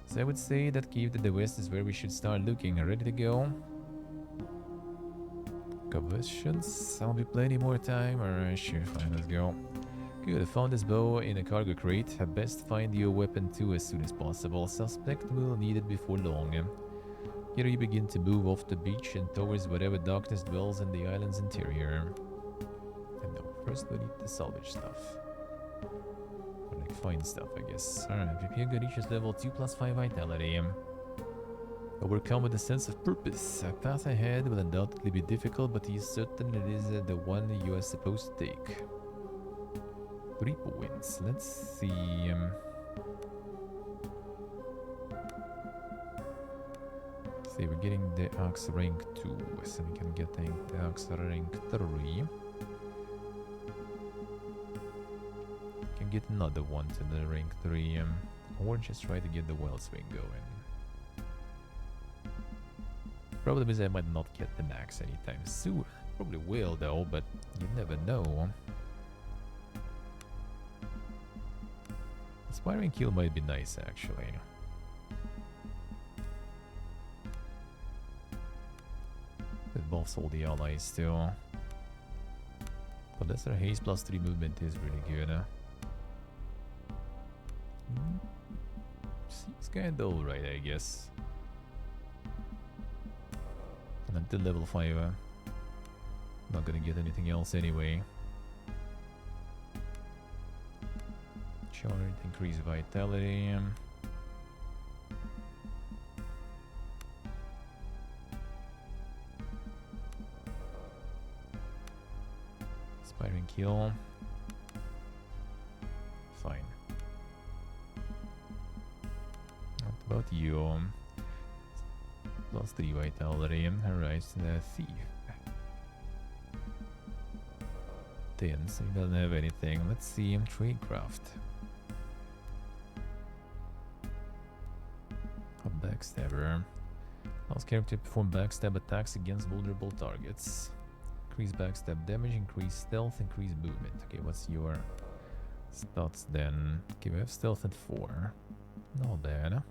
So I would say that cave to the west is where we should start looking. Ready to go? Questions? I'll be plenty more time. Alright, sure, fine, let's go. Good, I found this bow in a cargo crate. Best find your weapon too as soon as possible. Suspect will need it before long. Here you begin to move off the beach and towards whatever darkness dwells in the island's interior. And no, first we need to salvage stuff. Or like find stuff, I guess. Alright, prepare good reaches level 2+5 vitality. Overcome with a sense of purpose. A path ahead will undoubtedly be difficult, but he is certain it is the one you are supposed to take. 3 points. Let's see. We're getting the axe rank 2, so we can get the axe rank 3. Can get another one to the rank 3, or just try to get the well swing going. Problem is I might not get the max anytime soon. Probably will though, but you never know. Inspiring kill might be nice actually. It buffs all the allies too. But lesser haste plus 3 movement is really good. Seems kinda alright, I guess. And until level 5, not gonna get anything else anyway. Charge, increase vitality. Inspiring kill. Fine. What about you? Plus 3 vitality. Alright, the thief. 10, so he doesn't have anything. Let's see him tradecraft. A backstabber. Allows character to perform backstab attacks against vulnerable targets. Increase backstab damage, increase stealth, increase movement. Okay, what's your stats then? Okay, we have stealth at 4. Not bad.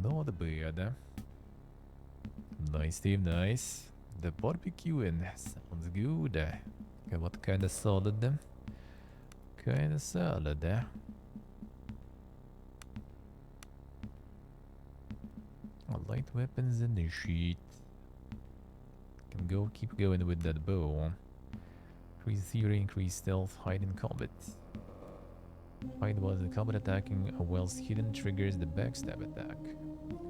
Not bad. Nice, Steve, nice. The barbecuing sounds good. Okay, what kind of salad then? Kind of salad, Light weapons in the sheet. Can go, keep going with that bow. Increase theory, increase stealth, hide in combat. Hide was the combat attacking, whilst hidden triggers the backstab attack.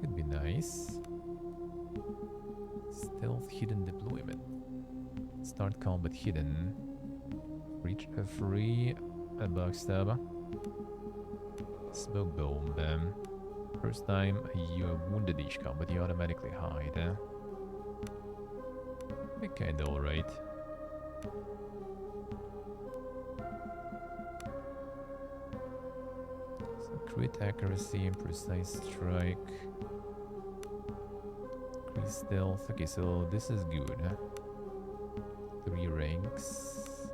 Could be nice. Stealth, hidden deployment. Start combat hidden. Reach a free, a backstab. Smoke bomb. First time you are wounded each combat, you automatically hide. Kinda alright. So crit accuracy and precise strike. Increase stealth. Okay, so this is good. 3 ranks.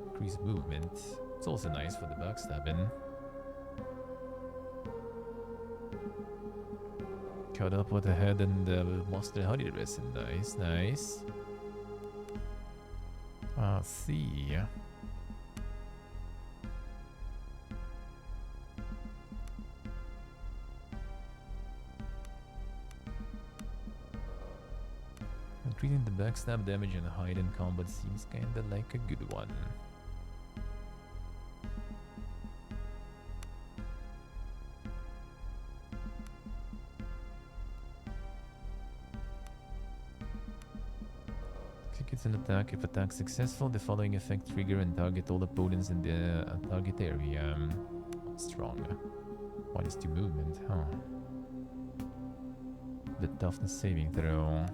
Increase movement. It's also nice for the backstabbing. Cut up with the head and mustard honey resin. Nice, nice. See. Increasing the backstab damage and hide in combat seems kinda like a good one. Executes an attack. If attack successful, the following effect trigger and target all opponents in the target area. Strong. -2 movement, huh? The toughness saving throw.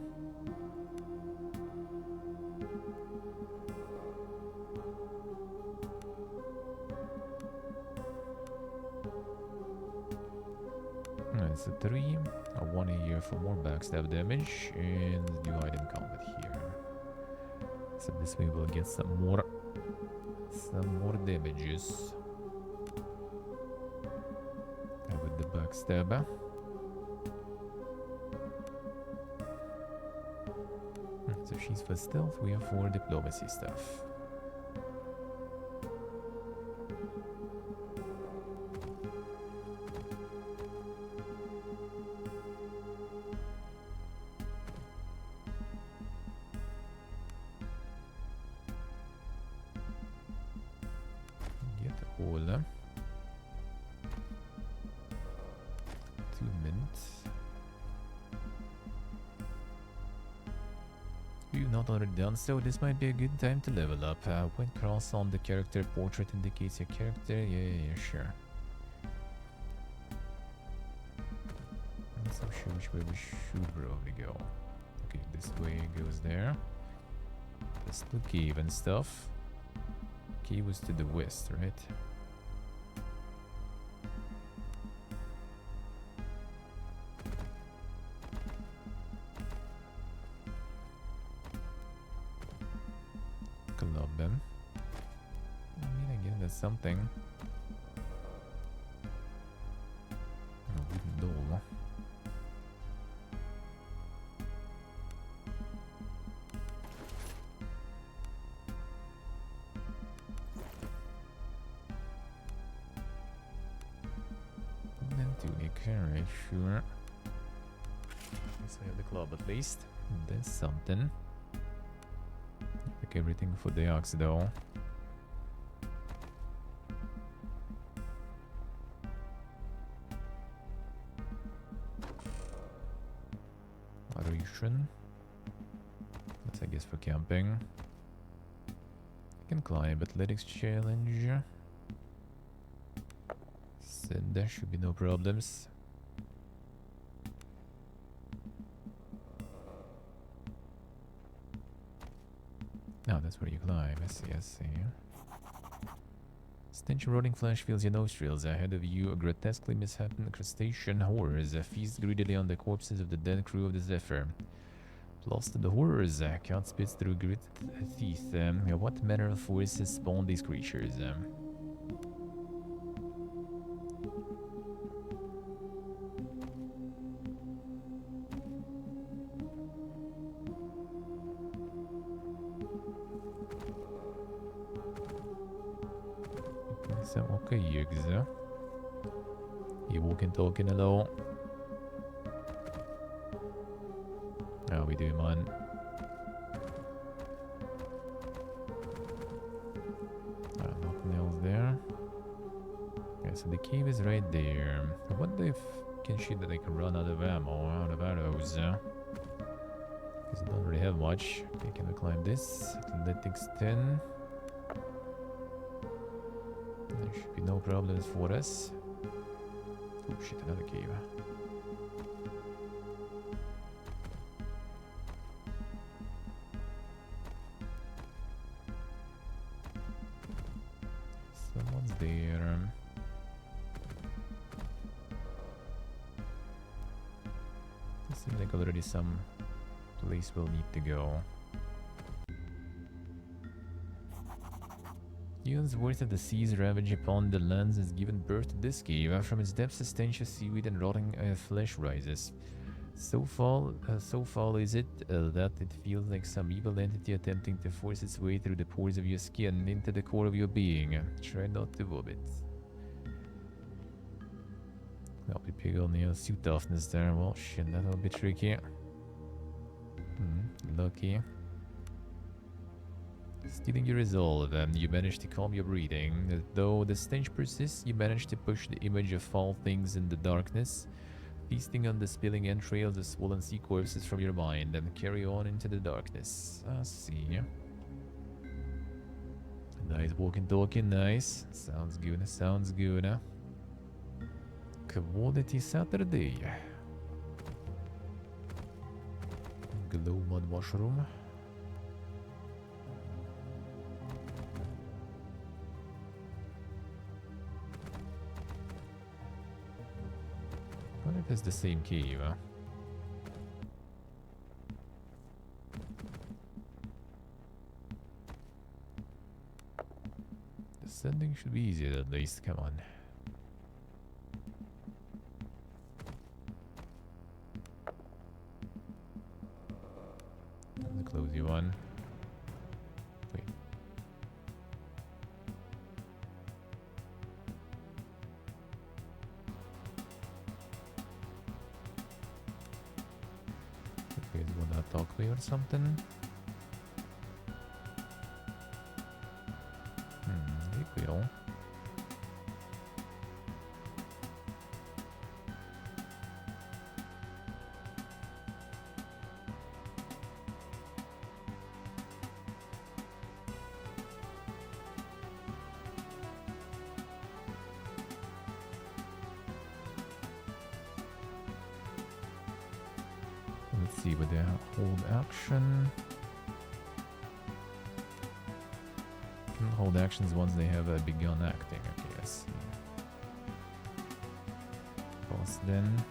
It's a 3. A 1 here for more backstab damage, and do hide in combat here. So this way we'll get some more damages. And with the backstab. So she's for stealth, we are for diplomacy stuff. Done, so this might be a good time to level up. When cross on the character portrait indicates your character. Yeah, sure. I'm not so sure which way we should probably go. Okay, this way goes there. That's the cave and stuff. Cave was to the west, right? Something. A wooden door. And then tunic, alright, sure. At least we have the club at least. There's something. Check everything for the axe though. Adoration. That's I guess for camping. You can climb athletics challenge. Then there should be no problems. No, that's where you climb. I see, I see. Stench of rotting flesh fills your nostrils. Ahead of you, a grotesquely misshapen crustacean horrors feast greedily on the corpses of the dead crew of the Zephyr. Lost the horrors, cut spits through gritted teeth. What manner of forces spawn these creatures? Okay, Yugs. You walking, talking hello. How we doing, man? Nothing else there. Okay, so the cave is right there. I wonder if can shoot that I can run out of ammo, out of arrows. Because I don't really have much. Okay, can we climb this? Athletics 10. There should be no problems for us. Oh shit, another cave. Someone's there. This seems like already some place we'll need to go. Eons worth of the sea's ravage upon the lands has given birth to this cave. From its depths a stench of seaweed and rotting flesh rises. So foul is it that it feels like some evil entity attempting to force its way through the pores of your skin into the core of your being. Try not to vomit. That'll be big on the suit toughness there. Well, shit, that'll be tricky. Lucky. Stealing your resolve, you manage to calm your breathing. Though the stench persists, you manage to push the image of foul things in the darkness, feasting on the spilling entrails of swollen sea corpses from your mind, and carry on into the darkness. I see. Nice walking, talking, nice. Sounds good, sounds good. Quality Saturday. Glow mud mushroom. I wonder if it's the same cave, huh? Descending should be easier at least, come on. The closey one. Wait. Okay, is one that talk me or something? They will. Let's see with the hold action. Can hold actions once they have begun acting. Okay, I see. Pause then.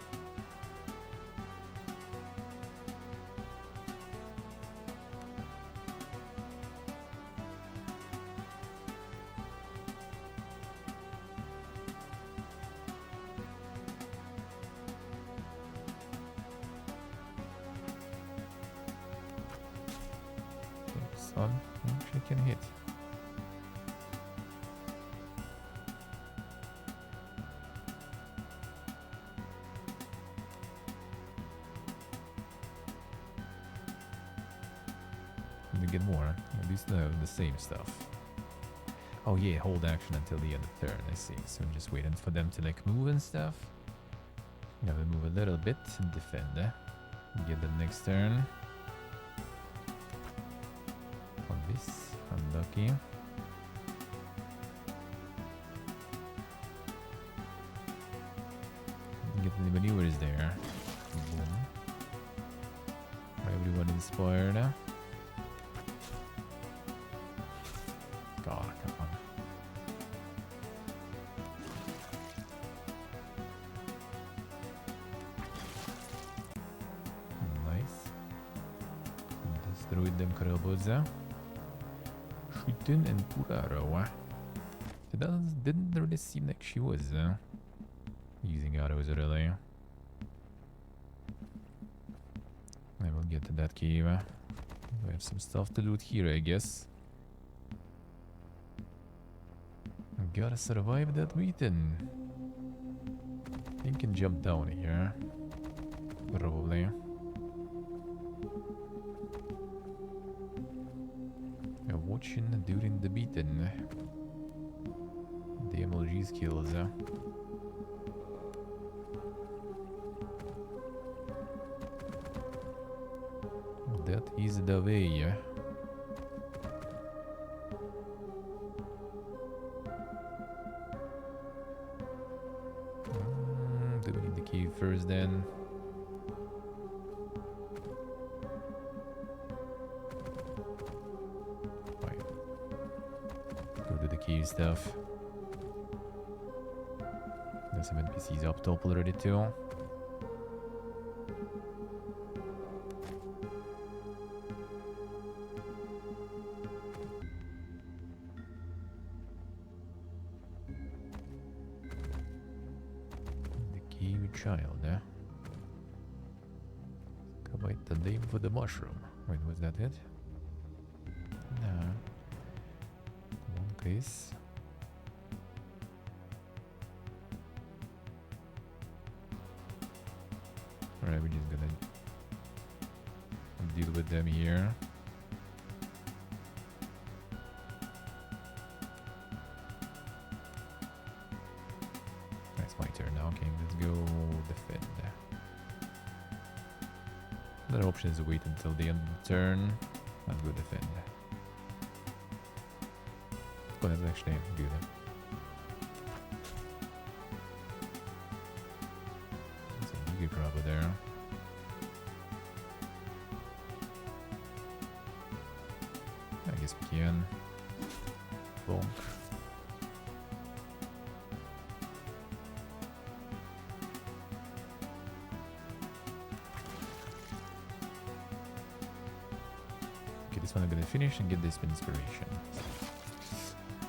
Son, actually can hit. Can we get more? At least the same stuff. Oh yeah, hold action until the end of turn, I see. So I'm just waiting for them to like move and stuff. Gotta move a little bit and defend. Get the next turn. On this, unlucky. Get the maneuvers there. Boom. Everyone inspired. God, come on. Nice. Destroyed them Karaboza. Shooting and Puraro. It didn't really seem like she was using autos really. I will get to that cave. We have some stuff to loot here, I guess. Gotta survive that beating. You can jump down here. Probably. You're watching during the beating. The MLG skills. That is the way. Do we need the key first then? Right. Go to the key stuff. There's some NPCs up top already too. Child, Wait, the name for the mushroom. Wait, was that it? No. Come on, please. Alright, we're just gonna deal with them here. It's my turn now. Okay, let's go defend. Another option is to wait until the end of the turn. I'll go defend. Oh, that's actually good. There's a bigger problem there. I guess we can. Bonk. This one I'm gonna finish and get this inspiration.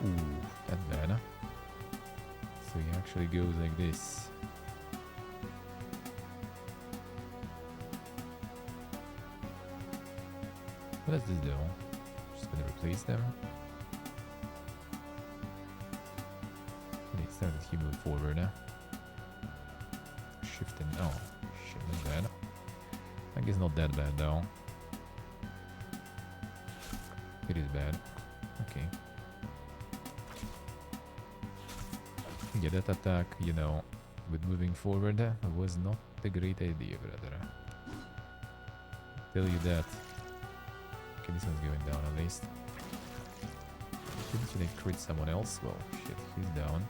Ooh, that's bad. Huh? So he actually goes like this. What does this do? Just gonna replace them. Next time he move forward. Huh? Shifting. Oh, shit, not bad. I guess not that bad though. It is bad. Okay. Yeah, that attack, you know, with moving forward was not a great idea, brother. Tell you that. Okay, this one's going down at least. Should I crit someone else? Well, shit, he's down.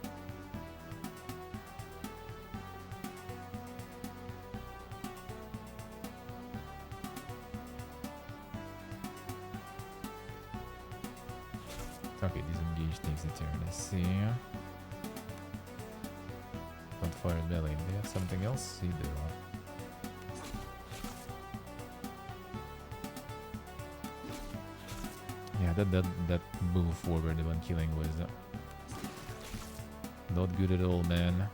Okay, disengage takes a turn. Let's see. Not fire melee. They have something else? You do. Yeah, that move forward when killing was not good at all, man.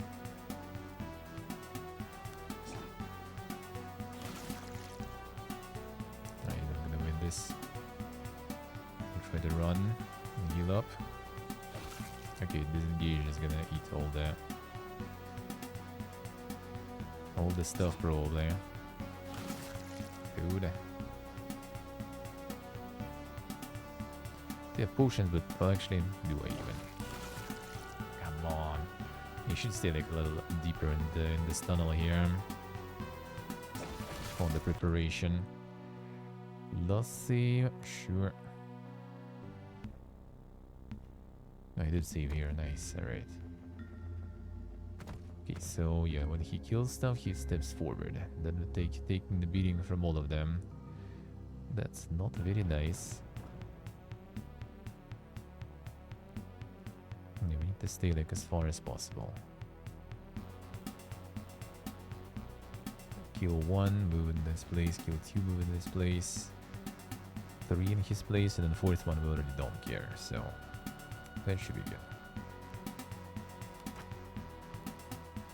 Alright, I'm gonna win this. I'll try to run. Heal up. Okay, disengage is gonna eat all the stuff probably. Good. They have potions, but well, actually, do I even? Come on. You should stay like a little deeper in this tunnel here. On the preparation. Lossy, sure. I did save here, nice, alright. Okay, so yeah, when he kills stuff, he steps forward. Then taking the beating from all of them. That's not very nice. Yeah, we need to stay like as far as possible. Kill 1, move in this place. Kill 2, move in this place. 3 in his place, and then 4th one we already don't care, so that should be good.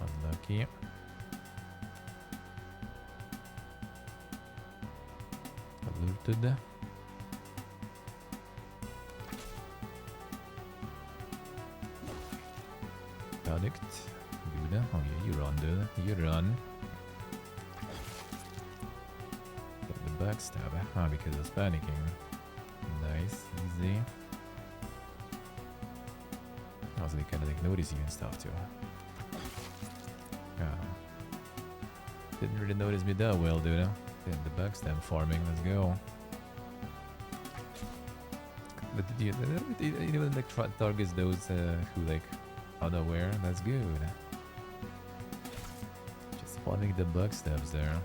Unlucky. Alerted. Panicked. Good. Oh yeah, you run, dude. You run. Get the backstab. Ah, because I was panicking. Nice, easy. I was like, kind of like noticing and stuff too. Yeah. Didn't really notice me that well, dude. Then the backstab farming. Let's go. But did you know, like targets those who like unaware? That's good. Just farming the backstabs there.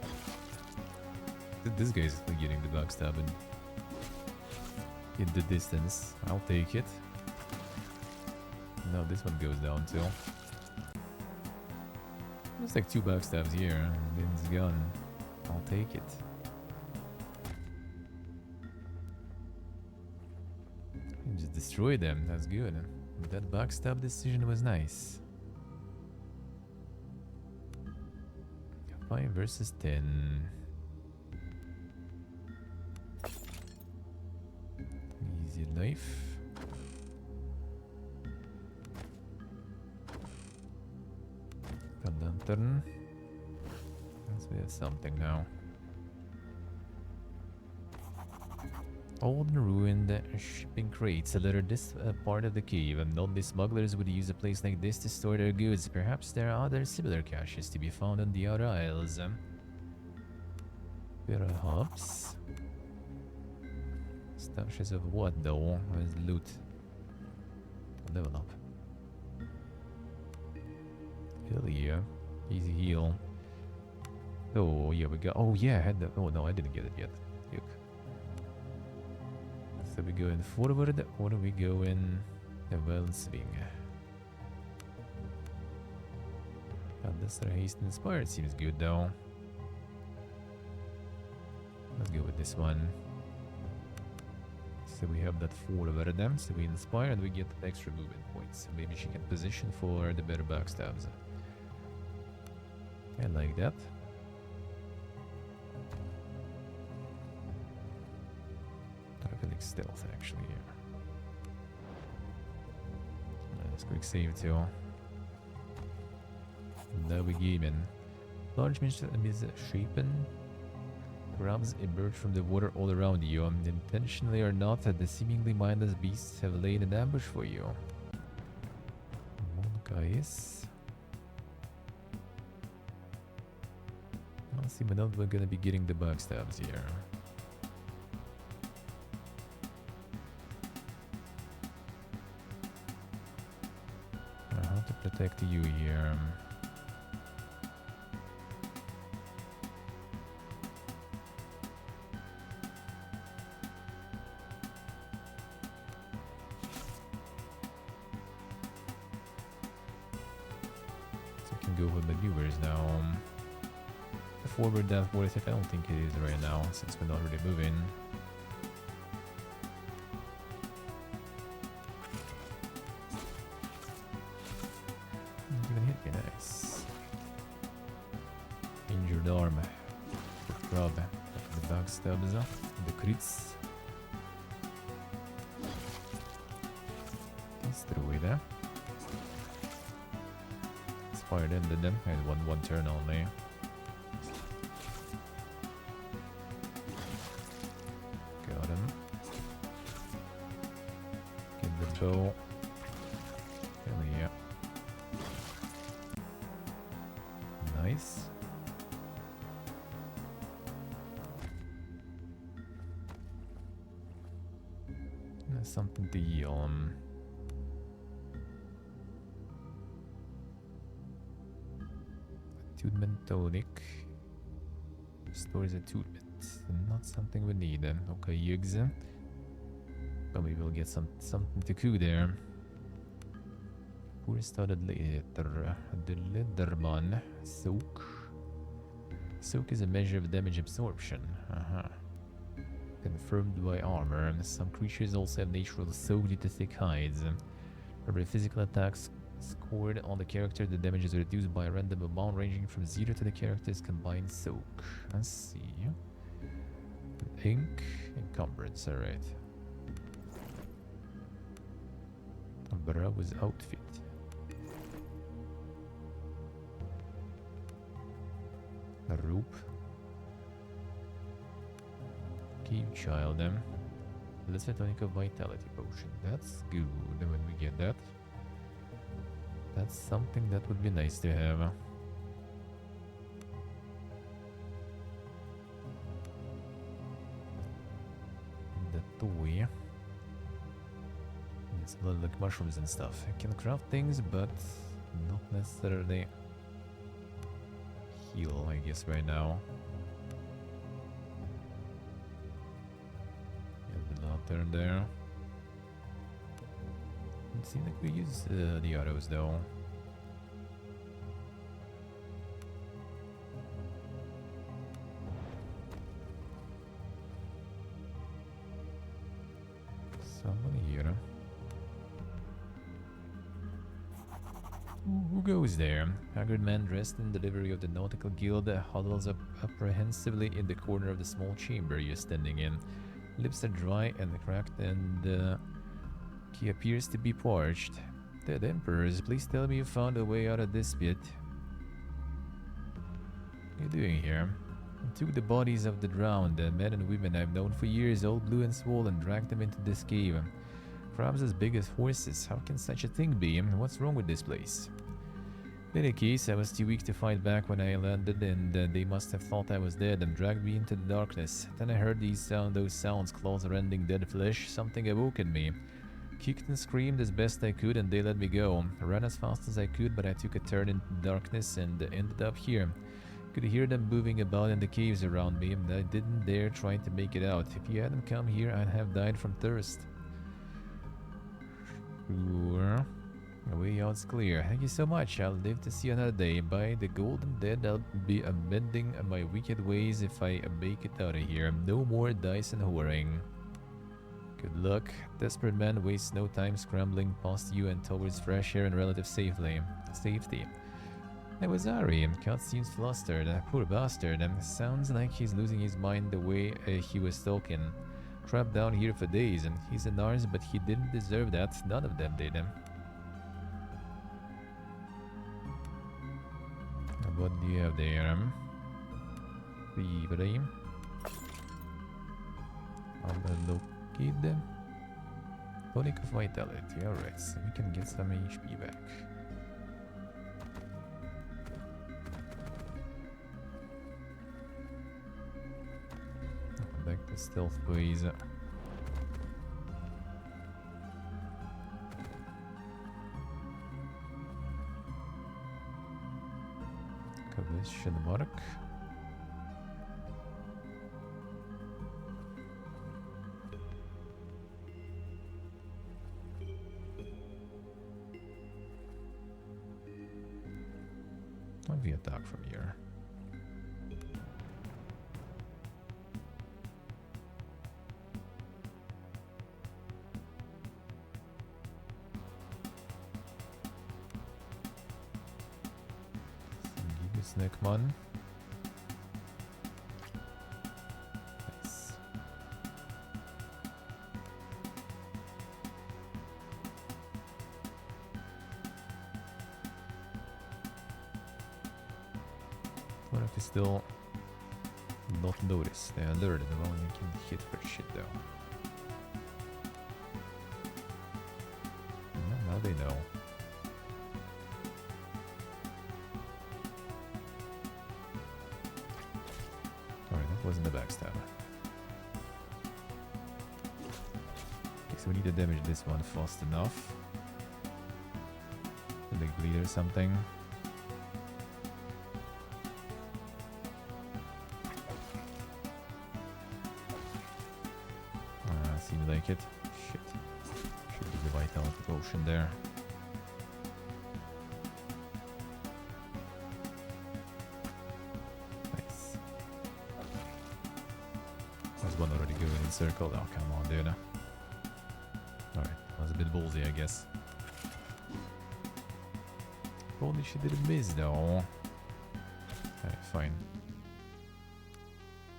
This guy's like getting the backstab in the distance. I'll take it. No, this one goes down too. There's like 2 backstabs here. Lin's gun. I'll take it. You just destroy them. That's good. That backstab decision was nice. 5 versus 10. Easy life. Lantern. Let's do something now. Old and ruined shipping crates alert this part of the cave, and only smugglers would use a place like this to store their goods. Perhaps there are other similar caches to be found on the outer isles. Perhaps. Stashes of what though? Where's loot? Level up. Hell yeah. Easy heal. Oh yeah, we got. Oh yeah, I had that. Oh no, I didn't get it yet. Yuck. So we go in forward, or do we go in the well swing? This haste inspired seems good though. Let's go with this one. So we have that 4 over them, so we inspire and we get extra movement points. So maybe she can position for the better backstabs. I like that. Traffic stealth actually here. Let's quick save too. Now we game in. Large misshapen crabs emerge from the water all around you, and intentionally or not, the seemingly mindless beasts have laid an ambush for you. Come on, guys. I'll see, but now we're gonna be getting the backstabs here. How to protect you here? Go with maneuvers now. Forward that worth it? I don't think it is right now, since we're not really moving. Even hit me, nice. Injured arm. Grab the backstabs, the crits. Let's throw away there. Fired ended them. I had one turn only. Got him. bow. Hell yeah. Nice. There's something to heal. Attunement tonic. Restores attunement. Not something we need. Okay, Yugs. But we will get something to cook there. Poor started later. The Lederman. Soak. Soak is a measure of damage absorption. Confirmed by armor. Some creatures also have natural soak due to thick hides. For every physical attacks scored on the character, the damage is reduced by a random amount ranging from 0 to the character's combined soak. Let's see. Ink. Encumbrance, alright. Bravo's outfit. A rope. Cave child. Lesser tonic of vitality potion. That's good when we get that. That's something that would be nice to have. The toy. It's a lot like mushrooms and stuff. I can craft things, but not necessarily heal, I guess, right now. Yeah, the lantern there. It seems like we use the arrows though. Someone here. Who goes there? Haggard man dressed in the livery of the Nautical Guild huddles up apprehensively in the corner of the small chamber you're standing in. Lips are dry and cracked, and he appears to be parched. Dead Emperors, please tell me you found a way out of this pit. What are you doing here? I took the bodies of the drowned, men and women I've known for years, all blue and swollen, dragged them into this cave. Crabs as big as horses, how can such a thing be? What's wrong with this place? In any case, I was too weak to fight back when I landed, and they must have thought I was dead and dragged me into the darkness. Then I heard those sounds, claws rending dead flesh. Something awoke in me. Kicked and screamed as best I could, and they let me go. I ran as fast as I could, but I took a turn into the darkness and ended up here. Could hear them moving about in the caves around me, and I didn't dare try to make it out. If you hadn't come here, I'd have died from thirst. Sure. The way out's clear. Thank you so much. I'll live to see another day. By the golden dead, I'll be amending my wicked ways if I make it out of here. No more dice and whoring. Good luck. Desperate man wastes no time scrambling past you and towards fresh air and relative safety. That was Ari. Cat seems flustered. Poor bastard. Sounds like he's losing his mind the way he was talking. Trapped down here for days, and he's an ours, but he didn't deserve that. None of them did. What do you have there? Priory. Unlocked. Tonic of vitality. Alright, so we can get some HP back. Back to stealth, please. Collision mark. Why we attack from here? Snackman. Nice. What if you still not notice the alert the one you can hit for shit though? they know? Alright, that wasn't a backstab. Okay, so we need to damage this one fast enough. A big bleed or something. Seems like it. Shit. Should be the vitality potion there. Nice. There's one already going in circle. Oh, come on, dude. Alright, that was a bit ballsy, I guess. If only she didn't miss, though. Alright, fine.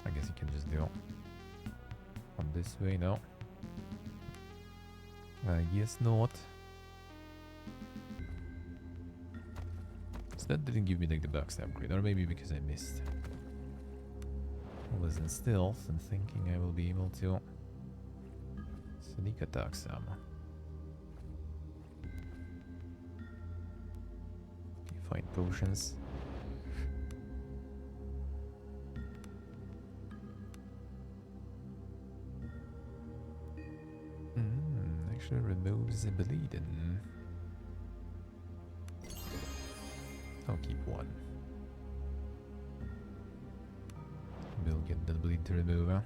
I guess you can just go on this way now. Yes, not. So that didn't give me like the backstab upgrade, or maybe because I missed. I was in stealth and thinking I will be able to sneak attack some. Okay, find potions. Actually removes the bleeding. I'll keep one. We'll get the bleed to remove, huh?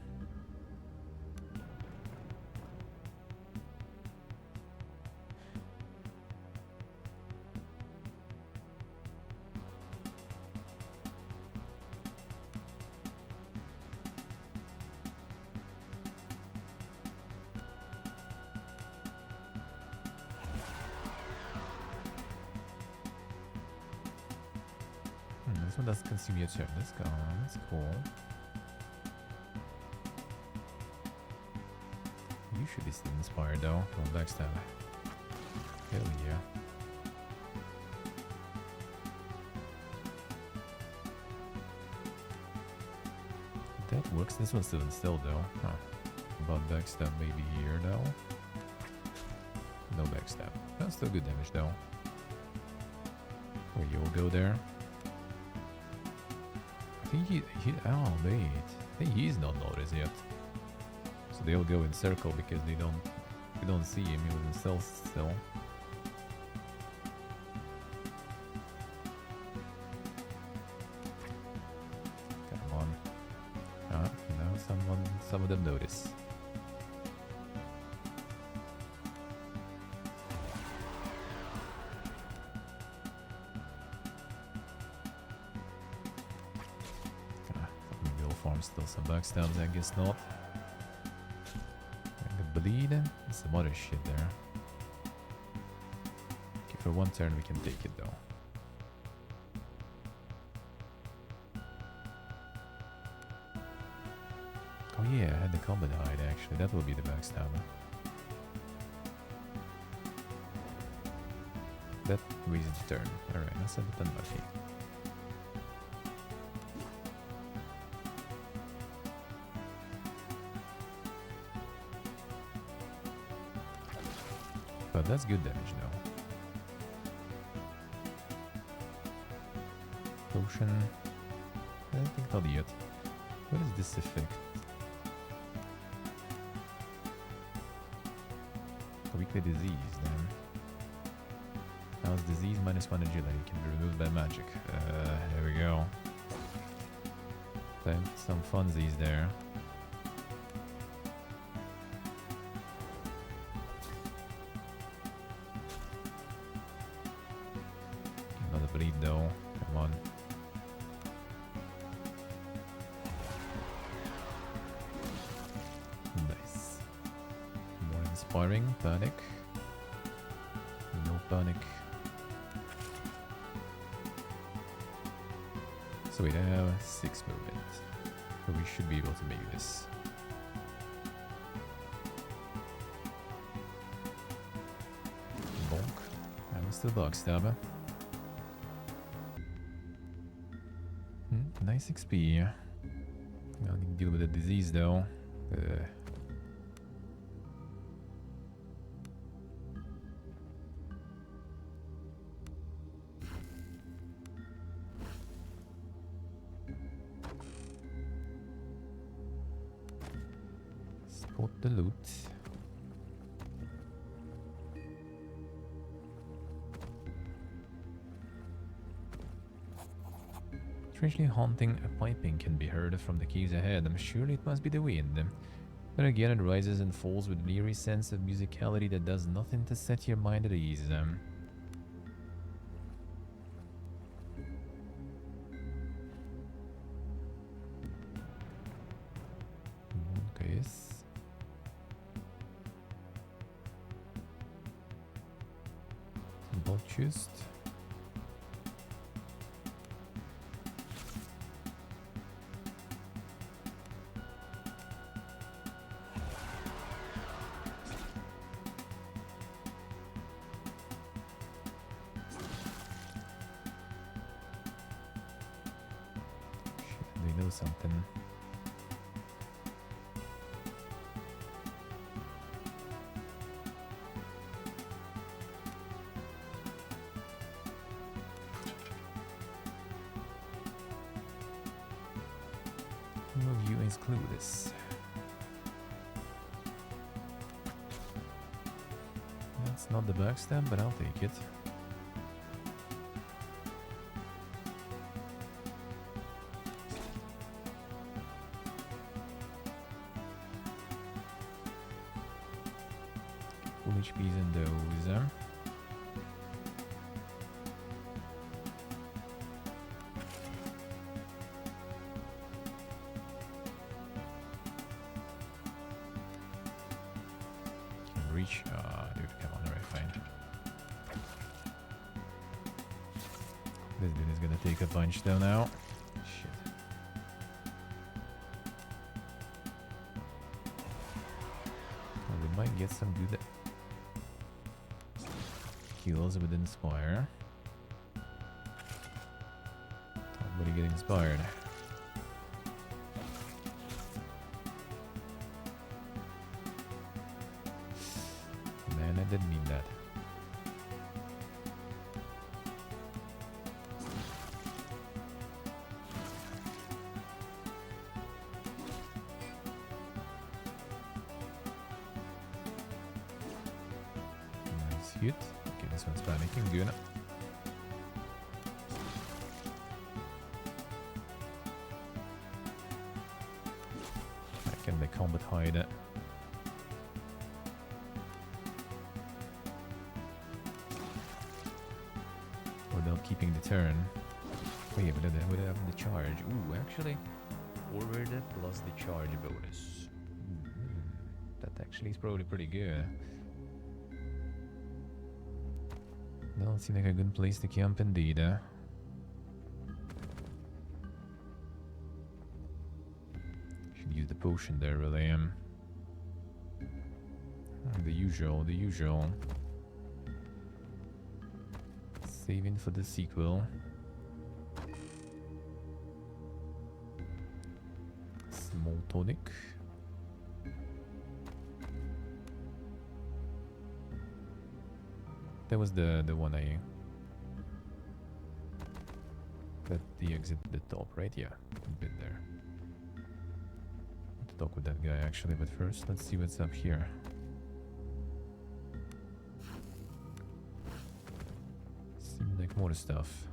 This one doesn't consume your turn. Let's go. That's cool. You should be still inspired though. Don't backstab. Hell yeah. That works. This one's still instilled though. Huh. About backstab maybe here though. No backstab. That's still good damage though. Oh, you'll go there. I think he oh wait, I think he's not noticed yet. So they'll go in circle because we don't see him, he was in stealth still. Come on. Ah, now some of them notice. Still some backstabs, I guess not. And the bleed, and some other shit there. Okay, for one turn we can take it though. Oh yeah, I had the combat hide actually, that will be the backstabber. That wastes the turn. Alright, let's have it unlucky. But that's good damage now. Potion. I don't think not yet. What is this effect? A weekly disease then. Now it's disease minus 1 agility can be removed by magic. There we go. Some funsies there. Bleed though, come on. Nice. More inspiring, panic. No panic. So we have 6 movement. So we should be able to make this. Bonk. I'm still backstabber. Nice XP. I need to deal with the disease though. Got the loot. Strangely haunting piping can be heard from the caves ahead. I'm sure it must be the wind. But again, it rises and falls with an eerie sense of musicality that does nothing to set your mind at ease. Okay. Bolt chest. They know something. Who of you is clueless? That's not the backstab, but I'll take it. Full HPs in those. Can reach. Dude, come on, alright, fine. This dude is gonna take a punch though now. Shit. Well, we might get some good kills with Inspire. Somebody get inspired. Man, I didn't mean that. Nice hit. Okay, this one's panicking, good. I can make combat hide it. Without keeping the turn. Oh yeah, without having the charge. Ooh, actually, forward plus the charge bonus. That actually is probably pretty good. That seems like a good place to camp indeed. Should use the potion there, really. The usual, the usual. Saving for the sequel. Small tonic. That was the one I... That the exit at the top, right? Yeah, I've been there. To talk with that guy actually, but first let's see what's up here. Seems like more stuff.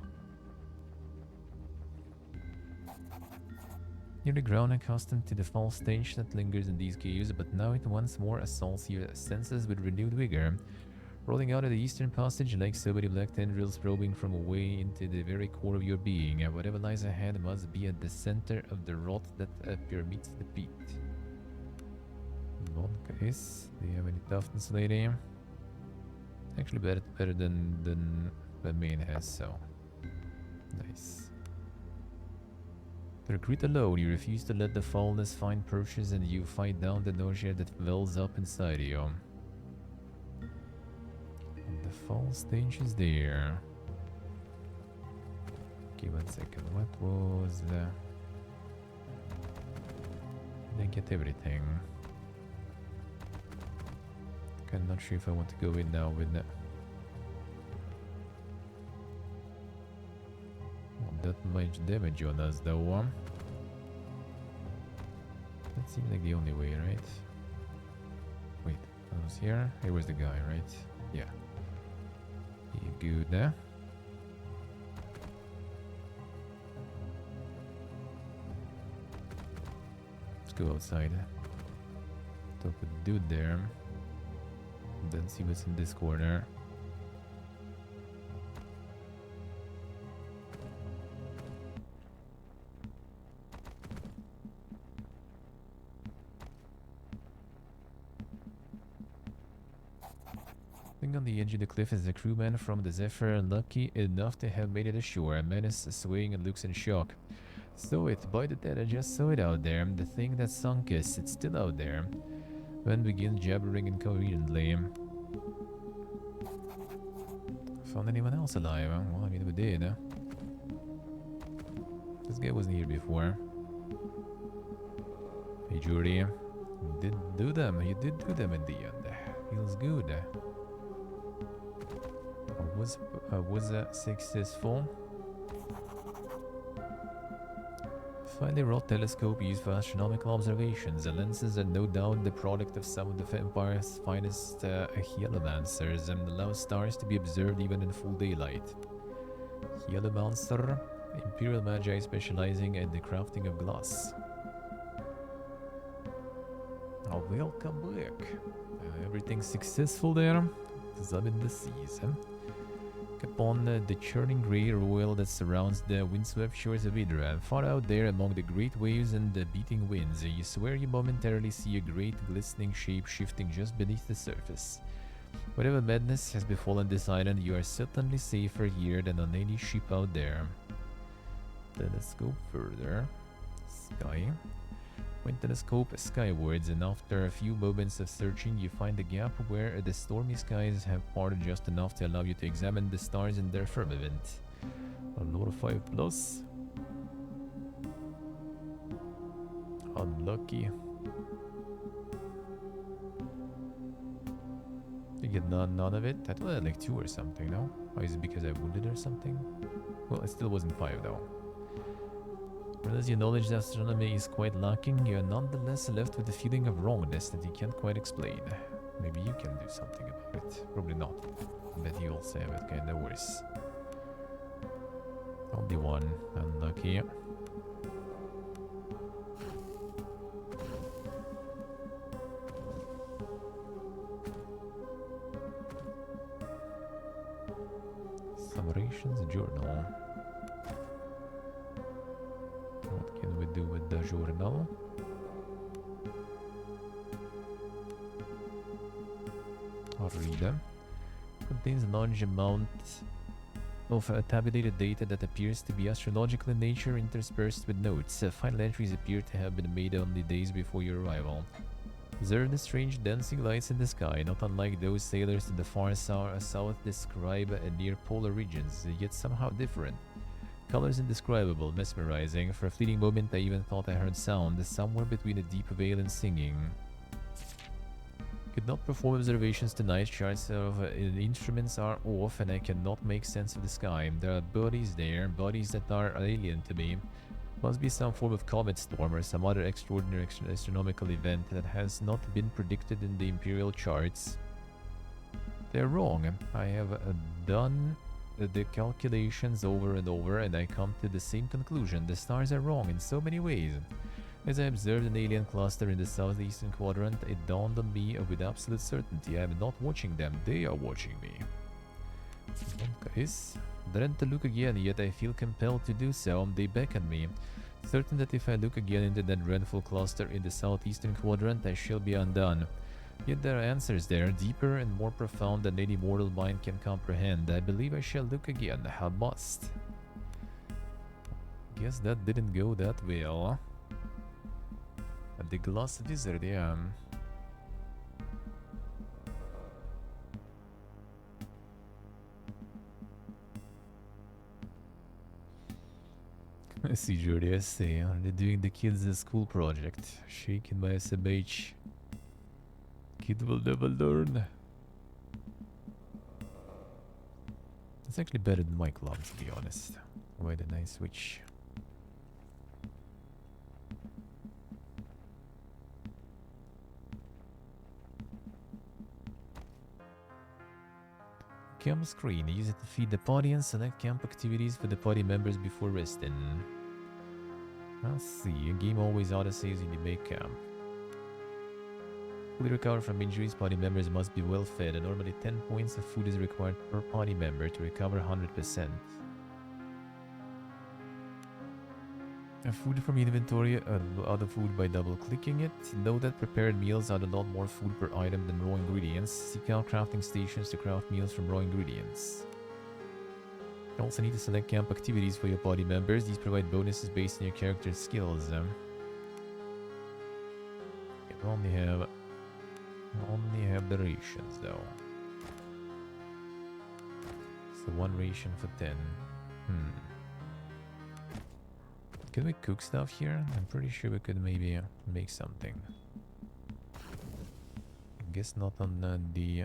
Near the ground, accustomed to the false stench that lingers in these caves, but now it once more assaults your senses with renewed vigor. Rolling out of the eastern passage like so many black tendrils probing from away into the very core of your being. Whatever lies ahead must be at the center of the rot that permeates the pit. Vodka is. Do you have any toughness, lady? Actually better than the main has, so nice. To recruit alone, you refuse to let the foulness find purchase, and you fight down the nausea that wells up inside you. And the foul stench is there. Okay, 1 second. What was the... Did I get everything? Okay, I'm not sure if I want to go in now with the... Not that much damage on us though. That seems like the only way, right? was here. Here was the guy, right? Yeah. You good there? Let's go outside. Talk with the dude there. Then see what's in this corner. Thing on the edge of the cliff is a crewman from the Zephyr, lucky enough to have made it ashore. A menace swaying and looks in shock. Saw it, by the dead, I just saw it out there. The thing that sunk us, it's still out there. When begins jabbering incoherently. Found anyone else alive? Well, I mean, we did. This guy wasn't here before. Hey, Jury. You did do them. You did do them in the end. Feels good. Was successful. Finally wrought telescope used for astronomical observations. The lenses are no doubt the product of some of the Empire's finest heliomancers and allow stars to be observed even in full daylight. Heliomancer, Imperial Magi specializing in the crafting of glass. Oh, welcome back. Everything successful there? I'm in the seas. Upon the churning grey royal that surrounds the windswept shores of Idra, far out there among the great waves and the beating winds, you swear you momentarily see a great glistening shape shifting just beneath the surface. Whatever madness has befallen this island, you are certainly safer here than on any ship out there. Then let's go further. Sky. Point telescope skywards, and after a few moments of searching, you find the gap where the stormy skies have parted just enough to allow you to examine the stars in their firmament. A lot of 5+. Unlucky. You get none of it? I thought I had like 2 or something, no? Or is it because I wounded or something? Well, it still wasn't 5 though. Whereas your knowledge of astronomy is quite lacking, you are nonetheless left with a feeling of wrongness that you can't quite explain. Maybe you can do something about it. Probably not. I bet you also have it kinda worse. Only 1. Unlucky. Summations journal. What can we do with the journal? I'll read them. Contains a large amount of tabulated data that appears to be astrological in nature, interspersed with notes. Final entries appear to have been made only days before your arrival. Observe the strange dancing lights in the sky, not unlike those sailors to the far south describe near polar regions, yet somehow different. Colors indescribable, mesmerizing. For a fleeting moment I even thought I heard sound, somewhere between a deep wail and singing. Could not perform observations tonight, charts of instruments are off and I cannot make sense of the sky. There are bodies there, bodies that are alien to me. Must be some form of comet storm or some other extraordinary astronomical event that has not been predicted in the Imperial charts. They're wrong. I have done the calculations over and over and I come to the same conclusion. The stars are wrong in so many ways. As I observed an alien cluster in the southeastern quadrant, it dawned on me with absolute certainty. I am not watching them, they are watching me. Guys, dread to look again, yet I feel compelled to do so. They beckon me, certain that if I look again into that dreadful cluster in the southeastern quadrant, I shall be undone. Yet there are answers there, deeper and more profound than any mortal mind can comprehend. I believe I shall look again. I must. Guess that didn't go that well. The glass wizard, yeah. I see Jordy, I see. They're doing the kids' school project. Shaken by SMH. Kid will never learn. It's actually better than my club, to be honest. Why didn't I switch? Camp screen. Use it to feed the party and select camp activities for the party members before resting. Let's see. A game always auto-saves when you make camp. Fully recover from injuries, party members must be well fed, and normally 10 points of food is required per party member to recover 100%. Food from inventory, other food by double-clicking it. Note that prepared meals add a lot more food per item than raw ingredients. Seek out crafting stations to craft meals from raw ingredients. You also need to select camp activities for your party members. These provide bonuses based on your character's skills. You only have the rations though. So 1 ration for 10. Can we cook stuff here? I'm pretty sure we could maybe make something. I guess not on the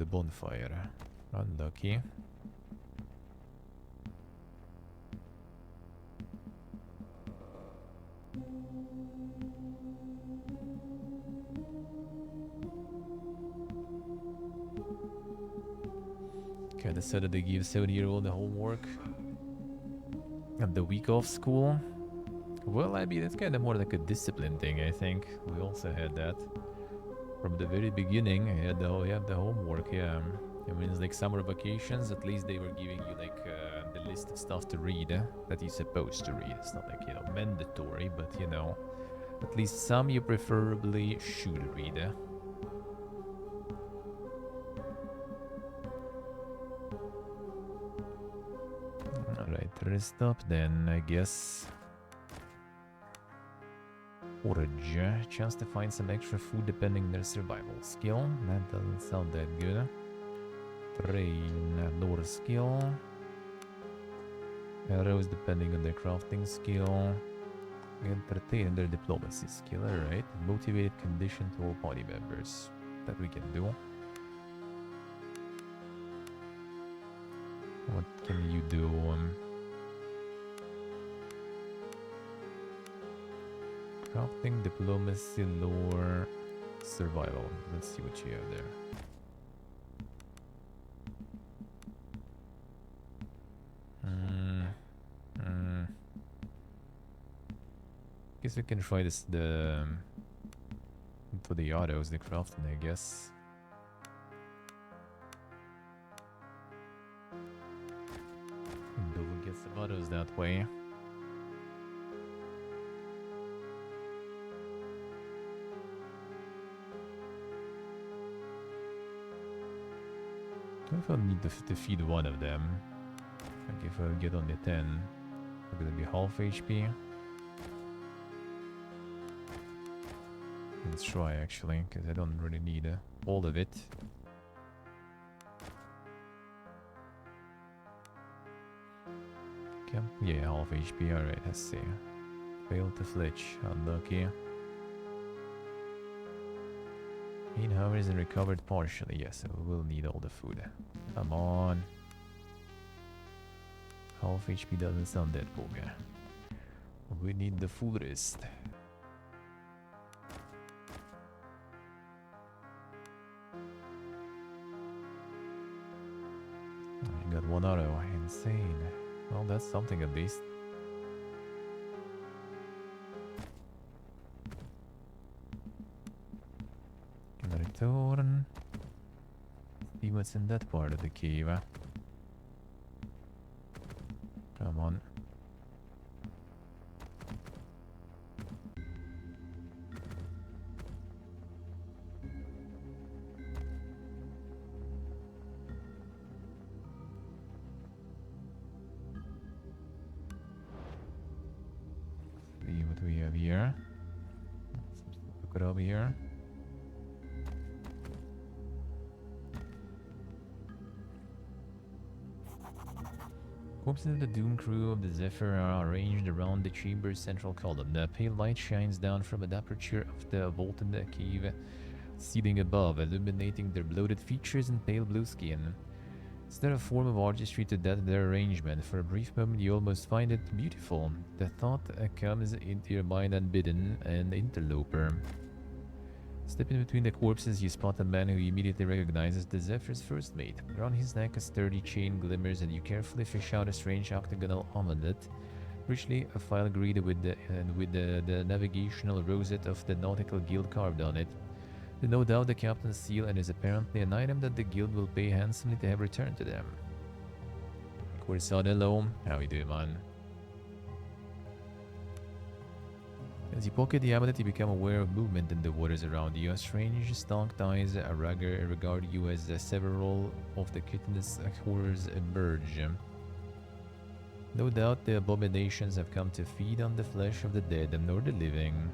bonfire. Unlucky. Okay, I decided to give 7-year-old the homework. And the week off school? Well, I mean, it's kind of more like a discipline thing, I think. We also had that. From the very beginning, I had the homework, yeah. I mean, it's like summer vacations, at least they were giving you like the list of stuff to read that you're supposed to read. It's not like, you know, mandatory, but you know, at least some you preferably should read. Alright, rest up then, I guess. Forage. Chance to find some extra food depending on their survival skill. That doesn't sound that good. Train. Lore skill. Arrows depending on their crafting skill. Entertain their diplomacy skill. Alright. Motivated condition to all party members. That we can do. What can you do? Crafting, diplomacy, lore, survival. Let's see what you have there. Guess we can try this for the autos, the crafting, I guess. But we'll get some autos that way. I don't know if I'll need to feed one of them. Like if I get only 10, it's gonna be half HP. Let's try actually, because I don't really need all of it. Okay. Yeah, half HP. Alright, let's see. Failed to fletch. Unlucky. 8 hours and recovered partially. Yes, we will need all the food. Come on. Half HP doesn't sound that booger. We need the full rest. I got 1 auto. Insane. Well, that's something at least. Return. See what's in that part of the cave. Come on. See what we have here. Look it over here. Corpses of the doomed crew of the Zephyr are arranged around the chamber's central column. The pale light shines down from an aperture of the vaulted cave ceiling above, illuminating their bloated features and pale blue skin. Is there a form of artistry to their arrangement? For a brief moment you almost find it beautiful. The thought comes into your mind unbidden, an interloper. Stepping between the corpses, you spot a man who you immediately recognizes the Zephyr's first mate. Around his neck, a sturdy chain glimmers, and you carefully fish out a strange octagonal amulet, richly filigreed with the navigational rosette of the Nautical Guild carved on it. No doubt the captain's seal, and is apparently an item that the guild will pay handsomely to have returned to them. Corsad, hello. How you doing, man? As you pocket the amulet, you become aware of movement in the waters around you. Strange stalked eyes regard you as several of the kittenous horrors emerge. No doubt the abominations have come to feed on the flesh of the dead nor the living.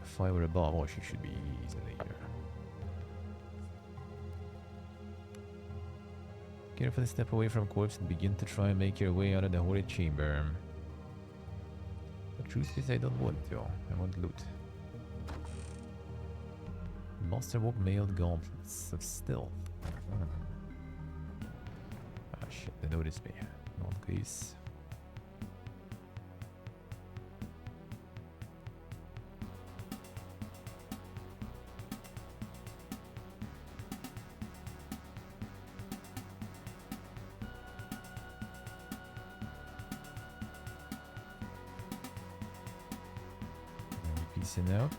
If I were above, oh, she should be easily here. Carefully step away from corpse and begin to try and make your way out of the horrid chamber. But truth is, I don't want to. I want loot. Monster Walk mailed gauntlets of stealth. Ah shit, they noticed me. Not please. Peacing out.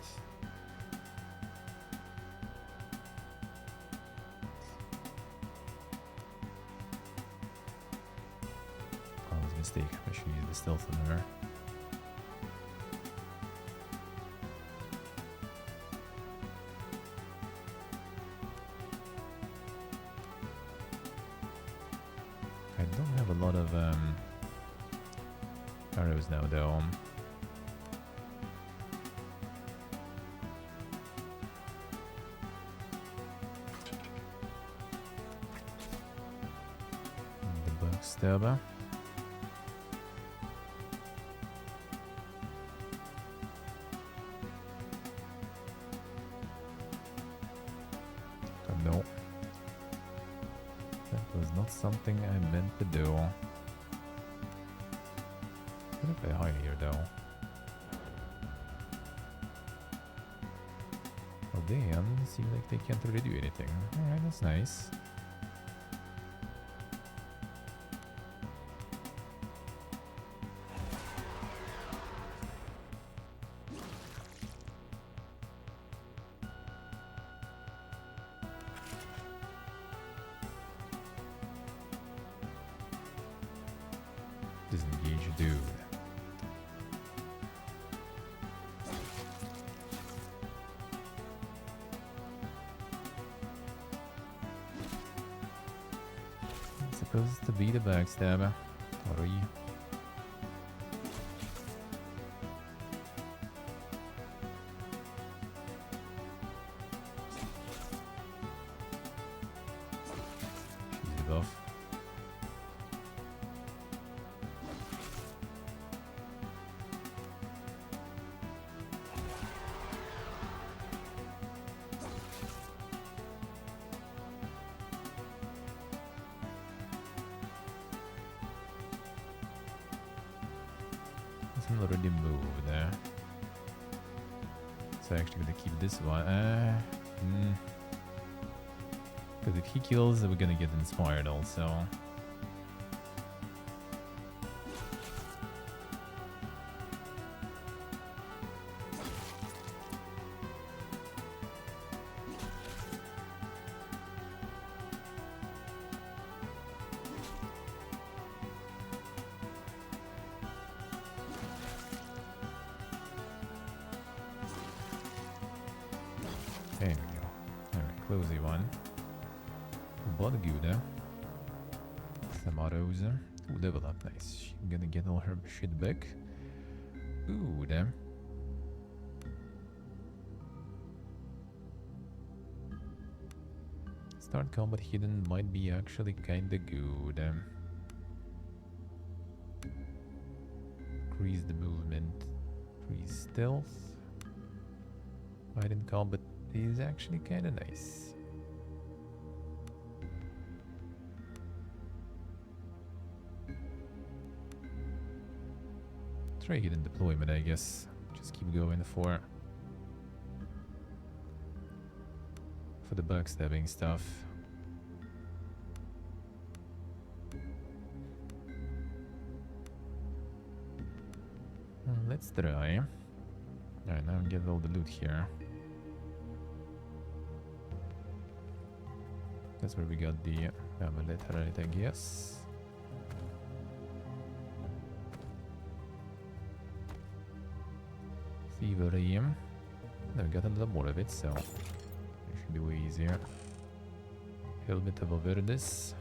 Oh, it was a mistake. I should use the stealth on her. I don't have a lot of arrows now, though. Stabber. No. That was not something I meant to do. What if I hide here, though? Oh, damn. Seems like they can't really do anything. Alright, that's nice. Disengage, dude. It's supposed to be the backstabber. What are you? She's the buff. Already moved there. So actually gonna keep this one. Because if he kills, we're gonna get inspired also. There we go. Alright, closey one. Blood Gouda. Some autos. Ooh, level up, nice. She's gonna get all her shit back. Ooh, damn. Start combat hidden might be actually kinda good. Increase the movement. Increase stealth. Hidden combat is actually kinda nice. Try hidden deployment, I guess. just keep going for the backstabbing stuff. Let's try. Alright, now get all the loot here. That's where we got the amulet, right, I guess. Thievery. Now we got a little more of it, so it should be way easier. Helmet of Avernus.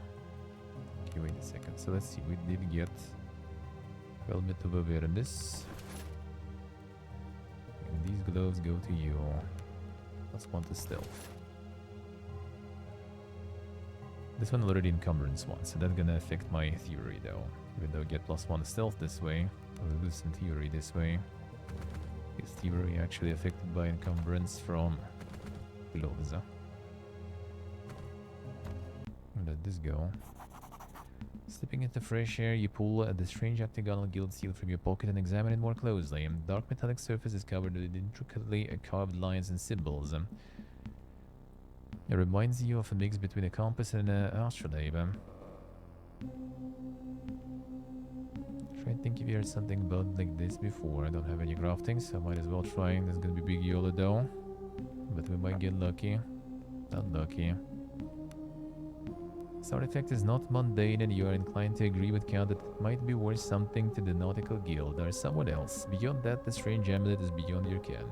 Okay, wait a second. So let's see, we did get Helmet of Avernus. And these gloves go to you. Let's want the stealth. This one already encumbrance one, so that's gonna affect my theory though. Even though I get +1 stealth this way, I'll lose some theory this way. Is theory actually affected by encumbrance from gloves? Where did this go? Stepping into fresh air, you pull the strange octagonal guild seal from your pocket and examine it more closely. Dark metallic surface is covered with intricately carved lines and symbols. It reminds you of a mix between a compass and an astrolabe. Try and think if you heard something about like this before. I don't have any crafting, so I might as well try. There's gonna be big YOLO though. But we might get lucky. Not lucky. This artifact is not mundane and you are inclined to agree with Count that it might be worth something to the Nautical Guild or someone else. Beyond that, the strange amulet is beyond your ken.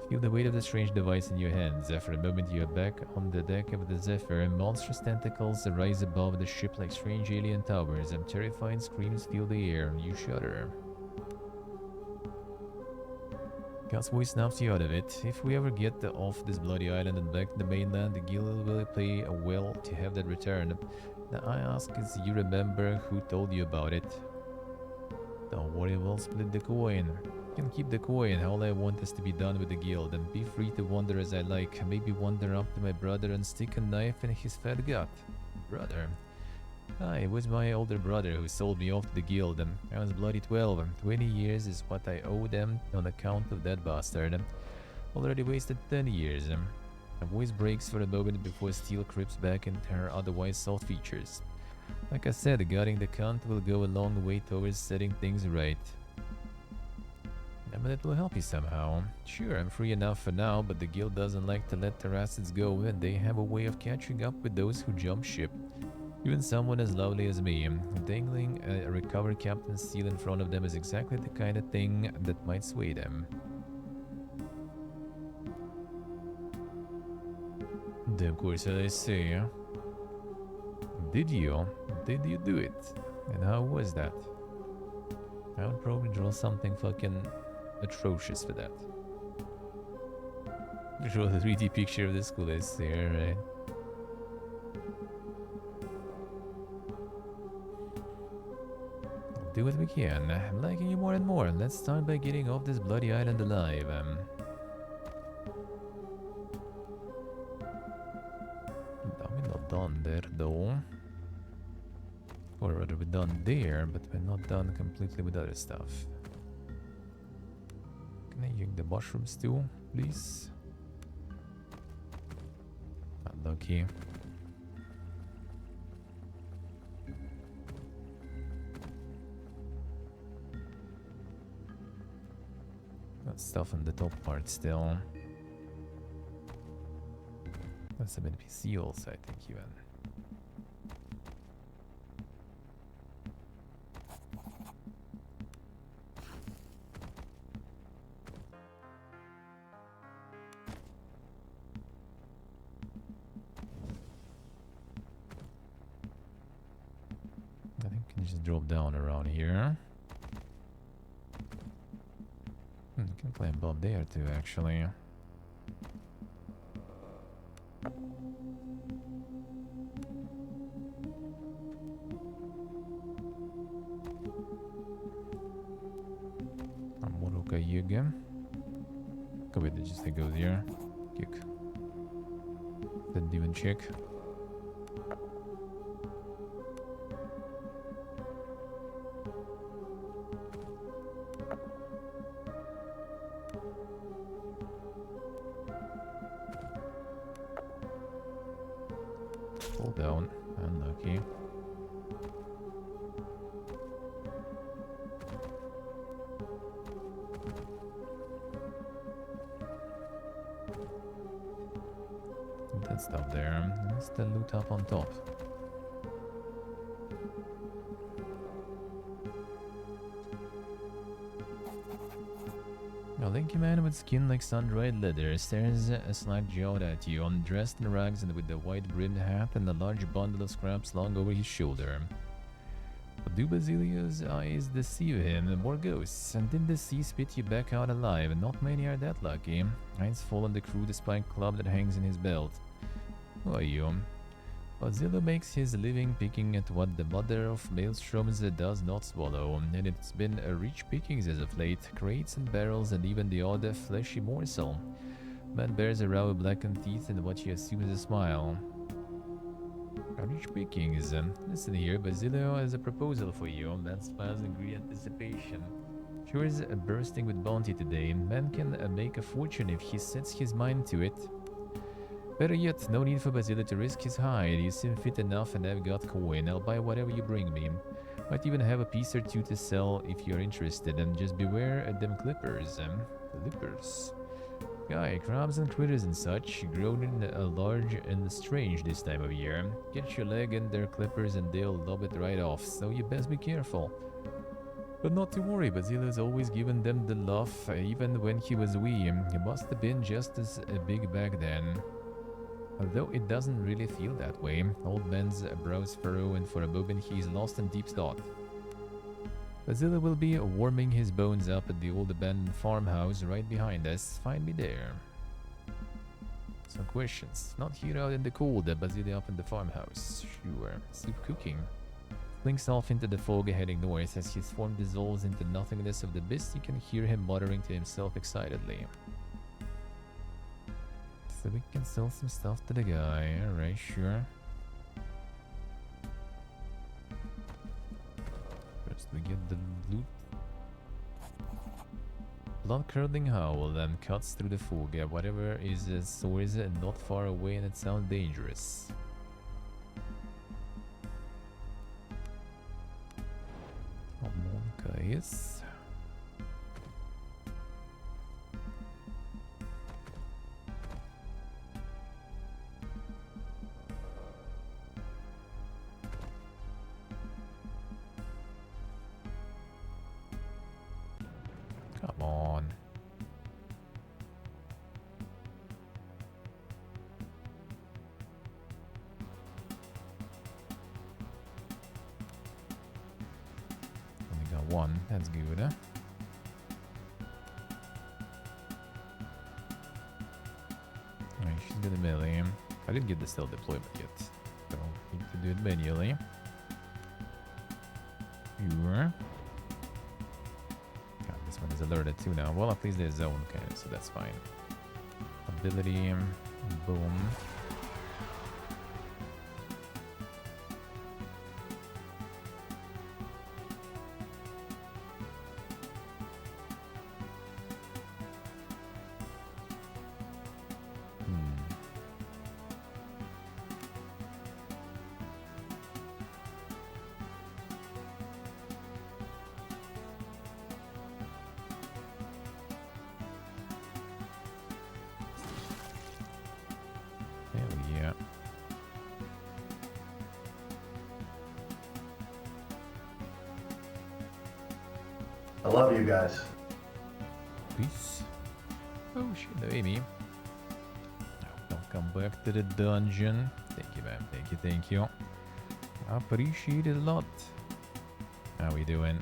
Feel the weight of the strange device in your hands. After a moment you are back on the deck of the Zephyr and monstrous tentacles rise above the ship like strange alien towers and terrifying screams fill the air and you shudder. Count's voice snaps you out of it. If we ever get off this bloody island and back to the mainland, the guild will play well to have that return. Now I ask as you remember who told you about it. Don't worry, we'll split the coin. You can keep the coin. All I want is to be done with the guild and be free to wander as I like. Maybe wander up to my brother and stick a knife in his fat gut. Brother? Ah, it was my older brother who sold me off to the guild. I was bloody 12. 20 years is what I owe them on account of that bastard. Already wasted 10 years. My voice breaks for a moment before steel creeps back into her otherwise soft features. Like I said, guarding the cunt will go a long way towards setting things right. But it will help you somehow. Sure, I'm free enough for now, but the guild doesn't like to let their assets go, and they have a way of catching up with those who jump ship. Even someone as lovely as me, dangling a recovered captain's seal in front of them is exactly the kind of thing that might sway them. Of course, I say. Did you? Did you do it? And how was that? I would probably draw something fucking atrocious for that. Draw the 3D picture of the school is there, right? Do what we can. I'm liking you more and more. Let's start by getting off this bloody island alive. We're not done there though. Or rather we're done there, but we're not done completely with other stuff. Can I use the mushrooms too, please? Unlucky. Got stuff on the top part still. Got some NPC also, I think, even. I think I can just drop down around here. You can climb up there too, actually. Amoroka Yuga. Go with it, just go there. Kick. Didn't even check. Fall down. Unlucky. That stuff there. Let's the loot up on top. A lanky man with skin like sun-dried leather stares slack-jawed at you, dressed in rags and with a wide-brimmed hat and a large bundle of scraps slung over his shoulder. But do Basilio's eyes deceive him? More ghosts, and did the sea spit you back out alive? Not many are that lucky. Eyes fall on the crude spiked club that hangs in his belt. Who are you? Basilio makes his living picking at what the mother of maelstroms does not swallow, and it's been a rich pickings as of late, crates and barrels and even the odd fleshy morsel. Man bears a row of blackened teeth and what she assumes a smile. A rich pickings. Listen here, Basilio has a proposal for you. Man smiles in greedy anticipation. Sure is bursting with bounty today. Man can make a fortune if he sets his mind to it. Better yet, no need for Basilio to risk his hide. You seem fit enough and I've got coin. I'll buy whatever you bring me. Might even have a piece or two to sell if you're interested. And just beware them clippers. Clippers. Guy, crabs and critters and such, grown in large and strange this time of year. Get your leg in their clippers and they'll lob it right off, so you best be careful. But not to worry, Basilio's always given them the love, even when he was wee. He must have been just as big back then. Although it doesn't really feel that way. Old man's brows furrow and for a moment he's lost in deep thought. Basilio will be warming his bones up at the old abandoned farmhouse right behind us. Find me there. Some questions. Not here out in the cold, Basilio up in the farmhouse. Sure. Soup cooking. Blinks off into the fog heading north. As his form dissolves into nothingness of the abyss, you can hear him muttering to himself excitedly. So we can sell some stuff to the guy. Alright, sure. First we get the loot. Blood-curdling howl then cuts through the fog. Whatever is soars not far away and it sounds dangerous. Come on, guys. Come on. Only got one. That's good, huh? Alright, she's gonna melee. I didn't get the stealth deployment yet. So I need to do it manually. Sure. This one is alerted too now. Well, at least there's zone kind, so that's fine. Ability, boom. I love you guys. Peace. Oh shit, no, Amy. Don't come back to the dungeon. Thank you, man. Thank you, thank you. I appreciate it a lot. How we doing?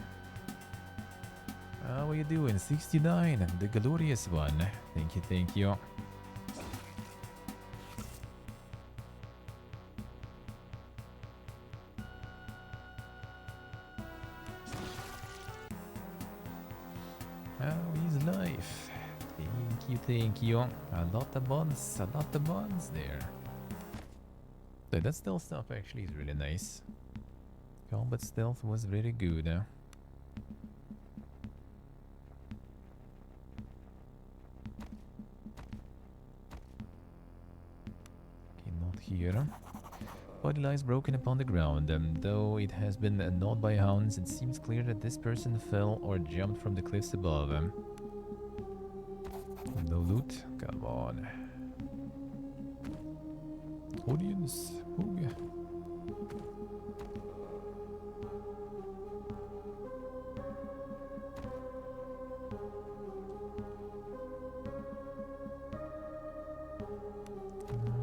How are you doing? 69, the glorious one. Thank you, thank you. Thank you. A lot of buns there. So that stealth stuff actually is really nice. Combat stealth was very good. here. Body lies broken upon the ground. Though it has been gnawed by hounds, it seems clear that this person fell or jumped from the cliffs above. No loot? Come on. Audience. Ooh.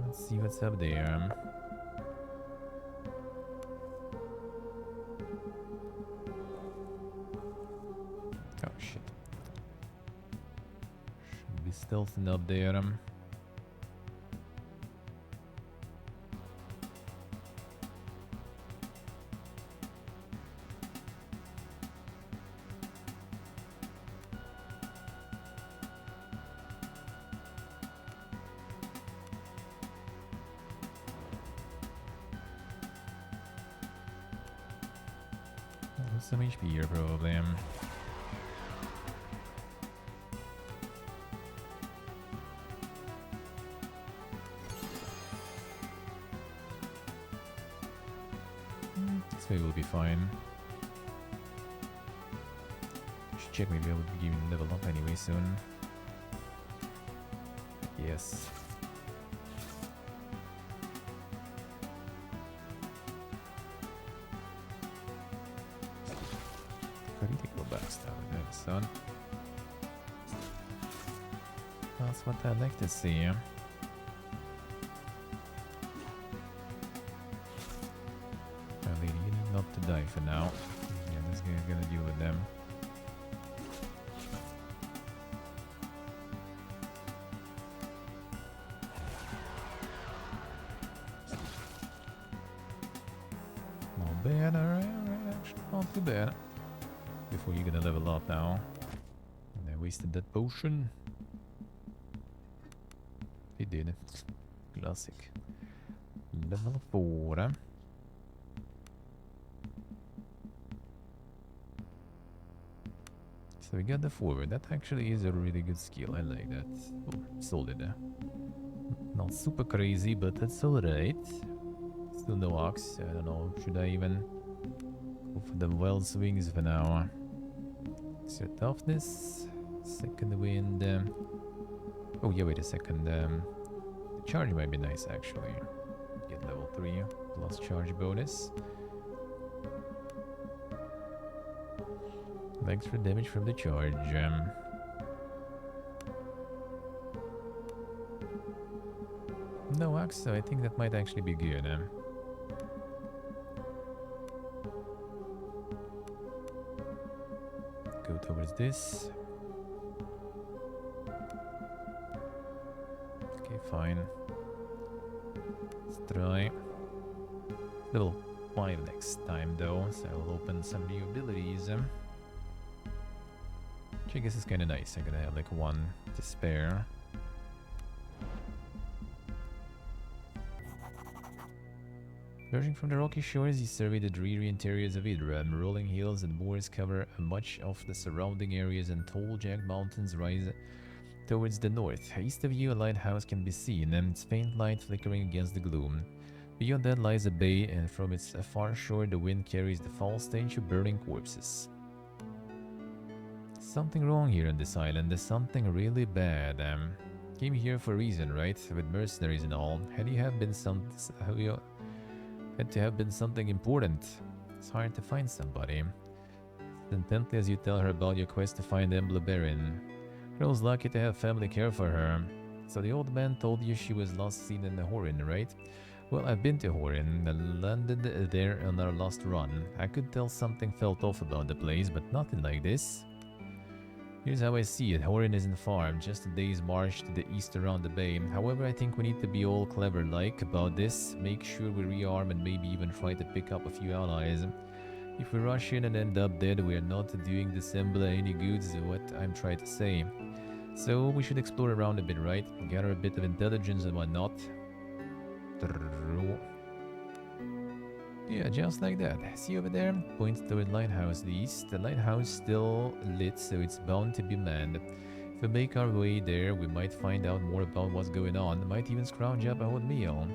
Let's see what's up there. Oh shit. Should be stealthing up there. Some HP here, probably. This way will be fine. Should check, maybe I will be giving level up anyway soon. Yes. Critical backstab, that's son. That's what I like to see. Lady, you need not to die for now. Yeah, this guy's gonna deal with them. Not bad, alright, actually not too bad. Before you're gonna level up now. And I wasted that potion. He did. Classic. Level 4. So we got the forward. That actually is a really good skill. I like that. Oh, solid. Not super crazy, but that's alright. Still no ox. I don't know. Should I even go for the well swings for now? Is your toughness? Second wind. Oh yeah, wait a second. The charge might be nice actually. Get level 3 plus charge bonus. Extra damage from the charge. No axe, so I think that might actually be good. Go towards this. Okay, fine. Let's try. Level 5 next time though, so I'll open some new abilities. Which I guess is kind of nice. I'm gonna have like one to spare. Emerging from the rocky shores, you survey the dreary interiors of Idra. Rolling hills and moors cover much of the surrounding areas, and tall jagged mountains rise towards the north. East of you, a lighthouse can be seen, and its faint light flickering against the gloom. Beyond that lies a bay, and from its far shore, the wind carries the foul stench of burning corpses. Something wrong here on this island. There's something really bad. Came here for a reason, right? With mercenaries and all. Had to have been something important. It's hard to find somebody. As intently as you tell her about your quest to find Embla Baron. Girl's lucky to have family care for her. So the old man told you she was last seen in the Horin, right? Well, I've been to Horin. I landed there on our last run. I could tell something felt off about the place, but nothing like this. Here's how I see it. Horin isn't far, just a day's march to the east around the bay. However, I think we need to be all clever-like about this. Make sure we rearm and maybe even try to pick up a few allies. If we rush in and end up dead, we are not doing the Embla any good, is what I'm trying to say. So we should explore around a bit, right? Gather a bit of intelligence and whatnot. Yeah, just like that. See over there? Points toward lighthouse to the east. The lighthouse still lit, so it's bound to be manned. If we make our way there, we might find out more about what's going on. Might even scrounge up a hot meal.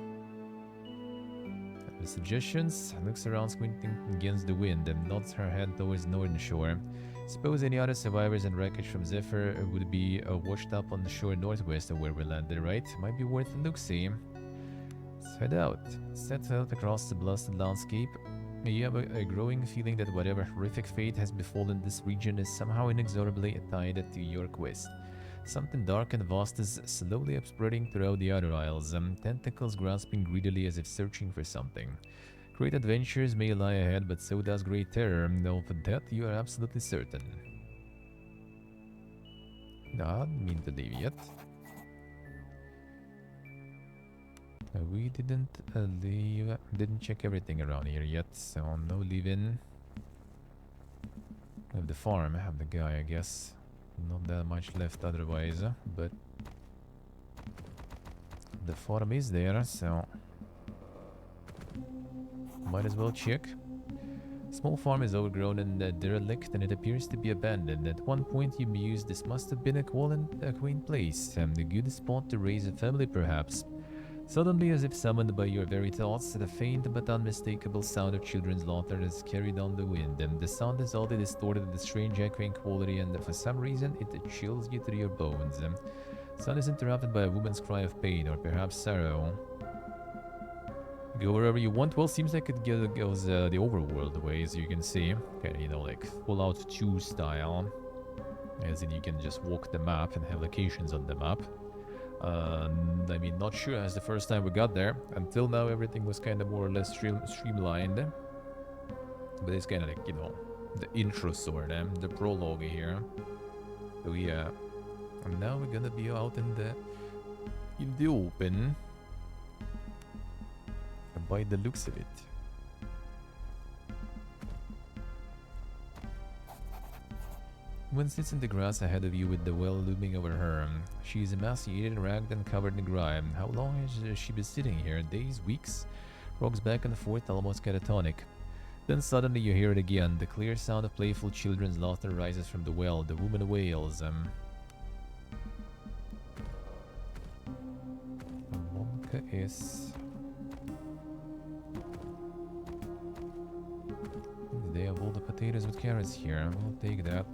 The suggestions? Looks around, squinting against the wind, and nods her head towards the northern shore. Suppose any other survivors and wreckage from Zephyr would be washed up on the shore northwest of where we landed, right? Might be worth a look-see. Let's head out. Set out across the blasted landscape. You have a growing feeling that whatever horrific fate has befallen this region is somehow inexorably tied to your quest. Something dark and vast is slowly upspreading throughout the outer isles, tentacles grasping greedily as if searching for something. Great adventures may lie ahead, but so does great terror. Of that you are absolutely certain. No, I didn't mean to leave yet. We didn't leave. Didn't check everything around here yet, so no leaving. We have the farm, I have the guy, I guess. Not that much left otherwise, but the farm is there, so might as well check. Small farm is overgrown and derelict, and it appears to be abandoned. At one point you mused this must have been a quaint place, a good spot to raise a family perhaps. Suddenly, as if summoned by your very thoughts, the faint but unmistakable sound of children's laughter is carried on the wind, and the sound is oddly distorted with a strange echoing quality, and for some reason it chills you through your bones. Sound is interrupted by a woman's cry of pain, or perhaps sorrow. Go wherever you want. Well, seems like it goes the overworld way, as you can see. Okay, you know, like Fallout 2 style. As in, you can just walk the map and have locations on the map. I mean, not sure as the first time we got there. Until now, everything was kind of more or less streamlined. But it's kind of like, you know, the intro sort of, the prologue here. So yeah. And now we're gonna be out in the open. By the looks of it. Woman sits in the grass ahead of you with the well looming over her. She is emaciated, ragged, and covered in grime. How long has she been sitting here? Days? Weeks? Rocks back and forth, almost catatonic. Then suddenly you hear it again. The clear sound of playful children's laughter rises from the well. The woman wails. Monka is... They have all the potatoes with carrots here. We'll take that.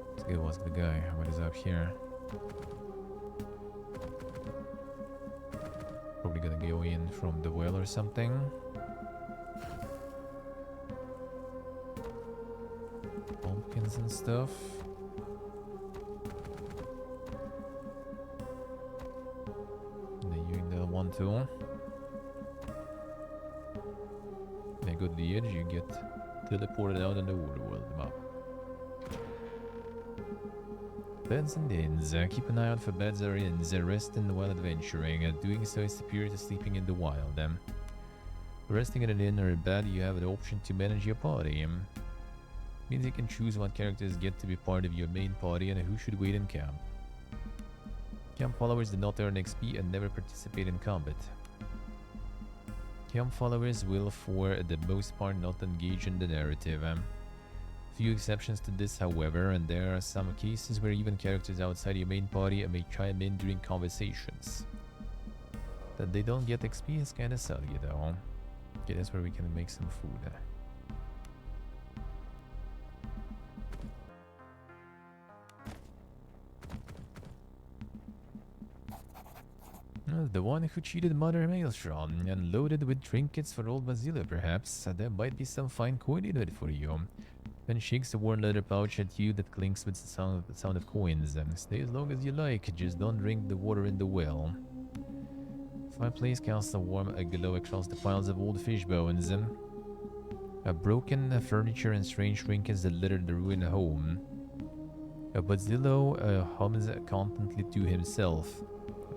Let's go ask the guy what is up here. Probably gonna go in from the well or something. Pumpkins and stuff. One too. Then go to the edge, you get teleported out on the overworld map. Beds and inns. Keep an eye out for beds or inns. Rest in while adventuring. Doing so is superior to sleeping in the wild. Resting in an inn or a bed, you have the option to manage your party. Means you can choose what characters get to be part of your main party and who should wait in camp. Camp followers do not earn XP and never participate in combat. Camp followers will for the most part not engage in the narrative. Few exceptions to this, however, and there are some cases where even characters outside your main party may chime in during conversations. That they don't get XP is kinda soggy though. Okay, that's where we can make some food. The one who cheated Mother Maelstrom and loaded with trinkets for old Basila, perhaps. There might be some fine coin in it for you. Then shakes a worn leather pouch at you that clinks with the sound of coins. Stay as long as you like, just don't drink the water in the well. Fireplace casts a warm glow across the piles of old fish bones. Broken furniture and strange trinkets that litter the ruined home. Bazillo hums contentedly to himself.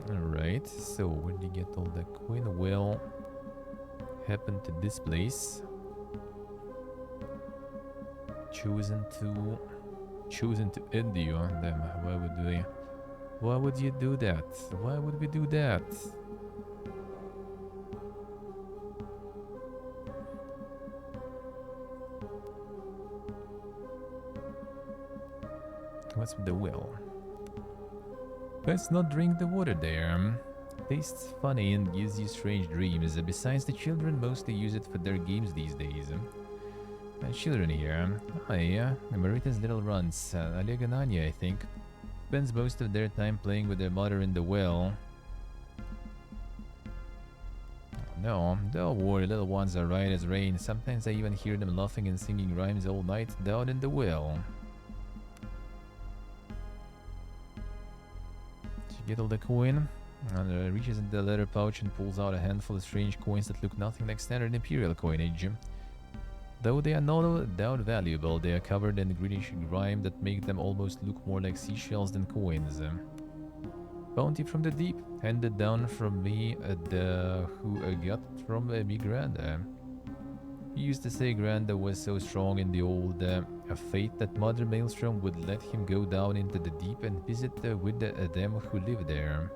Alright, so where did you get all that coin? Well, happened to this place. Chosen to end you on them. Why would you do that? Why would we do that? What's with the well? Let's not drink the water there. Tastes funny and gives you strange dreams. Besides, the children mostly use it for their games these days. Children here. Hi, Marita's little runs. Alia and Anya, I think. Spends most of their time playing with their mother in the well. No, don't worry, little ones are right as rain. Sometimes I even hear them laughing and singing rhymes all night down in the well. She get all the coin and reaches into the leather pouch and pulls out a handful of strange coins that look nothing like standard imperial coinage. Though they are no doubt valuable, they are covered in greenish grime that make them almost look more like seashells than coins. Bounty from the deep, handed down from me, who got from me granda. He used to say granda was so strong in the old faith that Mother Maelstrom would let him go down into the deep and visit with them who lived there.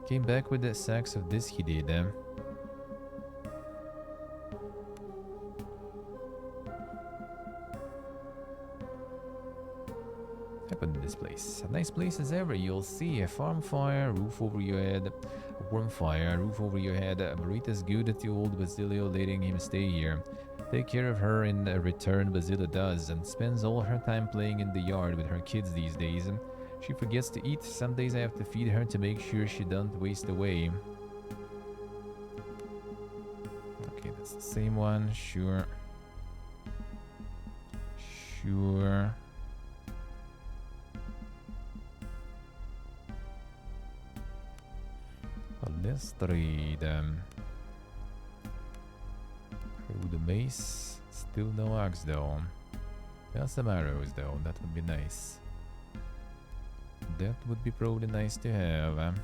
Came back with the sacks of this he did. Happened in this place. A nice place as ever, you'll see. A farm fire, roof over your head. A warm fire, roof over your head. Marita's good at the old Basilio, letting him stay here. Take care of her in return. Basilio does, and spends all her time playing in the yard with her kids these days. She forgets to eat. Some days I have to feed her to make sure she doesn't waste away. Okay, that's the same one. Sure. Sure. Let's trade through the mace. Still no axe though. Got some arrows though, that would be nice. That would be probably nice to have.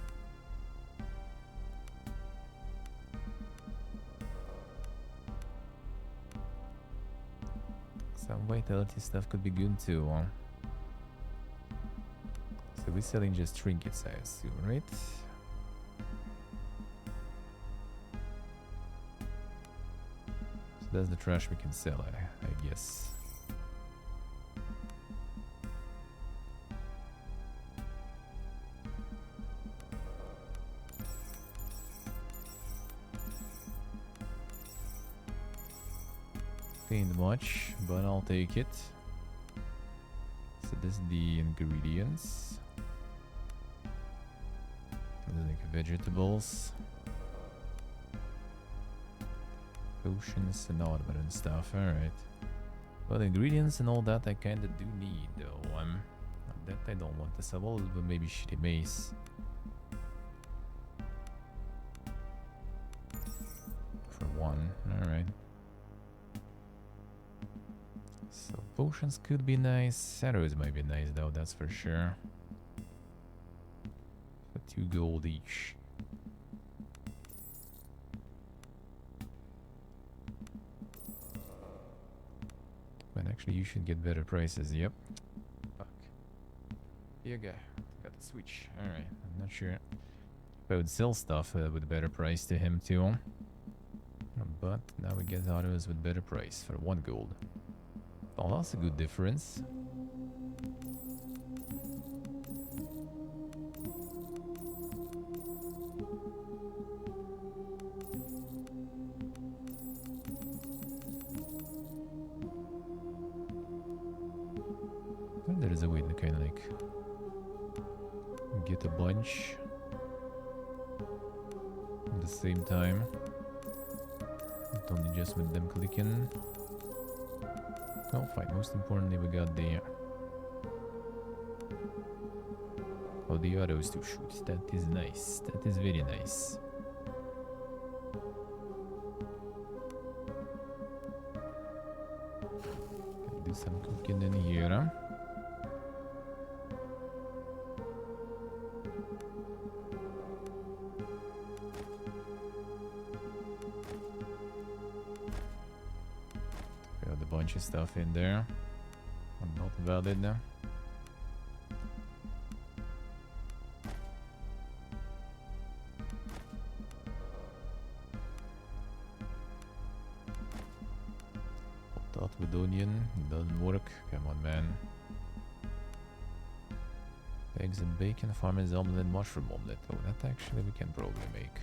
Some vitality stuff could be good too. So we're selling just trinkets, I assume, right? That's the trash we can sell, I guess. Ain't much, but I'll take it. So this is the ingredients. Like vegetables. Potions and ornament and stuff, alright. Well, ingredients and all that I kinda do need though. That I don't want to sell, but maybe shitty mace. For one, alright. So potions could be nice, arrows might be nice though, that's for sure. For 2 gold each. Actually, you should get better prices. Yep. Fuck. Here you go. Got the switch. Alright. I'm not sure if I would sell stuff with a better price to him too. But now we get autos with better price for 1 gold. Oh, that's a good difference. There is a way to kind of like get a bunch at the same time, not only just with them clicking. Well, fine. Most importantly, we got the autos to shoot. That is nice. That is very nice. Can do some cooking in here. Bunch of stuff in there. Not valid now. Pot with onion doesn't work. Come on, man. Eggs and bacon, farmer's omelette, mushroom omelette. Oh, that actually we can probably make.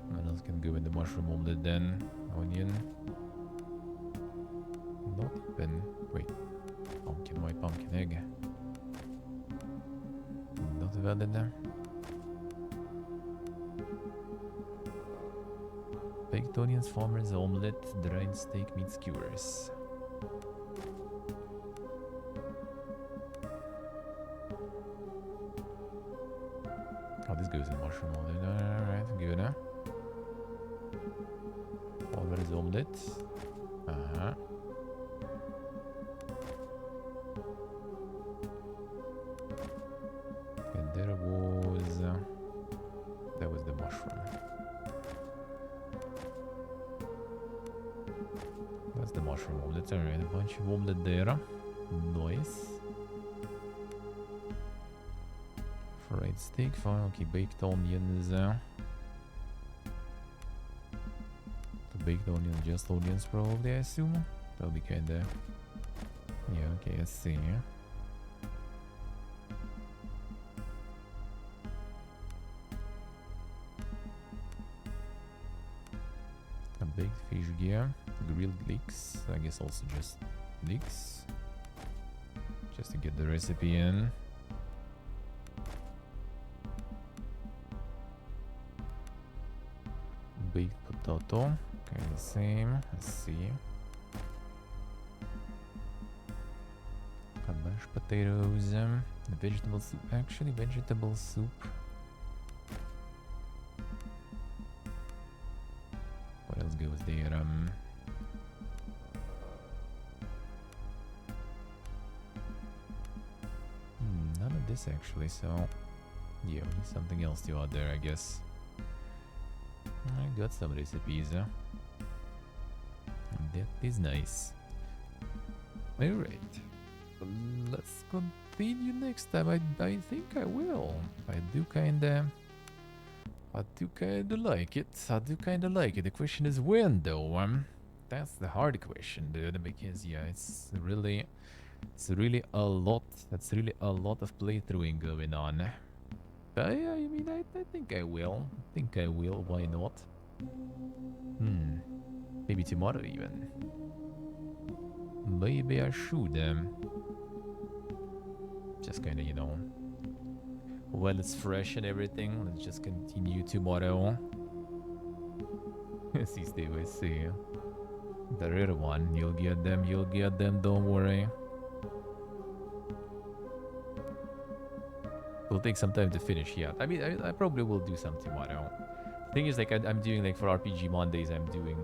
What else can go in the mushroom omelette then? Onion. Not even. Wait. Pumpkin, white pumpkin egg. Not valid there. Baked onions, farmer's omelette, dried steak, meat skewers. Oh, this goes in mushroom omelette. Alright, good, huh? Farmer's omelette. Uh-huh. And there was... that was the mushroom. That's the mushroom omelette. Alright, a bunch of omelette there. Nice. Fried steak, fine. Okay, baked onions. The baked onion, just onions probably, I assume. That'll be kinda... yeah, okay, let's see. A baked fish gear. Grilled leeks. I guess also just leeks. Just to get the recipe in. Baked potato. Okay, the same. Let's see. Mashed potatoes. The vegetable soup. Actually, vegetable soup. What else goes there? None of this actually, so yeah, we need something else to add there, I guess. I got some recipes, huh? That is nice. Alright. Let's continue next time. I think I will. I do kinda like it. I do kinda like it. The question is when though. That's the hard question, dude, because yeah, it's really a lot. That's really a lot of playthroughing going on. But yeah, I mean, I think I will. I think I will. Why not? Maybe tomorrow even. Maybe I should. Just kind of, you know. Well, it's fresh and everything. Let's just continue tomorrow. See, Steve, I see. The rare one. You'll get them. You'll get them. Don't worry. Will take some time to finish, yeah. I mean, I probably will do some tomorrow. The thing is, like, I'm doing, like, for RPG Mondays, I'm doing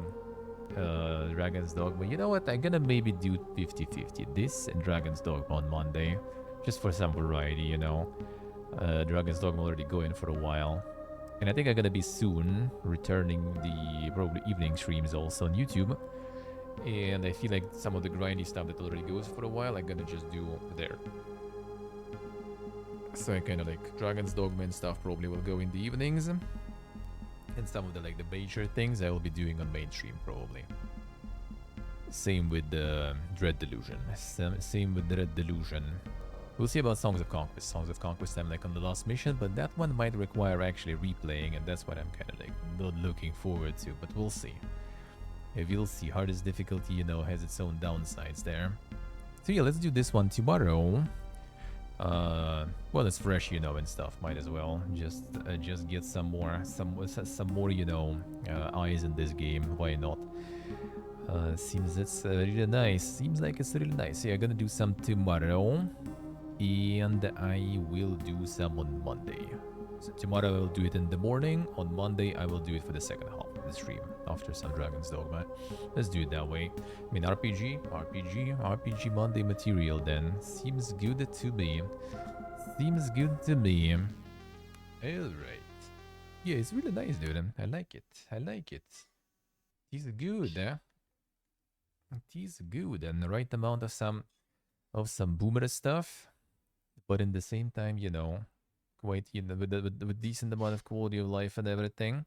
Dragon's Dogma. You know what? I'm gonna maybe do 50-50. This and Dragon's Dogma on Monday. Just for some variety, you know. Dragon's Dogma already going for a while. And I think I'm gonna be soon returning the probably evening streams also on YouTube. And I feel like some of the grindy stuff that already goes for a while, I'm gonna just do there. So I kind of like Dragon's Dogma and stuff probably will go in the evenings. And some of the like the major things I will be doing on mainstream probably. Same with the Dread Delusion. Same with Dread Delusion. We'll see about Songs of Conquest. Songs of Conquest I'm like on the last mission, but that one might require actually replaying, and that's what I'm kind of like not looking forward to, but we'll see. Yeah, we'll see. Hardest difficulty, you know, has its own downsides there. So yeah, let's do this one tomorrow. Well, it's fresh, you know, and stuff. Might as well just get some more, you know, eyes in this game. Why not? Seems it's really nice. Seems like it's really nice. Yeah, I'm gonna do some tomorrow, and I will do some on Monday. So tomorrow I will do it in the morning. On Monday I will do it for the second half of the stream after some Dragon's Dogma. Let's do it that way. I mean, RPG Monday material then. Seems good to me. Seems good to me. Alright. Yeah, it's really nice, dude. I like it. I like it. It's good, eh? It is good, and the right amount of some boomer stuff, but in the same time, you know, quite, you know, with decent amount of quality of life and everything.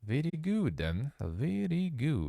Very good, then. Very good.